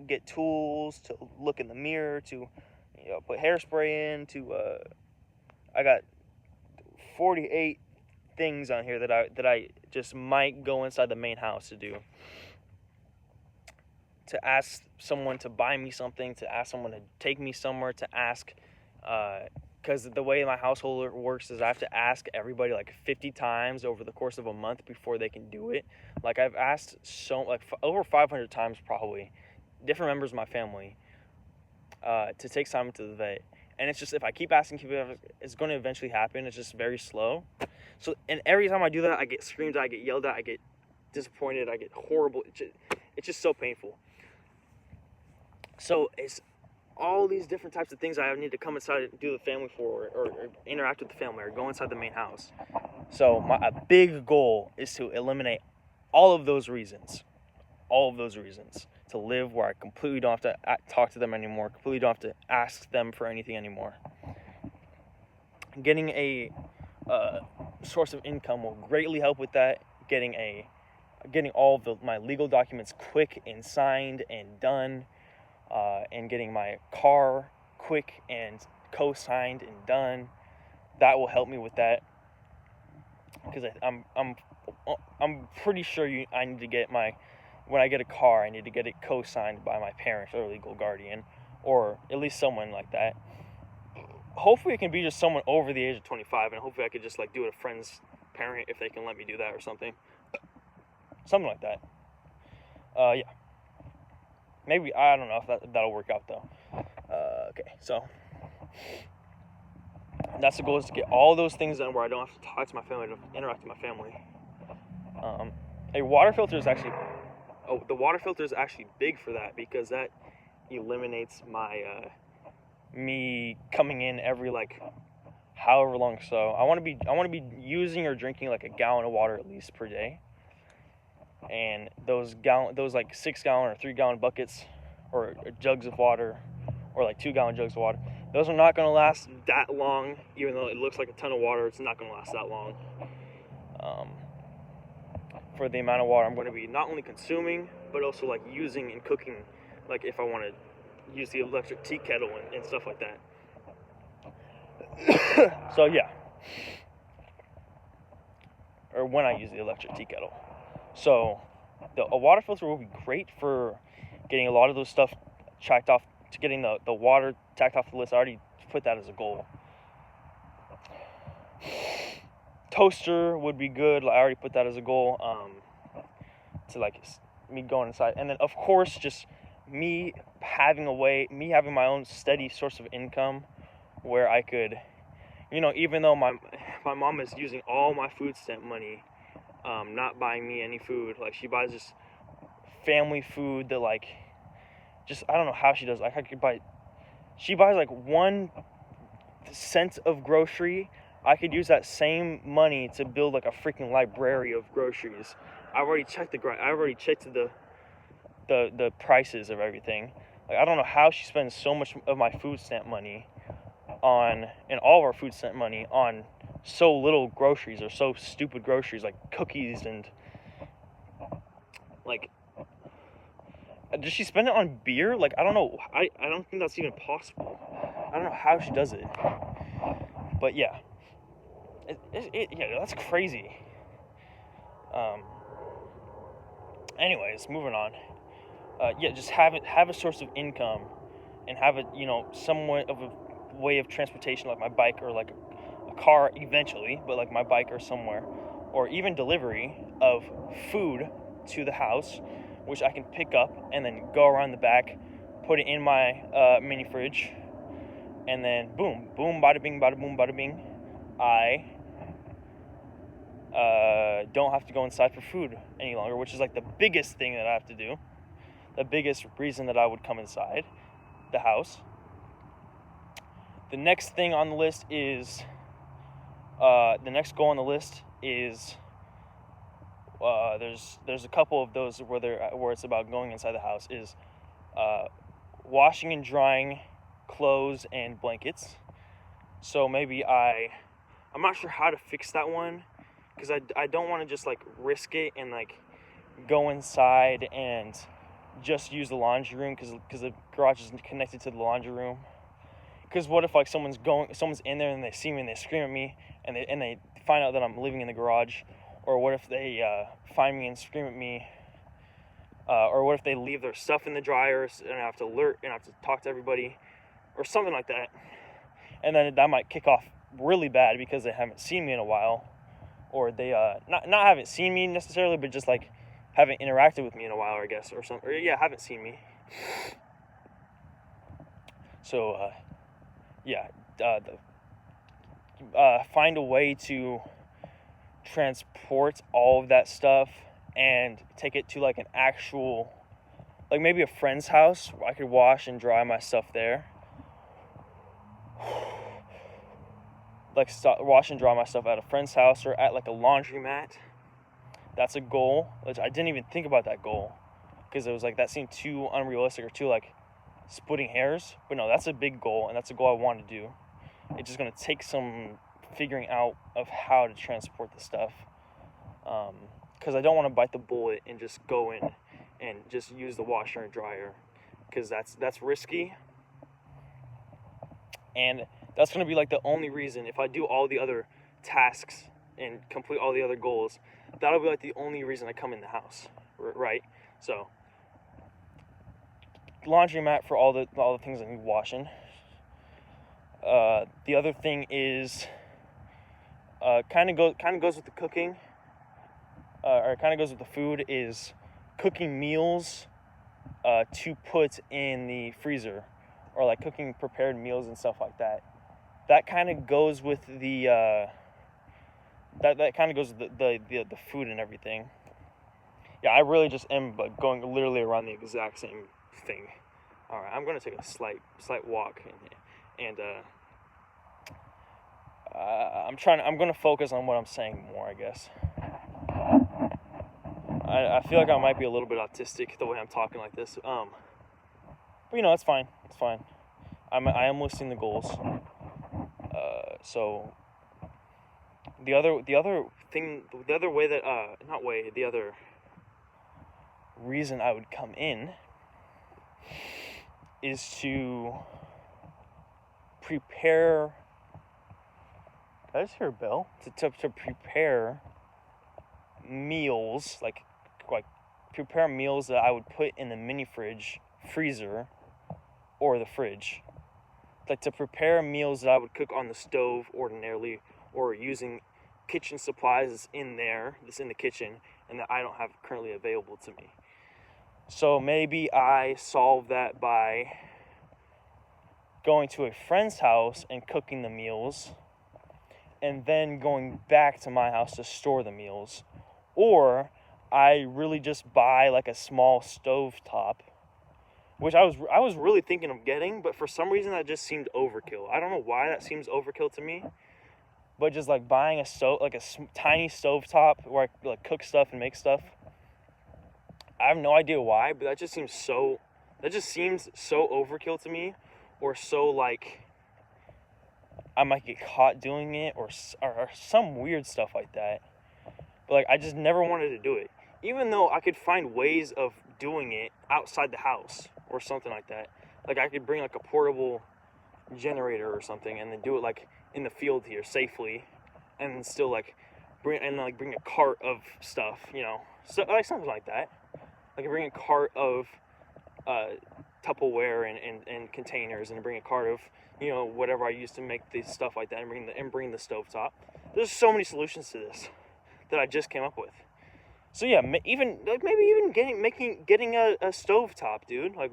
get tools, to look in the mirror, to put hairspray in, to I got 48 things on here that I just might go inside the main house to do. To ask someone to buy me something, to ask someone to take me somewhere, to ask, because the way my household works is I have to ask everybody like 50 times over the course of a month before they can do it. Like I've asked over 500 times probably, different members of my family, to take Simon to the vet. And it's just, if I keep asking, it's going to eventually happen. It's just very slow. So, and every time I do that, I get screamed at, I get yelled at, I get disappointed, I get horrible. It's just so painful. So it's all these different types of things I need to come inside and do the family for, or interact with the family, or go inside the main house. So a big goal is to eliminate all of those reasons. To live where I completely don't have to talk to them anymore, completely don't have to ask them for anything anymore. Getting a source of income will greatly help with that. Getting all of my legal documents quick and signed and done, and getting my car quick and co-signed and done, that will help me with that. Because I'm pretty sure I need to get when I get a car, I need to get it co-signed by my parents or legal guardian, or at least someone like that. Hopefully it can be just someone over the age of 25, and hopefully I could just like do it a friend's parent if they can let me do that or something. Something like that. Yeah. Maybe, I don't know if that'll work out though. Okay, so that's the goal, is to get all those things done where I don't have to talk to my family, to interact with my family. A water filter is actually... the water filter is actually big for that, because that eliminates my me coming in every like however long. So I want to be using or drinking like a gallon of water at least per day. And those like 6 gallon or 3 gallon buckets or jugs of water, or like 2 gallon jugs of water, those are not going to last that long. Even though it looks like a ton of water, it's not going to last that long. For the amount of water I'm going to be not only consuming, but also like using and cooking, like if I want to use the electric tea kettle and stuff like that. So yeah, or when I use the electric tea kettle. So a water filter will be great for getting a lot of those stuff checked off, to getting the water tacked off the list. I already put that as a goal. Toaster would be good. I already put that as a goal, to like me going inside. And then of course just me having my own steady source of income where I could, even though my mom is using all my food stamp money, not buying me any food. Like, she buys just family food that, like, just, I don't know how she does. Like, she buys like 1 cent of grocery. I could use that same money to build like a freaking library of groceries. I already checked the prices of everything. Like, I don't know how she spends so much of my food stamp money and all of our food stamp money on so little groceries, or so stupid groceries like cookies and like, does she spend it on beer? Like, I don't know. I don't think that's even possible. I don't know how she does it. But yeah. Yeah, that's crazy. Anyways, moving on. Yeah, just have a source of income, and have it, somewhat of a way of transportation, like my bike, or like a car eventually, but like my bike or somewhere, or even delivery of food to the house, which I can pick up and then go around the back, put it in my mini fridge, and then boom, boom, bada bing, bada boom, bada bing. I don't have to go inside for food any longer, which is like the biggest thing that I have to do. The biggest reason that I would come inside the house. The next thing on the list is, the next goal on the list is, there's a couple of those where it's about going inside the house, is washing and drying clothes and blankets. So maybe I'm not sure how to fix that one, because I don't want to just like risk it and like go inside and just use the laundry room, because the garage is connected to the laundry room. Because what if like someone's in there and they see me and they scream at me, and they find out that I'm living in the garage? Or what if they find me and scream at me? Or what if they leave their stuff in the dryer and I have to alert and I have to talk to everybody, or something like that? And then that might kick off really bad because they haven't seen me in a while, or they not haven't seen me necessarily, but just like haven't interacted with me in a while, I guess, or something. Or yeah, haven't seen me. So find a way to transport all of that stuff and take it to like an actual, like maybe a friend's house where I could wash and dry my stuff there. Like wash and dry my stuff at a friend's house, or at like a laundromat. That's a goal, which I didn't even think about that goal, because it was like, that seemed too unrealistic, or too like splitting hairs. But no, that's a big goal, and that's a goal I want to do. It's just going to take some figuring out of how to transport the stuff, because I don't want to bite the bullet and just go in and just use the washer and dryer, because that's risky. And that's going to be like the only reason, if I do all the other tasks and complete all the other goals, that'll be like the only reason I come in the house, right? So laundromat for all the things I need washing. The other thing is, kind of goes with the cooking, or kind of goes with the food, is cooking meals to put in the freezer, or like cooking prepared meals and stuff like that. That kind of goes with the that kind of goes with the food and everything. Yeah, I really just am going literally around the exact same thing. All right, I'm gonna take a slight walk, and I'm gonna focus on what I'm saying more, I guess. I feel like I might be a little bit autistic the way I'm talking like this. But it's fine. It's fine. I am listing the goals. So the other reason I would come in is to prepare. Did I just hear a bell? To prepare meals, like prepare meals that I would put in the mini fridge freezer or the fridge. Like to prepare meals that I would cook on the stove ordinarily, or using kitchen supplies that's in the kitchen, and that I don't have currently available to me. So maybe I solve that by going to a friend's house and cooking the meals, and then going back to my house to store the meals. Or I really just buy like a small stove top, which I was really thinking of getting, but for some reason that just seemed overkill. I don't know why that seems overkill to me, but just like buying a tiny stove top where I like cook stuff and make stuff. I have no idea why, but that just seems so overkill to me, or so like I might get caught doing it, or some weird stuff like that. But like I just never wanted to do it, even though I could find ways of doing it outside the house or something like that. Like I could bring like a portable generator or something, and then do it like in the field here safely, and then still like bring a cart of stuff, so like something like that. I could bring a cart of Tupperware and containers, and bring a cart of whatever I use to make this stuff like that, and bring the stovetop. There's so many solutions to this that I just came up with. So yeah, maybe even getting a stovetop, dude. Like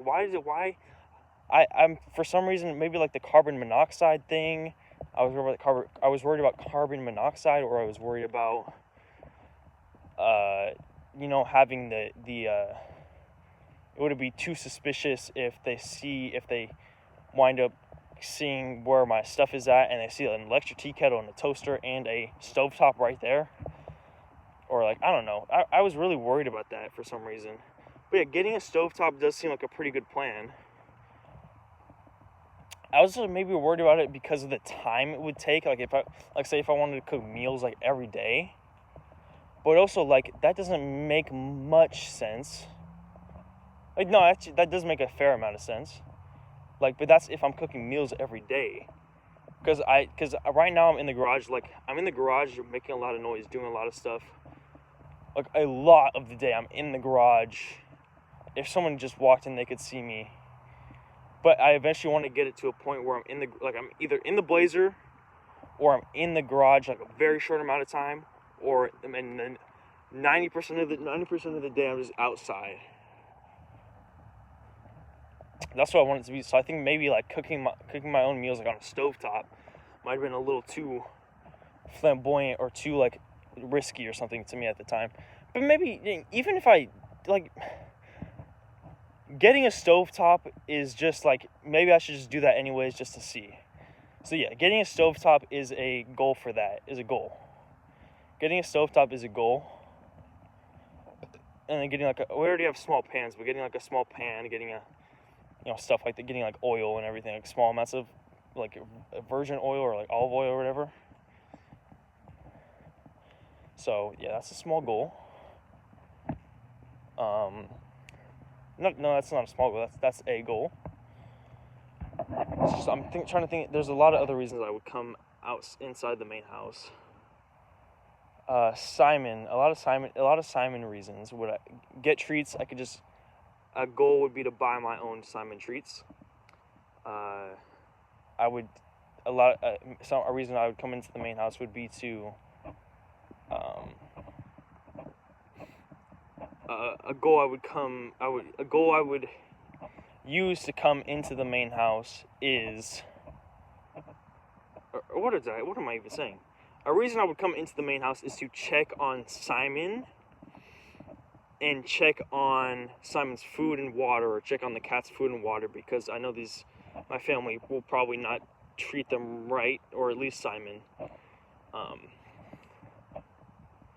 I'm for some reason, maybe like the carbon monoxide thing. I was worried about carbon monoxide, or I was worried about having it would be too suspicious if they wind up seeing where my stuff is at, and they see an electric tea kettle and a toaster and a stovetop right there. Or like, I don't know. I was really worried about that for some reason. But yeah, getting a stovetop does seem like a pretty good plan. I was maybe worried about it because of the time it would take. Like if I wanted to cook meals like every day. But also like that doesn't make much sense. Like no, actually that does make a fair amount of sense. Like, but that's if I'm cooking meals every day. Because right now I'm in the garage making a lot of noise, doing a lot of stuff. Like a lot of the day I'm in the garage. If someone just walked in, they could see me. But I eventually want to get it to a point where I'm either in the Blazer, or I'm in the garage like a very short amount of time, or and then 90% of the day I'm just outside. That's what I want it to be. So I think maybe like cooking my own meals like on a stovetop might have been a little too flamboyant or too like risky or something to me at the time. But maybe even if I like getting a stovetop is just like, maybe I should just do that anyways just to see. So yeah, getting a stovetop is a goal for that. Getting a stovetop is a goal. And then getting we already have small pans, but getting like a small pan, getting a stuff like that, getting like oil and everything, like small amounts of like virgin oil or like olive oil or whatever. So yeah, that's a small goal. No, that's not a small goal. That's a goal. It's just, trying to think. There's a lot of other reasons I would come out inside the main house. A lot of Simon reasons. Would I get treats? A goal would be to buy my own Simon treats. A reason I would come into the main house would be to a goal I would use to come into the main house is, or what am I even saying? A reason I would come into the main house is to check on Simon and check on Simon's food and water, or check on the cat's food and water, because I know my family will probably not treat them right, or at least Simon.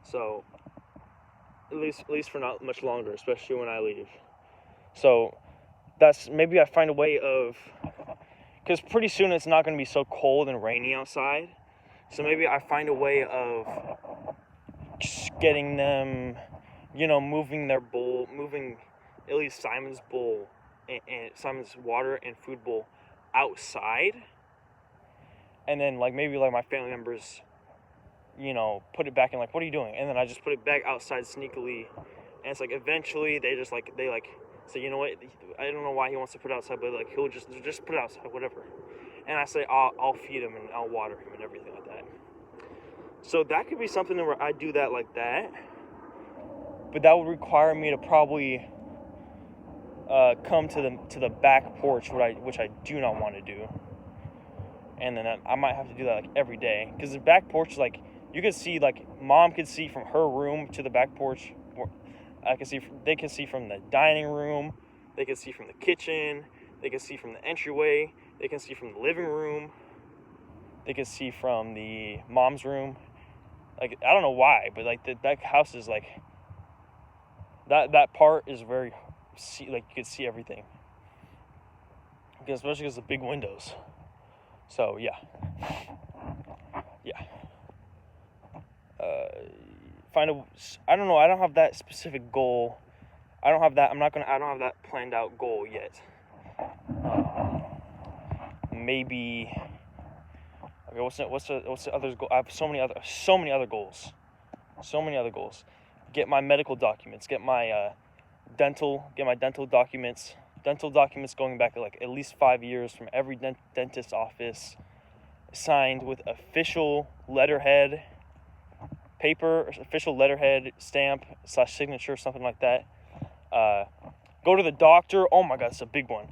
So at least for not much longer, especially when I leave. So maybe I find a way of, because pretty soon it's not going to be so cold and rainy outside. So maybe I find a way of just getting them, moving at least Simon's bowl and Simon's water and food bowl outside. And then maybe my family members, put it back in, what are you doing? And then I just put it back outside sneakily. And it's eventually they say, you know what, I don't know why he wants to put it outside, but like he'll just put it outside, whatever. And I say I'll feed him and I'll water him and everything like that. So that could be something where I do that like that, but that would require me to probably come to the back porch, which I do not want to do. And then I might have to do that like every day, because the back porch, like you can see, like mom could see from her room to the back porch. They can see from the dining room, they can see from the kitchen, they can see from the entryway, they can see from the living room, they can see from the mom's room. Like, I don't know why, but like that house is like, that part is very, like you can see everything, especially because of the big windows. So yeah. I don't know, I don't have that specific goal. I don't have that planned out goal yet. Maybe, okay, what's the other goal? I have so many other goals. Get my medical documents, get my dental documents going back like at least 5 years from every dentist office, signed with official letterhead paper, official letterhead stamp / signature, something like that. Go to the doctor. Oh my god, it's a big one.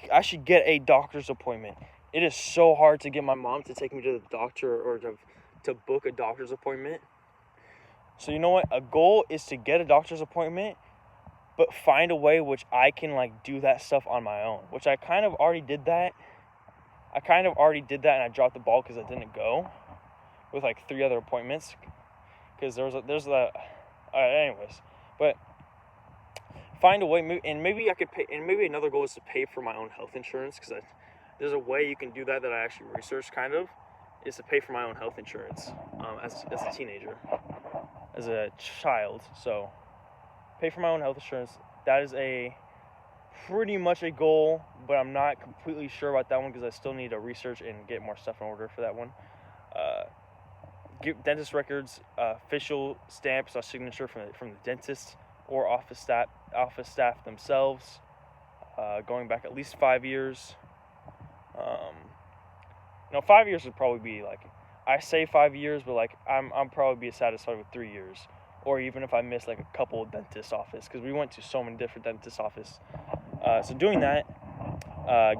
I should get a doctor's appointment. It is so hard to get my mom to take me to the doctor or to book a doctor's appointment. So you know what? A goal is to get a doctor's appointment, but find a way which I can like do that stuff on my own, which I kind of already did that. And I dropped the ball because I didn't go with like 3 other appointments, because anyways. But find a way, and maybe I could pay, and maybe another goal is to pay for my own health insurance, because there's a way you can do that I actually researched, kind of, is to pay for my own health insurance as a teenager, as a child. So pay for my own health insurance. That is pretty much a goal, but I'm not completely sure about that one, because I still need to research and get more stuff in order for that one. Get dentist records, official stamp / signature from the dentist or office staff themselves, going back at least 5 years. 5 years would probably be like, I say 5 years, but like I'm probably be satisfied with 3 years, or even if I miss like a couple of dentist office, because we went to so many different dentist office. So doing that,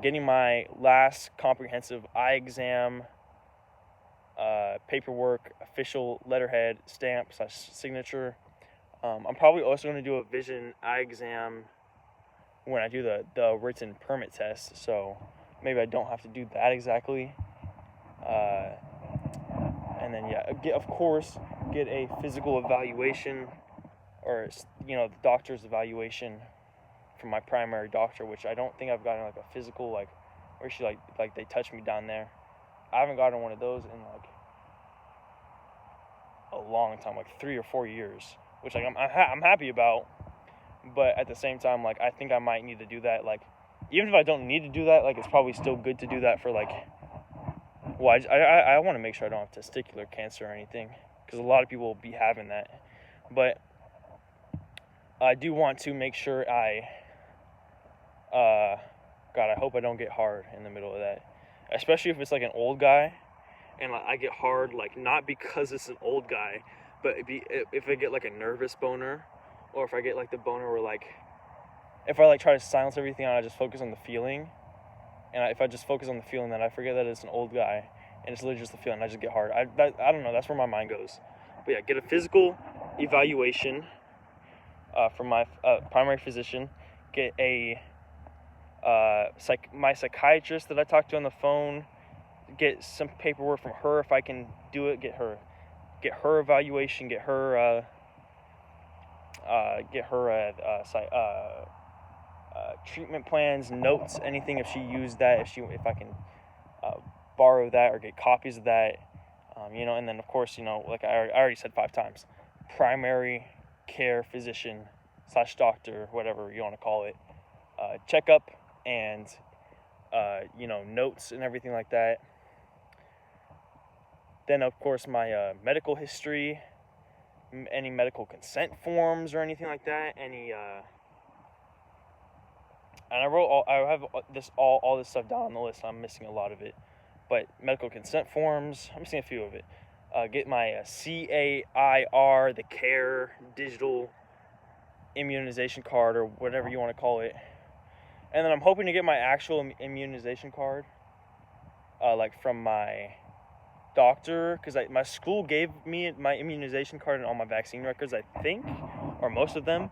getting my last comprehensive eye exam, paperwork, official letterhead stamp / signature. I'm probably also going to do a vision eye exam when I do the written permit test, so maybe I don't have to do that exactly. And then get a physical evaluation, or the doctor's evaluation from my primary doctor, which I don't think I've gotten like a physical, like where she like they touch me down there. I haven't gotten one of those in like a long time, like 3 or 4 years, which like I'm happy about, but at the same time, like I think I might need to do that. Like, even if I don't need to do that, like it's probably still good to do that for like, well, I want to make sure I don't have testicular cancer or anything, because a lot of people will be having that. But I do want to make sure I hope I don't get hard in the middle of that, especially if it's like an old guy, and like I get hard, like not because it's an old guy, but if I get like a nervous boner, or if I get like the boner where like, if I like try to silence everything and I just focus on the feeling, and if I just focus on the feeling, then I forget that it's an old guy, and it's literally just the feeling. I just get hard. I don't know. That's where my mind goes. But yeah, get a physical evaluation from my primary physician. Get my psychiatrist that I talked to on the phone. Get some paperwork from her if I can do it. Get her evaluation. Get her treatment plans, notes, anything, if she used that, if I can borrow that or get copies of that, and then of course, like I already said 5 times, primary care physician / doctor, whatever you want to call it, checkup, and notes and everything like that. Then of course my medical history, any medical consent forms or anything like that, any and I have all this stuff down on the list. I'm missing a lot of it, but medical consent forms, I'm missing a few of it. Get my CAIR, the CARE digital immunization card, or whatever you want to call it. And then I'm hoping to get my actual immunization card, like from my doctor, because my school gave me my immunization card and all my vaccine records, I think, or most of them.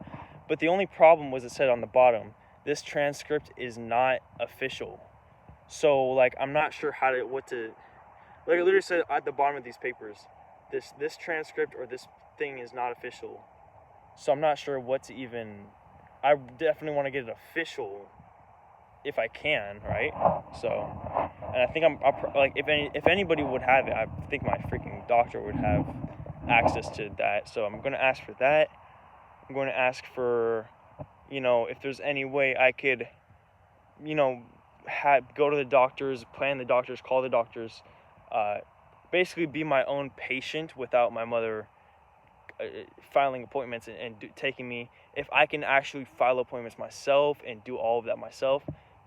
But the only problem was, it said on the bottom, this transcript is not official. So like, I'm not sure what to. Like, it literally said at the bottom of these papers, this transcript or this thing is not official. So I'm not sure what to even. I definitely want to get it official if I can, right? So, and I think I'll like, if anybody would have it, I think my freaking doctor would have access to that. So I'm going to ask for that. I'm going to ask for, if there's any way I could, go to the doctors, plan the doctors, call the doctors, basically be my own patient without my mother filing appointments and taking me. If I can actually file appointments myself and do all of that myself,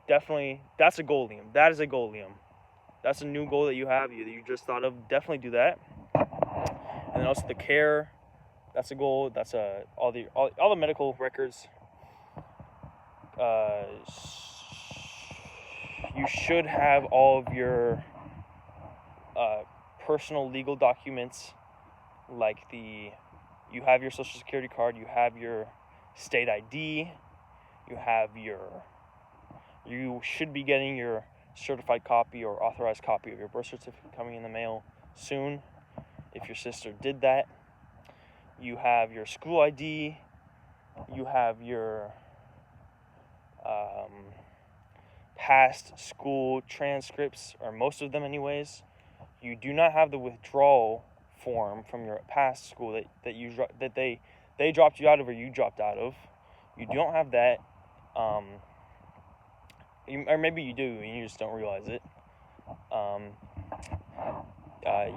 definitely, that's a goal, Liam. That is a goal, Liam. That's a new goal that you have, that you just thought of. Definitely do that. And then also the CARE, that's a goal. That's all the medical records. You should have all of your personal legal documents, like you have your social security card, you have your state ID, you should be getting your certified copy or authorized copy of your birth certificate coming in the mail soon, if your sister did that. You have your school ID, you have your past school transcripts, or most of them anyways. You do not have the withdrawal form from your past school that they dropped you out of, or you dropped out of. You don't have that, or maybe you do and you just don't realize it.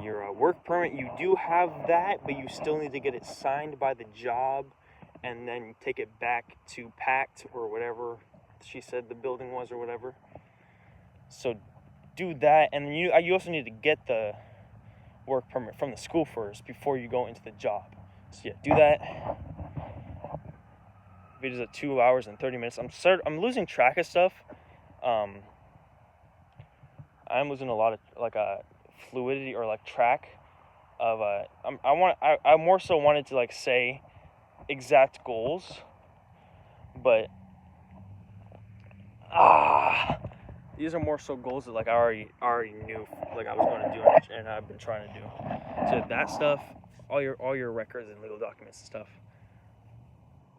Your work permit, you do have that, but you still need to get it signed by the job and then take it back to PACT or whatever she said the building was, or whatever. So do that, and then you also need to get the work permit from the school first before you go into the job. So yeah, do that. Video's at 2 hours and 30 minutes. I'm losing track of stuff. I'm losing a lot of fluidity, or track of I more so wanted to say exact goals, but these are more so goals that I already knew I was going to do, and I've been trying to do. So that stuff, all your records and legal documents and stuff.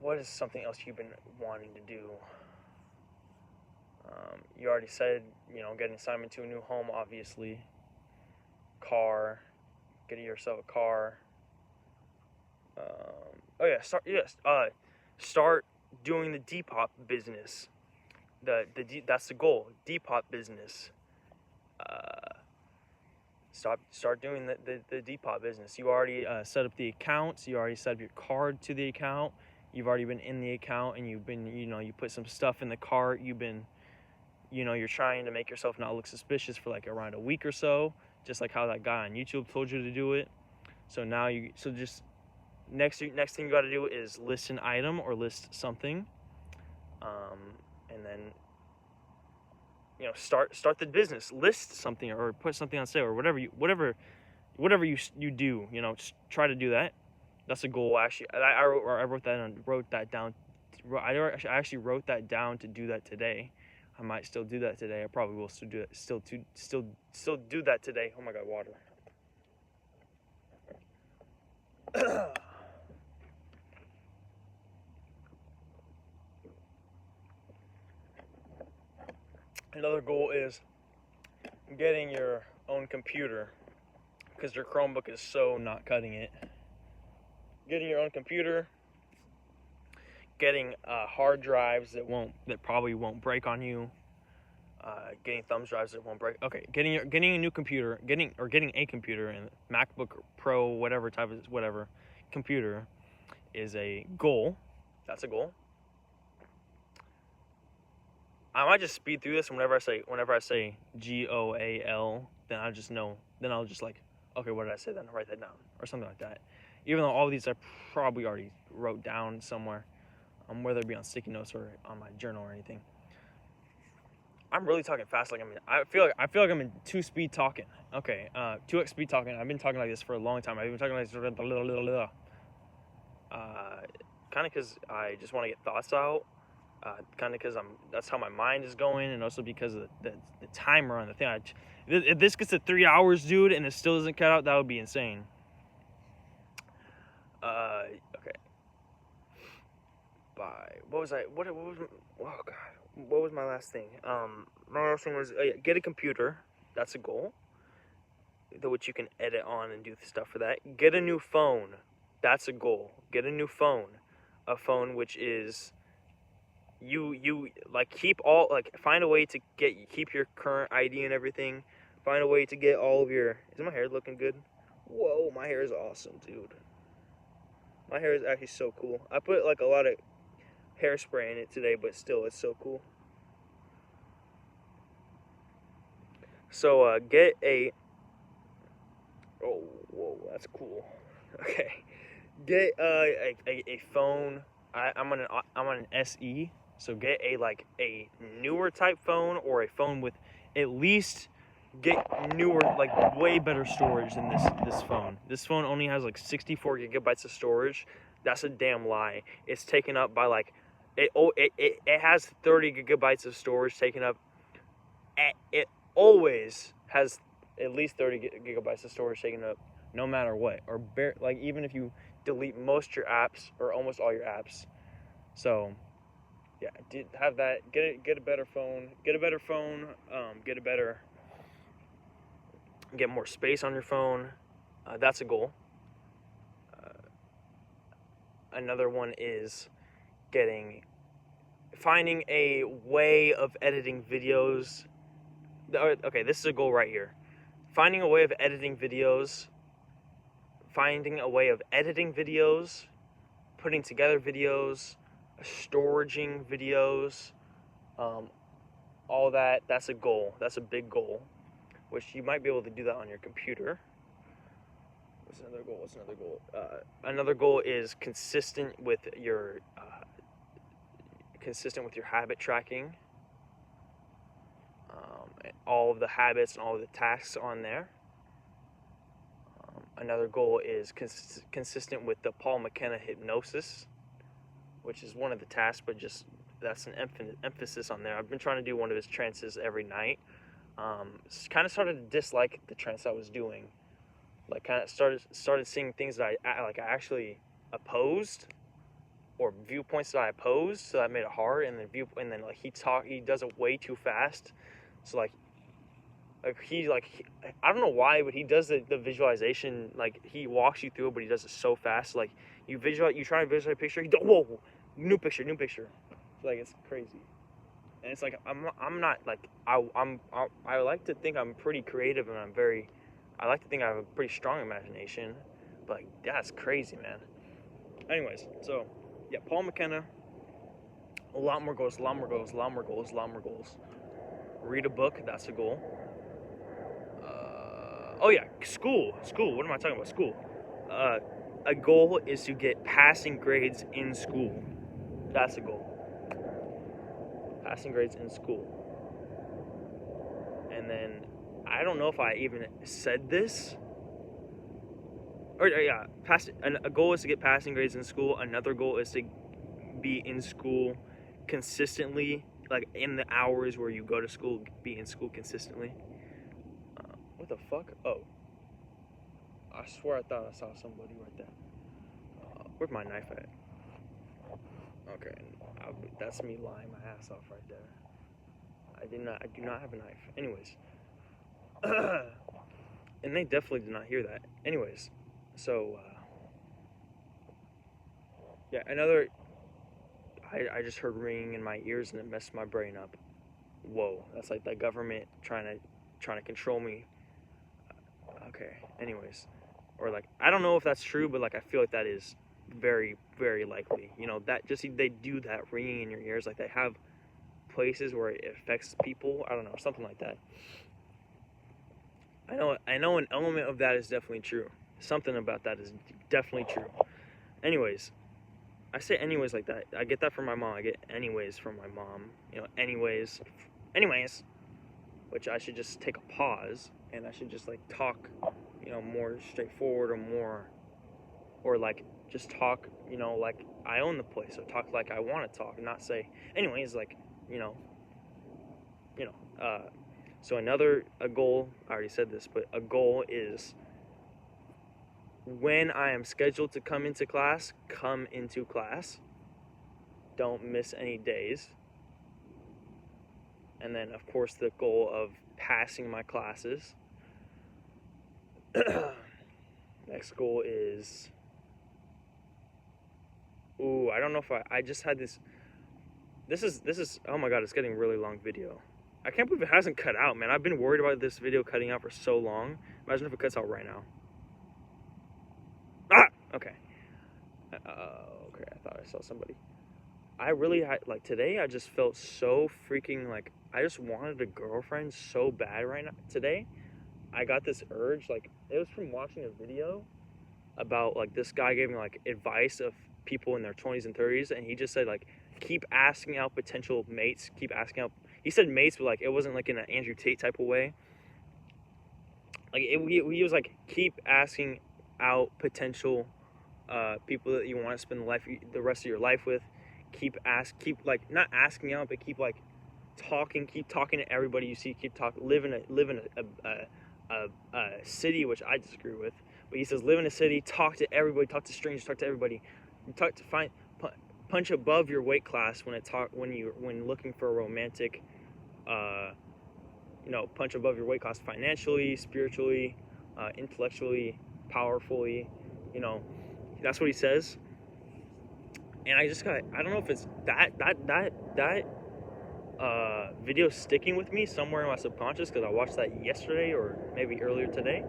What is something else you've been wanting to do? You already said, getting assignment to a new home, obviously. Car, getting yourself a car. Start doing the Depop business. That's the goal. Depop business. Start doing the Depop business. You already set up the accounts. You already set up your card to the account. You've already been in the account, and you've been, you put some stuff in the cart. You've been, you're trying to make yourself not look suspicious for around a week or so, just like how that guy on YouTube told you to do it. So now just next thing you got to do is list an item or list something, and then start the business. List something or put something on sale, or whatever you do. Just try to do that. That's a goal. Actually, I wrote that down. I actually wrote that down to do that today. I might still do that today. I probably will still do it. Still do that today. Oh my God, water. Another goal is getting your own computer, because your Chromebook is so not cutting it. Getting your own computer, getting hard drives that probably won't break on you. Getting thumb drives that won't break. Okay, getting a new computer, getting a computer, and MacBook Pro, whatever computer, is a goal. That's a goal. I might just speed through this. Whenever I say GOAL, then I just know. Then I'll just like, okay, what did I say? Then I'll write that down or something like that. Even though all of these I probably already wrote down somewhere, whether it be on sticky notes or on my journal or anything. I'm really talking fast. Like I feel like I'm in 2-speed talking. Okay, 2x speed talking. I've been talking like this for a long time. I've been talking like this, kind of because I just want to get thoughts out. Kind of because that's how my mind is going, and also because of the timer on the thing. If this gets to 3 hours, dude, and it still doesn't cut out, that would be insane. Okay. What was my last thing? My last thing was get a computer. That's a goal. Which you can edit on and do stuff for that. Get a new phone. That's a goal. Get a new phone. A phone which is you like find a way to keep your current ID and everything. Find a way to get all of your. Is my hair looking good? Whoa, my hair is awesome, dude. My hair is actually so cool. I put like a lot of hairspray in it today, but still, it's so cool. So get a. Oh, whoa, that's cool. Okay, get a phone. I'm on an SE. So get a newer type phone, or a phone with at least get newer, like way better storage than this phone. This phone only has like 64 gigabytes of storage. That's a damn lie. It's taken up by like it has 30 gigabytes of storage taken up. It always has at least 30 gigabytes of storage taken up, no matter what, or like even if you delete most of your apps or almost all your apps. So yeah, have that. Get a better phone. Get more space on your phone. That's a goal. Another one is finding a way of editing videos. Okay, this is a goal right here. Finding a way of editing videos. Putting together videos. Storaging videos, all that's a goal. That's a big goal, which you might be able to do that on your computer. What's another goal? Another goal is consistent with your habit tracking, all of the habits and all of the tasks on there. Another goal is consistent with the Paul McKenna hypnosis, which is one of the tasks, but just that's an emphasis on there. I've been trying to do one of his trances every night. Kind of started to dislike the trance I was doing. Like, kind of started seeing things that I actually opposed, or viewpoints that I opposed, so that made it hard. And then like he does it way too fast. So like I don't know why, but he does the visualization, like he walks you through it, but he does it so fast. Like you try to visualize a picture, whoa, new picture. So, like, it's crazy. And it's like I'm not like I like to think I'm pretty creative, and I like to think I have a pretty strong imagination, but like that's crazy, man. Anyways, so yeah, Paul McKenna. A lot more goals. Read a book. That's a goal. Oh yeah, school. What am I talking about? School. A goal is to get passing grades in school. That's a goal. Passing grades in school. And then I don't know if I even said this. Or yeah, a goal is to get passing grades in school. Another goal is to be in school consistently, like in the hours where you go to school, be in school consistently. What the fuck? Oh. I swear I thought I saw somebody right there. Where's my knife at? Okay, that's me lying my ass off right there. I do not have a knife. Anyways. And they definitely did not hear that. Anyways. So, yeah, I just heard ringing in my ears and it messed my brain up. Whoa, that's like the government trying to control me. Okay, anyways. Or like, I don't know if that's true, but like I feel like that is very, very likely. You know, that just they do that ringing in your ears, like they have places where it affects people. I don't know, something like that. I know an element of that is definitely true. Something about that is definitely true. Anyways, I say anyways like that. I get that from my mom. I get anyways from my mom. You know, anyways, which I should just take a pause and I should just like talk, you know, more straightforward or like just talk, you know, like I own the place, so talk like I want to talk, not say anyways, like, you know. So a goal, I already said this, but a goal is when I am scheduled to come into class, come into class. Don't miss any days. And then, of course, the goal of passing my classes. Next goal is... Ooh, I don't know if I just had this... This is... Oh my god, it's getting a really long video. I can't believe it hasn't cut out, man. I've been worried about this video cutting out for so long. Imagine if it cuts out right now. Ah! Okay. Okay, I thought I saw somebody. I really had, like, today I just felt so freaking, like, I just wanted a girlfriend so bad right now. Today, I got this urge, like, it was from watching a video about, like, this guy gave me, like, advice of people in their 20s and 30s, and he just said, like, keep asking out potential mates, keep asking out, he said mates, but, like, it wasn't, like, in an Andrew Tate type of way. Like, he was, like, keep asking out potential people that you want to spend the rest of your life with. Keep like not asking out, but keep like keep talking to everybody you see. Live in a city, which I disagree with. But he says live in a city, talk to everybody, talk to strangers, talk to everybody. Punch above your weight class when looking for a romantic. Punch above your weight class financially, spiritually, intellectually, powerfully. You know, that's what he says. And I don't know if it's that video sticking with me somewhere in my subconscious because I watched that yesterday or maybe earlier today.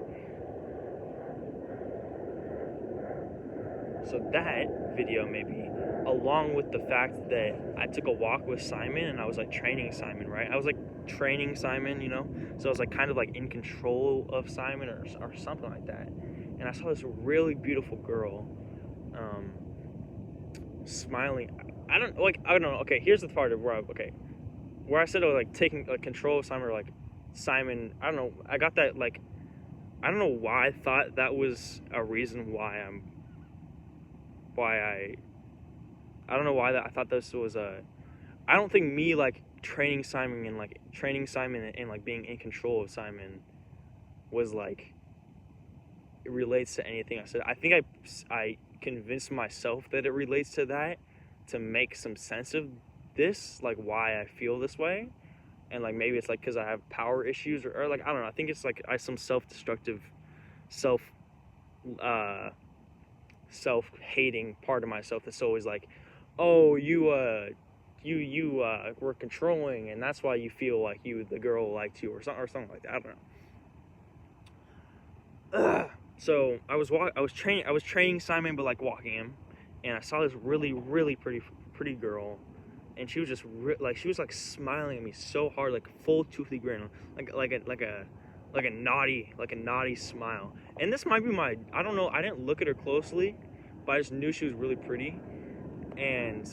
So that video maybe, along with the fact that I took a walk with Simon and I was like training Simon, right? I was like training Simon, you know? So I was like kind of like in control of Simon or something like that. And I saw this really beautiful girl, smiling. I don't know. Okay, here's the part of where I said I was like taking like control of Simon, or like Simon. I don't know. I got that like, I don't know why I thought that was a reason why I don't know why that I thought this was I don't think me like training Simon and like being in control of Simon was like, it relates to anything I said. I think I convinced myself that it relates to that to make some sense of this, like why I feel this way. And like maybe it's like because I have power issues or like I don't know. I think it's like some self-destructive, self-hating part of myself that's always like, oh, you were controlling and that's why you feel like the girl liked you or something like that. I don't know. So I was training Simon, but like walking him, and I saw this really, really pretty girl, and she was just she was like smiling at me so hard, like full toothy grin, like a naughty smile. And this might be I don't know, I didn't look at her closely, but I just knew she was really pretty, and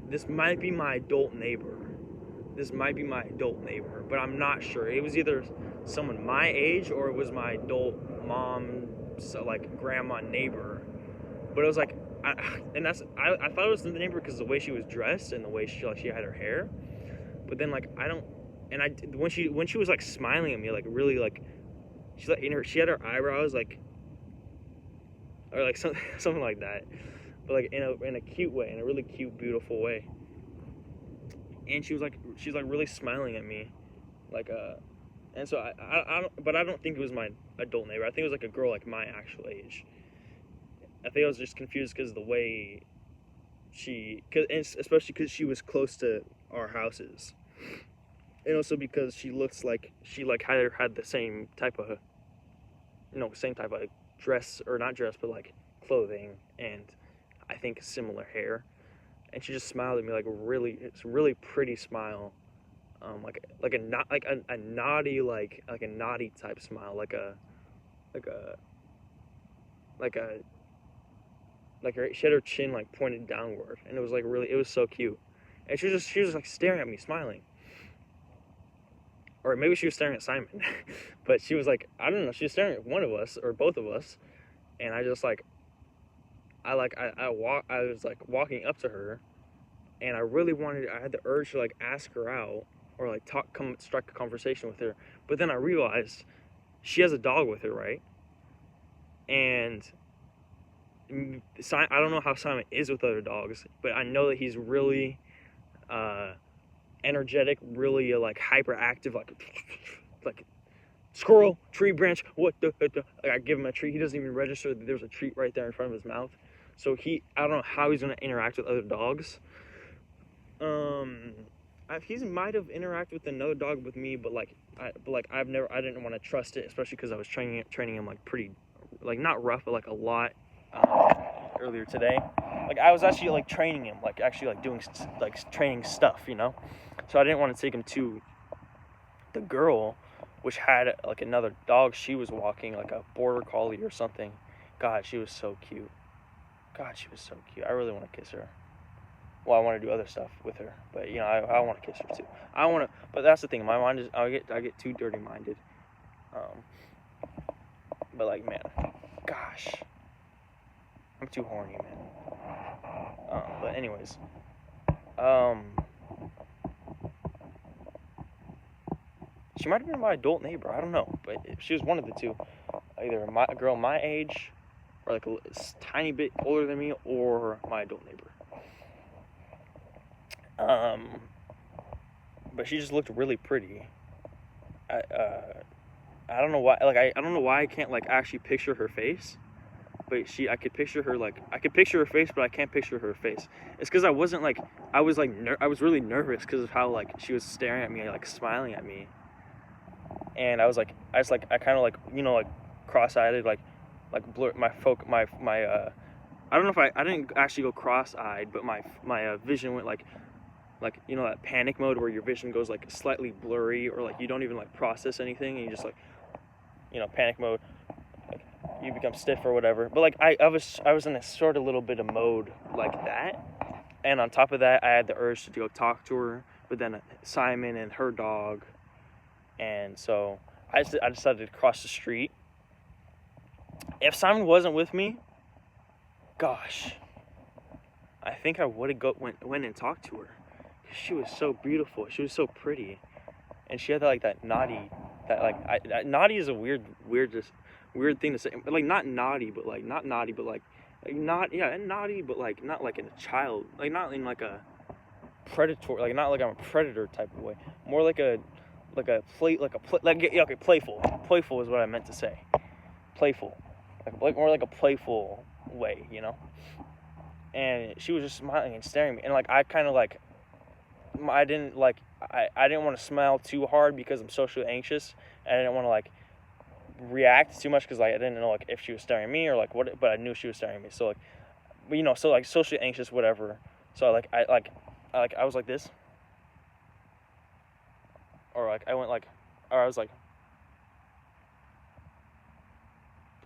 this might be my adult neighbor. But I'm not sure. It was either someone my age or it was my adult mom, so like grandma neighbor. But it was like, I thought it was the neighbor because of the way she was dressed and the way she had her hair. But then like when she was like smiling at me, like really like she had her eyebrows like, or like something like that, but like in a cute way, in a really cute, beautiful way. And she's like really smiling at me, like and so I don't think it was my adult neighbor. I think it was like a girl like my actual age. I think I was just confused because of the way especially because she was close to our houses, and also because she looks like she like had the same type of dress, or not dress, but like clothing, and I think similar hair. and she just smiled at me like it's a really pretty smile, like a not like a naughty like a naughty type smile, like a like a she had her chin like pointed downward, and it was so cute, and she was like staring at me smiling, or maybe she was staring at Simon, but she was like, I don't know, she was staring at one of us or both of us, and I just like I was like walking up to her, and I had the urge to like ask her out or like strike a conversation with her, but then I realized she has a dog with her, right? And I don't know how Simon is with other dogs, but I know that he's really energetic, really like hyperactive, like squirrel, tree branch, what the. Like, I give him a treat, he doesn't even register that there's a treat right there in front of his mouth. So I don't know how he's gonna interact with other dogs. He might have interacted with another dog with me, but I didn't want to trust it, especially because I was training him like pretty, like not rough, but like a lot earlier today. Like I was actually like training him, like actually like doing like training stuff, you know. So I didn't want to take him to the girl, which had like another dog she was walking, like a border collie or something. God, she was so cute. I really want to kiss her. Well, I want to do other stuff with her, but you know, I want to kiss her too. But that's the thing. My mind is, I get too dirty minded. But like, man, gosh, I'm too horny, man. But anyways, she might have been my adult neighbor. I don't know, but she was one of the two. Either a girl my age, or like a tiny bit older than me, or my adult neighbor. But she just looked really pretty. I don't know why. Like I don't know why I can't like actually picture her face. But I could picture her face, but I can't picture her face. It's because I was really nervous because of how like she was staring at me, like smiling at me. And I kind of like, you know, like cross-eyed, like blur my I don't know if I didn't actually go cross-eyed, but my vision went like, you know, that panic mode where your vision goes like slightly blurry, or like you don't even like process anything, and you just like, you know, panic mode, like you become stiff or whatever. But like I was in a sort of little bit of mode like that, and on top of that I had the urge to go talk to her, but then Simon and her dog, and so I decided to cross the street. If Simon wasn't with me, gosh, I think I would have went and talked to her. She was so beautiful. She was so pretty, and she had that naughty, naughty is a weird thing to say. Like not naughty, but like not naughty, but like not naughty, but like not like in a child, like not in like a predator, like not like I'm a predator type of way. More like playful. Playful is what I meant to say. Playful, like more like a playful way, you know. And she was just smiling and staring at me, and like I kind of like. I didn't want to smile too hard because I'm socially anxious, and I didn't want to like react too much because like I didn't know like if she was staring at me or like what, but I knew she was staring at me. So like, but, you know, so like socially anxious, whatever. So I was like this, or like I went like, or I was like,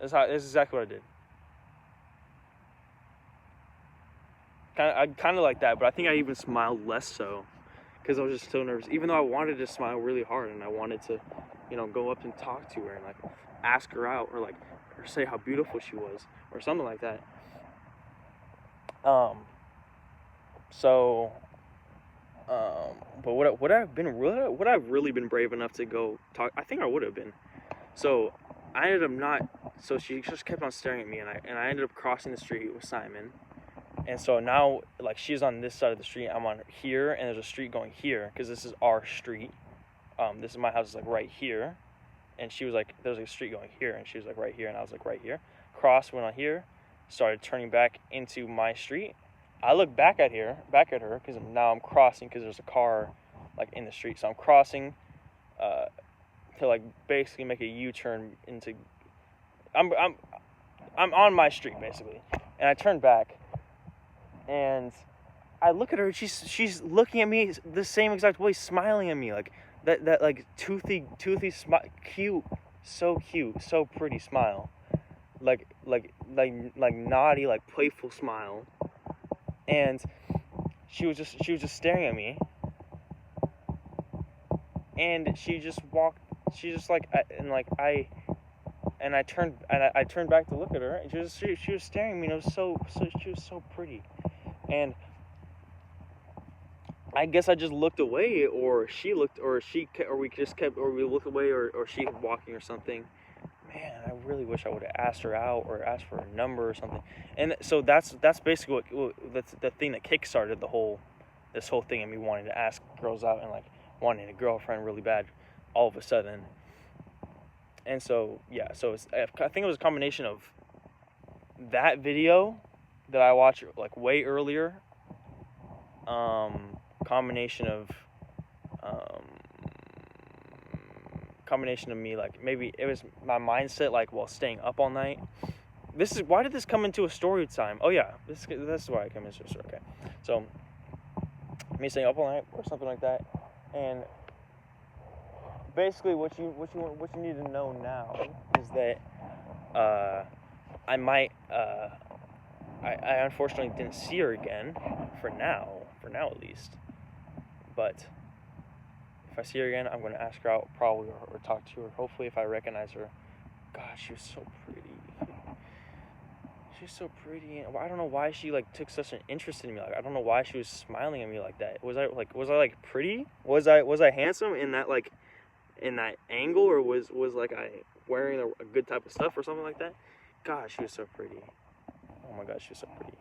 this is exactly what I did. Kind of like that, but I think I even smiled less so. Because I was just so nervous, even though I wanted to smile really hard, and I wanted to, you know, go up and talk to her and like ask her out, or say how beautiful she was, or something like that. But would I have really been brave enough to go talk? I think I would have been. So I ended up not. So she just kept on staring at me, and I ended up crossing the street with Simon. And so now, like, she's on this side of the street, I'm on here, and there's a street going here, because this is our street. This is my house, is like right here. And she was like, there's a street going here, and she was like right here, and I was like right here. Went on here, started turning back into my street. I look back at her, because now I'm crossing, because there's a car, like, in the street. So I'm crossing to, like, basically make a U-turn into, I'm on my street, basically. And I turned back. And I look at her, she's looking at me the same exact way, smiling at me, like that like toothy smile, cute, so pretty smile, like naughty, like playful smile, and she was just staring at me, and she just walked, she just like, I turned back to look at her, and she was staring at me, and it was she was so pretty, and I guess I just looked away, or she looked, or we just kept, or we looked away, or she kept walking or something. Man, I really wish I would have asked her out or asked for a number or something. And so that's basically that's the thing that kickstarted this whole thing of me wanting to ask girls out and like wanting a girlfriend really bad, all of a sudden. And so yeah, so I think it was a combination of that video that I watched like way earlier. Combination of me, like maybe it was my mindset, like while staying up all night. Why did this come into a story time? Oh yeah, this is why I come into a story. Okay, so me staying up all night or something like that, and basically what you need to know now is that I might I unfortunately didn't see her again for now at least. But if I see her again, I'm going to ask her out probably, or talk to her. Hopefully, if I recognize her. God, she was so pretty. She's so pretty. And I don't know why she like took such an interest in me. Like I don't know why she was smiling at me like that. Was I pretty? Was I handsome in that angle, or was like I wearing a good type of stuff or something like that? God, she was so pretty. Oh my God, she was so pretty.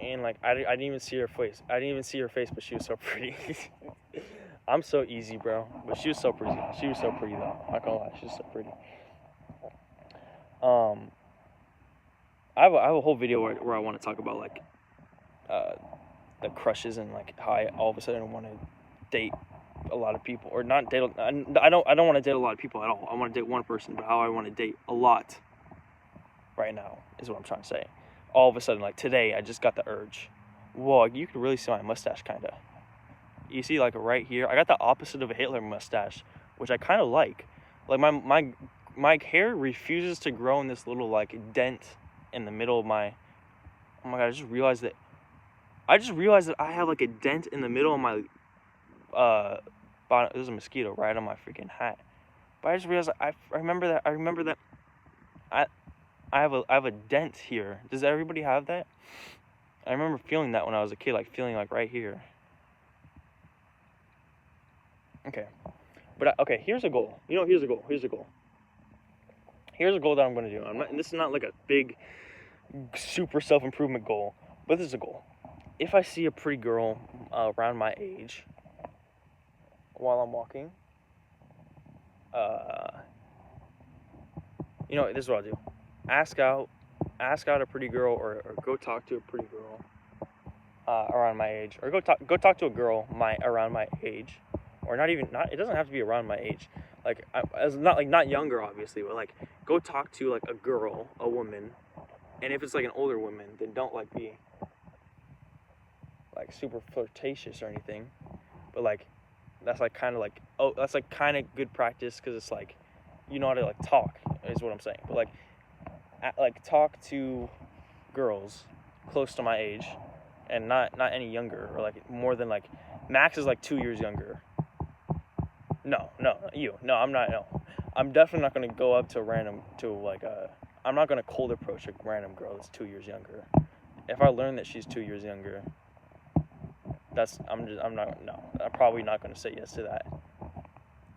And like I didn't even see her face. But she was so pretty. I'm so easy, bro. But she was so pretty. She was so pretty though. Not gonna lie, she was so pretty. I have a whole video where I want to talk about like the crushes and like how I all of a sudden want to date a lot of people, or not date. I don't want to date a lot of people at all. I want to date one person, but how I want to date a lot right now is what I'm trying to say. All of a sudden, like today, I just got the urge. Whoa, you can really see my mustache, kind of. You see, like right here, I got the opposite of a Hitler mustache, which I kind of like. Like my hair refuses to grow in this little like dent in the middle of my. Oh my God! I just realized that I have like a dent in the middle of my bottom. There's a mosquito right on my freaking hat. But I just realized I remember that. I have a dent here. Does everybody have that? I remember feeling that when I was a kid, like feeling like right here. Okay. But okay, here's a goal. Here's a goal. Here's a goal that I'm going to do. This is not like a big super self-improvement goal, but this is a goal. If I see a pretty girl around my age while I'm walking, this is what I'll do. Ask out a pretty girl, or go talk to a pretty girl around my age, or go talk to a girl around my age, or it doesn't have to be around my age, like not younger obviously, but like go talk to like a woman, and if it's like an older woman, then don't like be like super flirtatious or anything, but like that's like kind of like, oh, that's like kind of good practice, because it's like you know how to like talk is what I'm saying, but like talk to girls close to my age, and not any younger, or like more than like max is like 2 years younger. No, I'm definitely not going to go up to I'm not going to cold approach a random girl that's 2 years younger. If I learn that she's 2 years younger, I'm probably not going to say yes to that.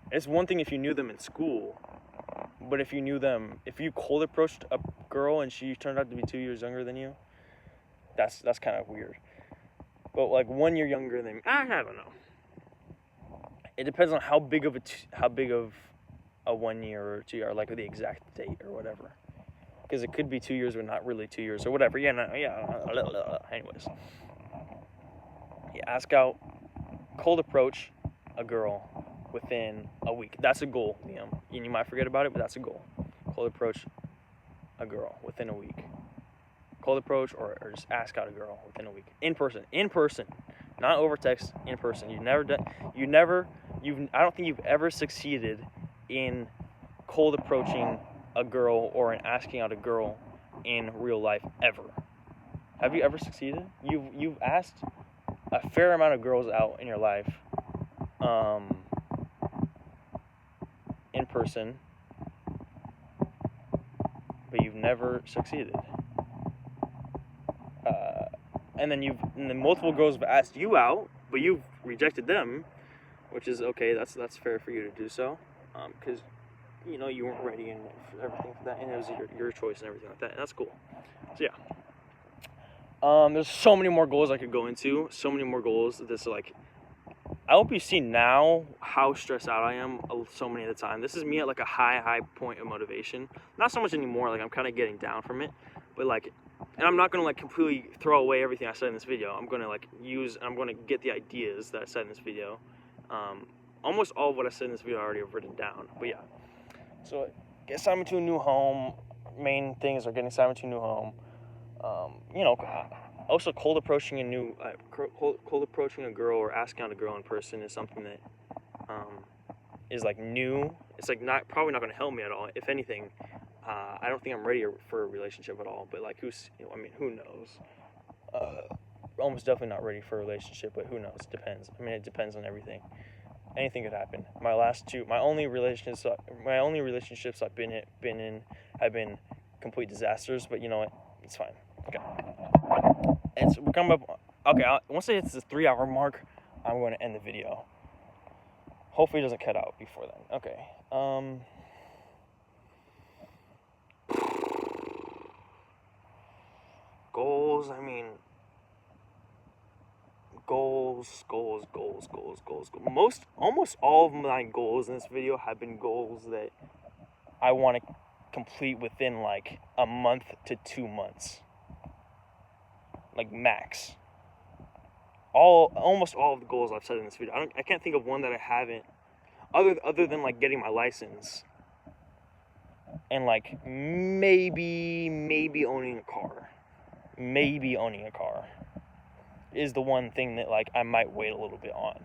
It's one thing if you knew them in school, but if you cold approached a girl and she turned out to be 2 years younger than you, that's kind of weird. But like 1 year younger than me, I don't know. It depends on how big of a 1 year or 2 year, or like the exact date or whatever. Because it could be 2 years, but not really 2 years or whatever. Anyways, ask out, cold approach a girl within a week. That's a goal, Liam. You might forget about it, but that's a goal. Cold approach a girl within a week. cold approach or just ask out a girl within a week in person, not over text, in person. I don't think you've ever succeeded in cold approaching a girl or in asking out a girl in real life ever. Have you ever succeeded? You've asked a fair amount of girls out in your life, in person, but you've never succeeded. And then multiple girls have asked you out, but you've rejected them, which is okay. That's fair for you to do so, because you weren't ready and everything for that, and it was your choice and everything like that. And that's cool. So yeah, there's so many more goals I could go into. So many more goals. I hope you see now how stressed out I am so many of the time. This is me at like a high point of motivation. Not so much anymore. Like I'm kind of getting down from it, but and I'm not going to completely throw away everything I said in this video. I'm going to I'm going to get the ideas that I said in this video. Almost all of what I said in this video I already have written down. But yeah, so get assigned to a new home. Main things are getting assigned to a new home. Also cold approaching a girl or asking out a girl in person is something that is new. It's probably not going to help me at all. If anything, I don't think I'm ready for a relationship at all. But who knows? Almost definitely not ready for a relationship, but who knows? Depends. It depends on everything. Anything could happen. My only relationships I've been in have been complete disasters. But you know what? It's fine. Okay. We're coming up. Okay. Once it hits the 3-hour mark, I'm going to end the video. Hopefully, it doesn't cut out before then. Okay. Goals. Goals. Almost all of my goals in this video have been goals that I want to complete within a month to 2 months. Max. Almost all of the goals I've said in this video. I can't think of one that I haven't, other than getting my license and maybe owning a car. Maybe owning a car is the one thing that I might wait a little bit on.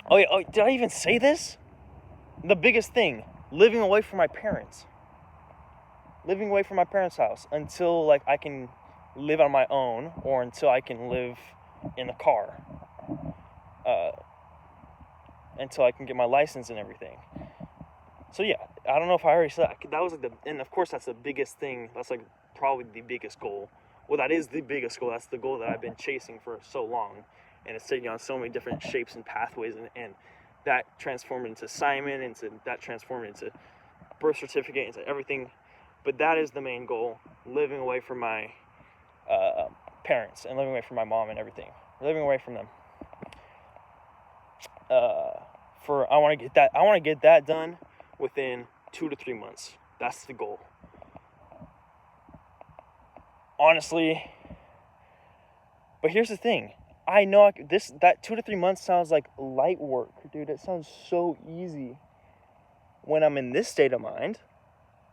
Oh yeah, did I even say this? The biggest thing, living away from my parents. Living away from my parents' house until I can live on my own, or until I can live in the car. Until I can get my license and everything. So yeah, I don't know if I already said that. That was and of course that's the biggest thing. That's probably the biggest goal. Well, that is the biggest goal. That's the goal that I've been chasing for so long, and it's taking on so many different shapes and pathways, and that transformed into Simon, that transformed into birth certificate, into everything. But that is the main goal: living away from my parents and living away from my mom and everything. Living away from them. I want to get that done within 2 to 3 months. That's the goal. Honestly, but here's the thing. I know that 2 to 3 months sounds like light work, dude. It sounds so easy. When I'm in this state of mind,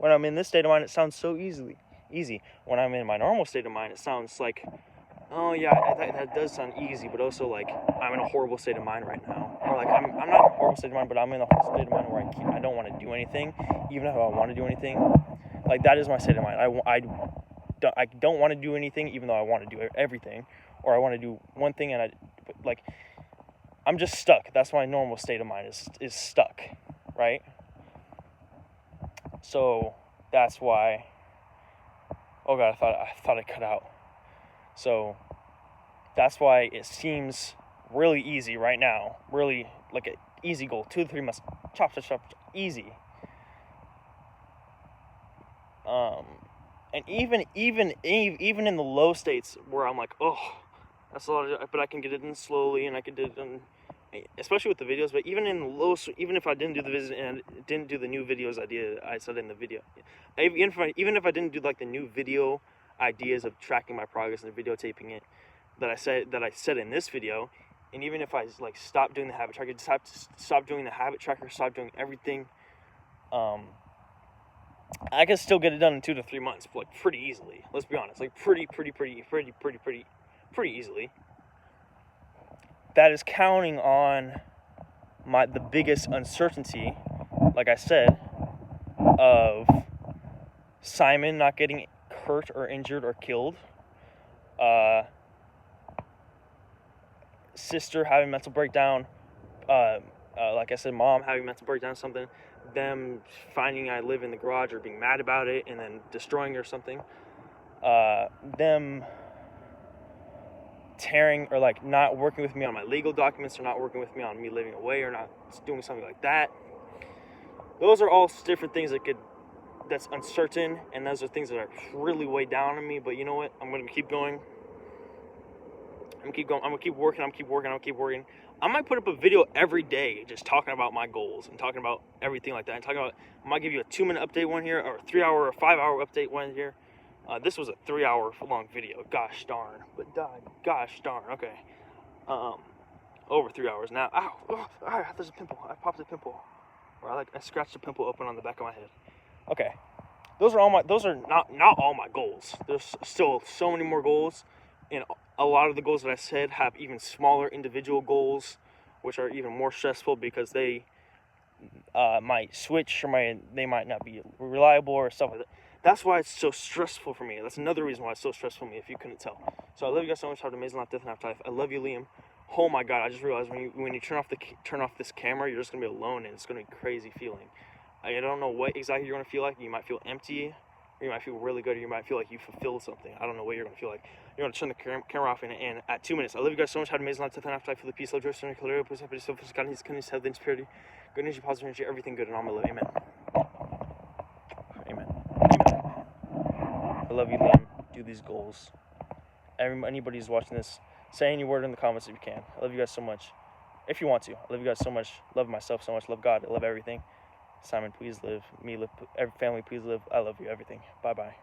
it sounds so easy. When I'm in my normal state of mind, it sounds like, oh yeah, that does sound easy, but also I'm in a horrible state of mind right now. Or I'm not in a horrible state of mind, but I'm in a state of mind where I don't want to do anything, even if I want to do anything. That is my state of mind. I don't want to do anything, even though I want to do everything, or I want to do one thing and I'm just stuck. That's my normal state of mind is stuck, right? So that's why. Oh god, I thought I cut out. So that's why it seems really easy right now. Really an easy goal. 2 to 3 months. Chop, easy. And even in the low states where I'm oh, that's a lot, but I can get it in slowly, and I can do it in, especially with the videos. But even in the low, even if I didn't do the visit and didn't do the new videos I said in the video, even if I didn't do the new video ideas of tracking my progress and videotaping it that I said in this video, and even if I stop doing the habit tracker, just have to stop doing the habit tracker, stop doing everything, I can still get it done in 2 to 3 months, like pretty easily. Let's be honest, like pretty easily. That is counting on the biggest uncertainty, like I said, of Simon not getting hurt or injured or killed, sister having mental breakdown, like I said, mom having mental breakdown, something, them finding I live in the garage or being mad about it and then destroying it or something, them tearing or like not working with me on my legal documents or not working with me on me living away or not doing something like that. Those are all different things that's uncertain, and those are things that are really weighed down on me. But you know what? I'm gonna keep going. I'm gonna keep working. I might put up a video every day just talking about my goals and talking about everything like that. And I might give you a 2-minute update one here, or a 3-hour or 5-hour update one here. This was a 3-hour long video. Gosh darn. Okay. Over 3 hours now. Ow. There's a pimple. I popped a pimple. Or I scratched a pimple open on the back of my head. Okay. Those are not all my goals. There's still so many more goals, and a lot of the goals that I said have even smaller individual goals, which are even more stressful because they might switch or they might not be reliable or stuff like that. That's why it's so stressful for me. That's another reason why it's so stressful for me, if you couldn't tell. So I love you guys so much. Have an amazing life, death, and afterlife. I love you, Liam. Oh my God! I just realized when you turn off this camera, you're just gonna be alone, and it's gonna be a crazy feeling. I don't know what exactly you're gonna feel like. You might feel empty, or you might feel really good, or you might feel like you fulfilled something. I don't know what you're gonna feel like. You're gonna turn the camera off, and at 2 minutes. I love you guys so much. Have an amazing life, death, and afterlife. For the peace, love, joy, strength, clarity, peace, happiness, self-kindness, kindness, health, and purity, good energy, positive energy, everything good, and all my love. Amen. I love you, Liam. Do these goals. Anybody who's watching this, say any word in the comments if you can. I love you guys so much. If you want to. I love you guys so much. Love myself so much. Love God. I love everything. Simon, please live. Me live. Every family, please live. I love you. Everything. Bye-bye.